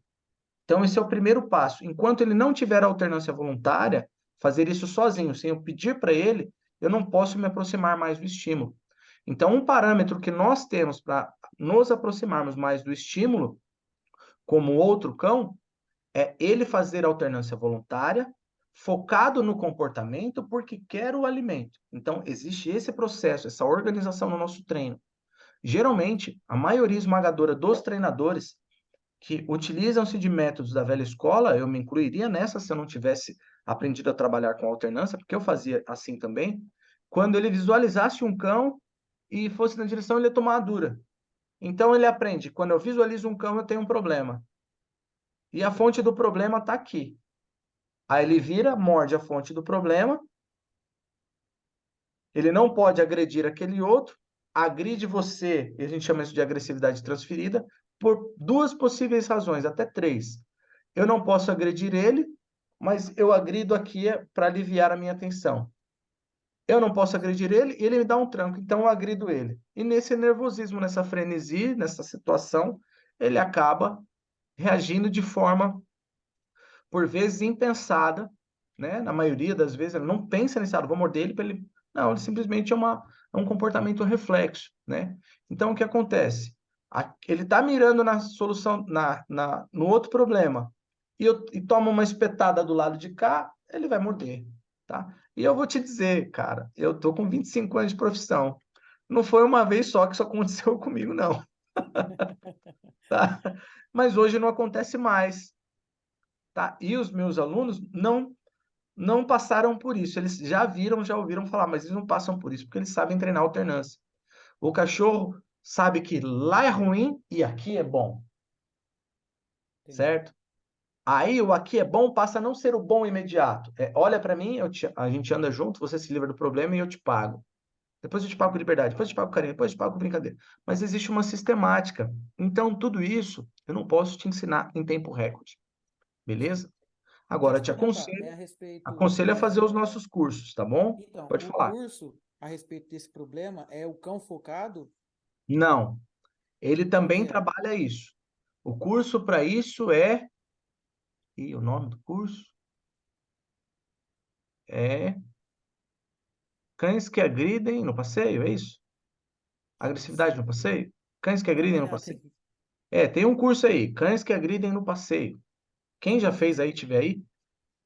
Então, esse é o primeiro passo. Enquanto ele não tiver alternância voluntária, fazer isso sozinho, sem eu pedir para ele, eu não posso me aproximar mais do estímulo. Então, um parâmetro que nós temos para nos aproximarmos mais do estímulo, como outro cão, é ele fazer alternância voluntária, focado no comportamento, porque quer o alimento. Então, existe esse processo, essa organização no nosso treino. Geralmente, a maioria esmagadora dos treinadores que utilizam-se de métodos da velha escola, eu me incluiria nessa se eu não tivesse aprendido a trabalhar com alternância, porque eu fazia assim também. Quando ele visualizasse um cão e fosse na direção, ele ia tomar a dura. Então ele aprende, quando eu visualizo um cão, eu tenho um problema. E a fonte do problema está aqui. Aí ele vira, morde a fonte do problema, ele não pode agredir aquele outro, agride você, e a gente chama isso de agressividade transferida, por duas possíveis razões, até três. Eu não posso agredir ele, mas eu agrido aqui para aliviar a minha tensão. Eu não posso agredir ele e ele me dá um tranco, então eu agrido ele. E nesse nervosismo, nessa frenesi, nessa situação, ele acaba reagindo de forma, por vezes, impensada, né? Na maioria das vezes, ele não pensa nesse, vou morder ele para ele. Não, ele simplesmente é um comportamento reflexo, né? Então, o que acontece? Ele está mirando na solução, no outro problema, e toma uma espetada do lado de cá, ele vai morder, tá? E eu vou te dizer, cara, eu tô com 25 anos de profissão. Não foi uma vez só que isso aconteceu comigo, não, tá? Mas hoje não acontece mais, tá? E os meus alunos não passaram por isso. Eles já viram, já ouviram falar, mas eles não passam por isso, porque eles sabem treinar alternância. O cachorro sabe que lá é ruim e aqui é bom, Entendi. certo? Aí o aqui é bom passa a não ser o bom imediato. Olha para mim, a gente anda junto, você se livra do problema e eu te pago. Depois eu te pago com liberdade, depois eu te pago com carinho, depois eu te pago com brincadeira. Mas existe uma sistemática. Então, tudo isso eu não posso te ensinar em tempo recorde. Sim. Beleza? Deixa eu Agora, te te perguntar, aconselho, a respeito, aconselho a fazer os nossos cursos, tá bom? então, Pode o falar. curso a respeito desse problema é o cão focado? Não, ele O que que também é? trabalha isso. O curso para isso é. E o nome do curso é Cães que Agridem no Passeio, é isso? Agressividade no passeio? Cães que Vou dar uma agridem no olhada passeio? aqui. Tem um curso aí, Cães que Agridem no Passeio. Quem já fez aí, tiver aí,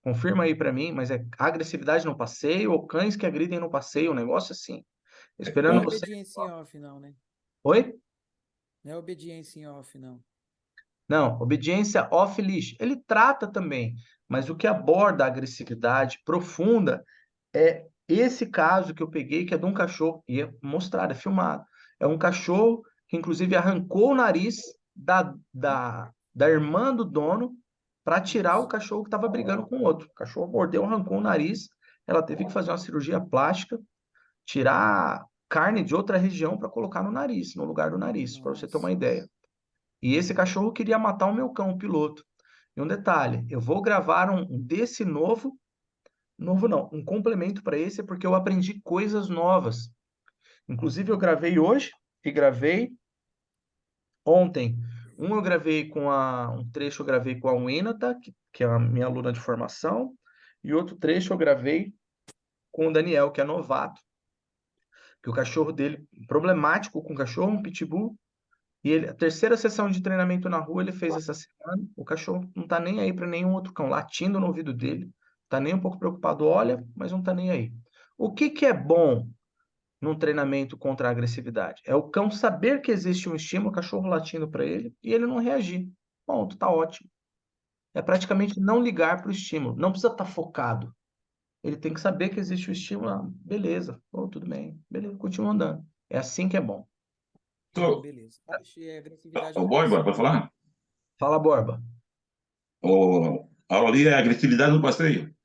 confirma aí para mim, mas é agressividade no passeio ou cães que agridem no passeio, um negócio assim. Não Esperando é você. obediência em off, não, né? Oi? Não é obediência em off, não. Não, obediência off-leash. Ele trata também, mas o que aborda a agressividade profunda é esse caso que eu peguei, que é de um cachorro, e é mostrado, é filmado. É um cachorro que, inclusive, arrancou o nariz da irmã do dono para tirar o Nossa, cachorro que estava brigando com o outro. O cachorro mordeu, arrancou o nariz, ela teve que fazer uma cirurgia plástica, tirar carne de outra região para colocar no nariz, no lugar do nariz, para você ter uma nossa. ideia. E esse cachorro queria matar o meu cão, o piloto. E um detalhe, eu vou gravar um desse novo não, um complemento para esse, porque eu aprendi coisas novas. Inclusive, eu gravei hoje e gravei ontem. Eu gravei um trecho eu gravei com a Winata, que é a minha aluna de formação, e outro trecho eu gravei com o Daniel, que é novato, que o cachorro dele, problemático com o cachorro, um pitbull. E ele, a terceira sessão de treinamento na rua ele fez essa semana. O cachorro não tá nem aí para nenhum outro cão, latindo no ouvido dele, tá nem um pouco preocupado, olha, mas não tá nem aí. O que que é bom num treinamento contra a agressividade? É o cão saber que existe um estímulo, o cachorro latindo para ele, e ele não reagir. Ponto, tá ótimo. É praticamente não ligar para o estímulo. Não precisa estar focado. Ele tem que saber que existe o estímulo. Beleza, tudo bem, beleza, continua andando. É assim que é bom. Não, Tô, beleza. Achei a agressividade o no boy, pode passeio. falar? Fala, Borba. A aula ali é agressividade no passeio.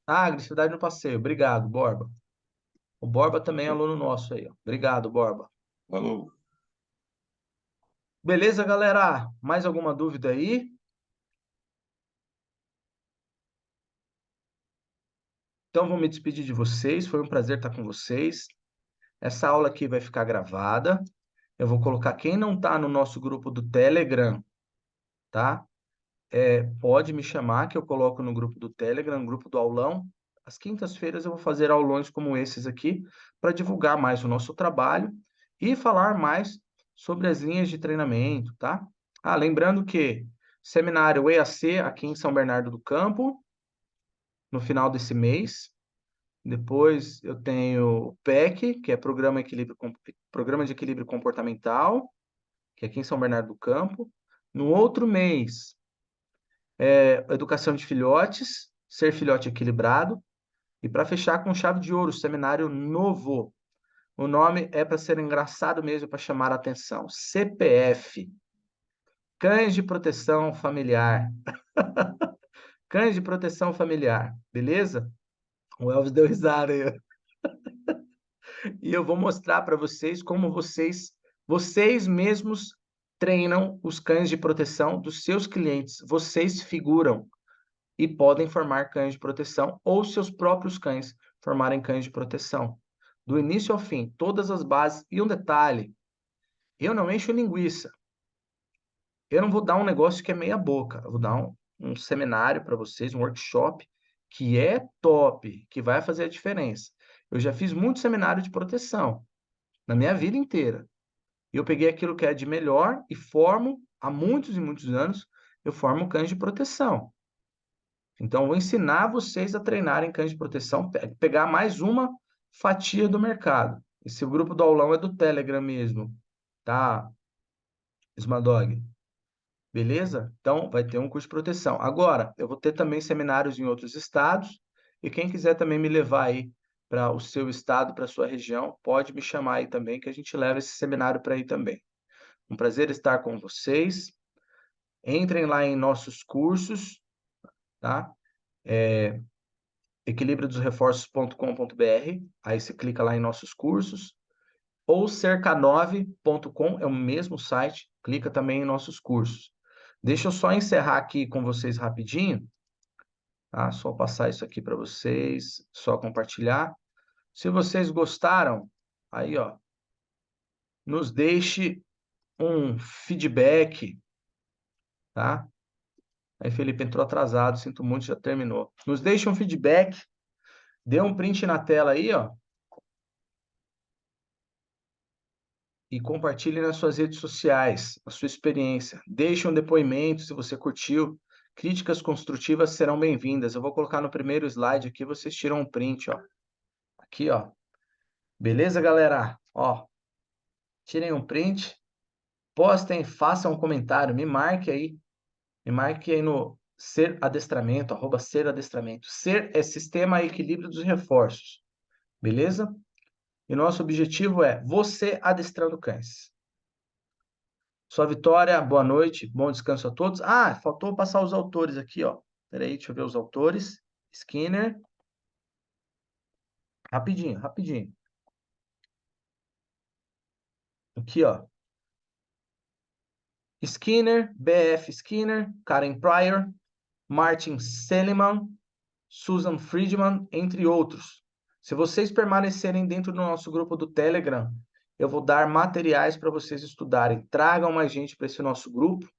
Ah, agressividade no passeio. Obrigado, Borba. O Borba também é aluno nosso aí, ó. Obrigado, Borba. Falou. Beleza, galera? Mais alguma dúvida aí? Então, vou me despedir de vocês. Foi um prazer estar com vocês. Essa aula aqui vai ficar gravada. Eu vou colocar quem não está no nosso grupo do Telegram, tá? Pode me chamar que eu coloco no grupo do Telegram, no grupo do aulão. Às quintas-feiras eu vou fazer aulões como esses aqui para divulgar mais o nosso trabalho e falar mais sobre as linhas de treinamento, tá? Ah, lembrando que seminário EAC aqui em São Bernardo do Campo, no final desse mês. Depois eu tenho o PEC, que é Programa de Equilíbrio Comportamental, que é aqui em São Bernardo do Campo. No outro mês, Educação de Filhotes, Ser Filhote Equilibrado. E para fechar com chave de ouro, seminário novo. O nome é para ser engraçado mesmo, para chamar a atenção. CPF. Cães de Proteção Familiar. Cães de Proteção Familiar. Beleza? O Elvis deu risada aí. E eu vou mostrar para vocês como vocês mesmos treinam os cães de proteção dos seus clientes. Vocês figuram e podem formar cães de proteção ou seus próprios cães formarem cães de proteção. Do início ao fim, todas as bases. E um detalhe, eu não encho linguiça. Eu não vou dar um negócio que é meia boca. Eu vou dar um seminário para vocês, um workshop que é top, que vai fazer a diferença. Eu já fiz muito seminário de proteção na minha vida inteira. E eu peguei aquilo que é de melhor e formo, há muitos e muitos anos, eu formo cães de proteção. Então, eu vou ensinar vocês a treinarem cães de proteção, pegar mais uma fatia do mercado. Esse grupo do aulão é do Telegram mesmo, tá, Smadog? Beleza? Então, vai ter um curso de proteção. Agora, eu vou ter também seminários em outros estados, e quem quiser também me levar aí para o seu estado, para a sua região, pode me chamar aí também, que a gente leva esse seminário para aí também. Um prazer estar com vocês. Entrem lá em nossos cursos, tá? equilibriodosreforços.com.br, aí você clica lá em nossos cursos, ou cerca9.com, é o mesmo site, clica também em nossos cursos. Deixa eu só encerrar aqui com vocês rapidinho, tá? Só passar isso aqui para vocês, só compartilhar. Se vocês gostaram, aí, ó, nos deixe um feedback, tá? Aí, Felipe entrou atrasado, sinto muito, já terminou. Nos deixe um feedback, dê um print na tela aí, ó, e compartilhe nas suas redes sociais a sua experiência. Deixe um depoimento se você curtiu. Críticas construtivas serão bem-vindas. Eu vou colocar no primeiro slide aqui, vocês tiram um print, ó. Aqui, ó. Beleza, galera? Ó, tirem um print, postem, façam um comentário, me marque aí. Me marque aí no Ser Adestramento, @Ser Adestramento. Ser é sistema e equilíbrio dos reforços. Beleza? E nosso objetivo é você adestrando cães. Sua Vitória, boa noite, bom descanso a todos. Ah, faltou passar os autores aqui, ó. Peraí, deixa eu ver os autores. Skinner. Rapidinho, rapidinho. Aqui, ó. Skinner, B.F. Skinner, Karen Pryor, Martin Seligman, Susan Friedman, entre outros. Se vocês permanecerem dentro do nosso grupo do Telegram, eu vou dar materiais para vocês estudarem. Tragam mais gente para esse nosso grupo,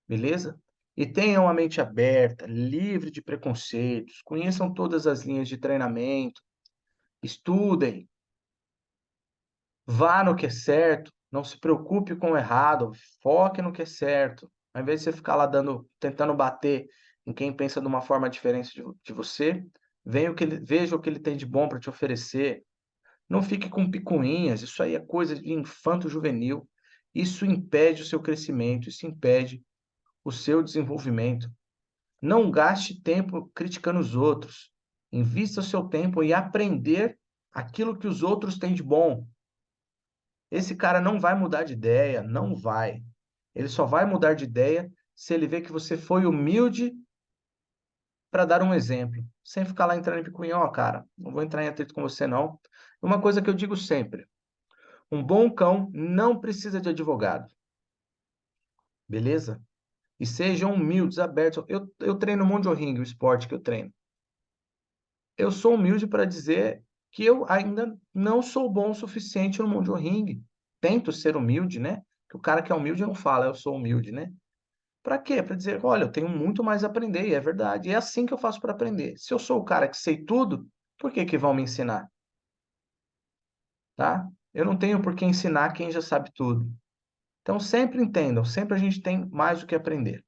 beleza? E tenham a mente aberta, livre de preconceitos, conheçam todas as linhas de treinamento, estudem, vá no que é certo, não se preocupe com o errado, foque no que é certo. Ao invés de você ficar lá tentando bater em quem pensa de uma forma diferente de você, veja o que ele tem de bom para te oferecer. Não fique com picuinhas, isso aí é coisa de infanto-juvenil. Isso impede o seu crescimento, isso impede o seu desenvolvimento. Não gaste tempo criticando os outros. Invista o seu tempo em aprender aquilo que os outros têm de bom. Esse cara não vai mudar de ideia, não vai. Ele só vai mudar de ideia se ele ver que você foi humilde para dar um exemplo, sem ficar lá entrando em picuinha, ó, cara, não vou entrar em atrito com você não. Uma coisa que eu digo sempre, um bom cão não precisa de advogado, beleza? E sejam humildes, abertos. Eu treino Mondio Ring, o esporte que eu treino. Eu sou humilde para dizer que eu ainda não sou bom o suficiente no Mondio Ring. Tento ser humilde, né? Que o cara que é humilde não fala, eu sou humilde, né? Para quê? Para dizer, olha, eu tenho muito mais a aprender, e é verdade. E é assim que eu faço para aprender. Se eu sou o cara que sei tudo, por que que vão me ensinar? Tá? Eu não tenho por que ensinar quem já sabe tudo. Então sempre entendam, sempre a gente tem mais o que aprender.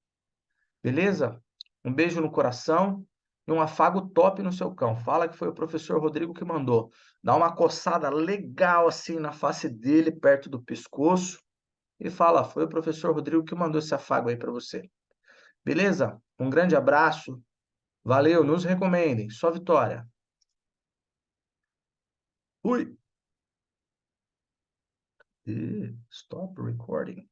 Beleza? Um beijo no coração. e um afago top no seu cão. Fala que foi o professor Rodrigo que mandou. Dá uma coçada legal assim na face dele, perto do pescoço, e fala: foi o professor Rodrigo que mandou esse afago aí para você. Beleza? Um grande abraço. Valeu, nos recomendem. Só vitória. Fui. Stop recording.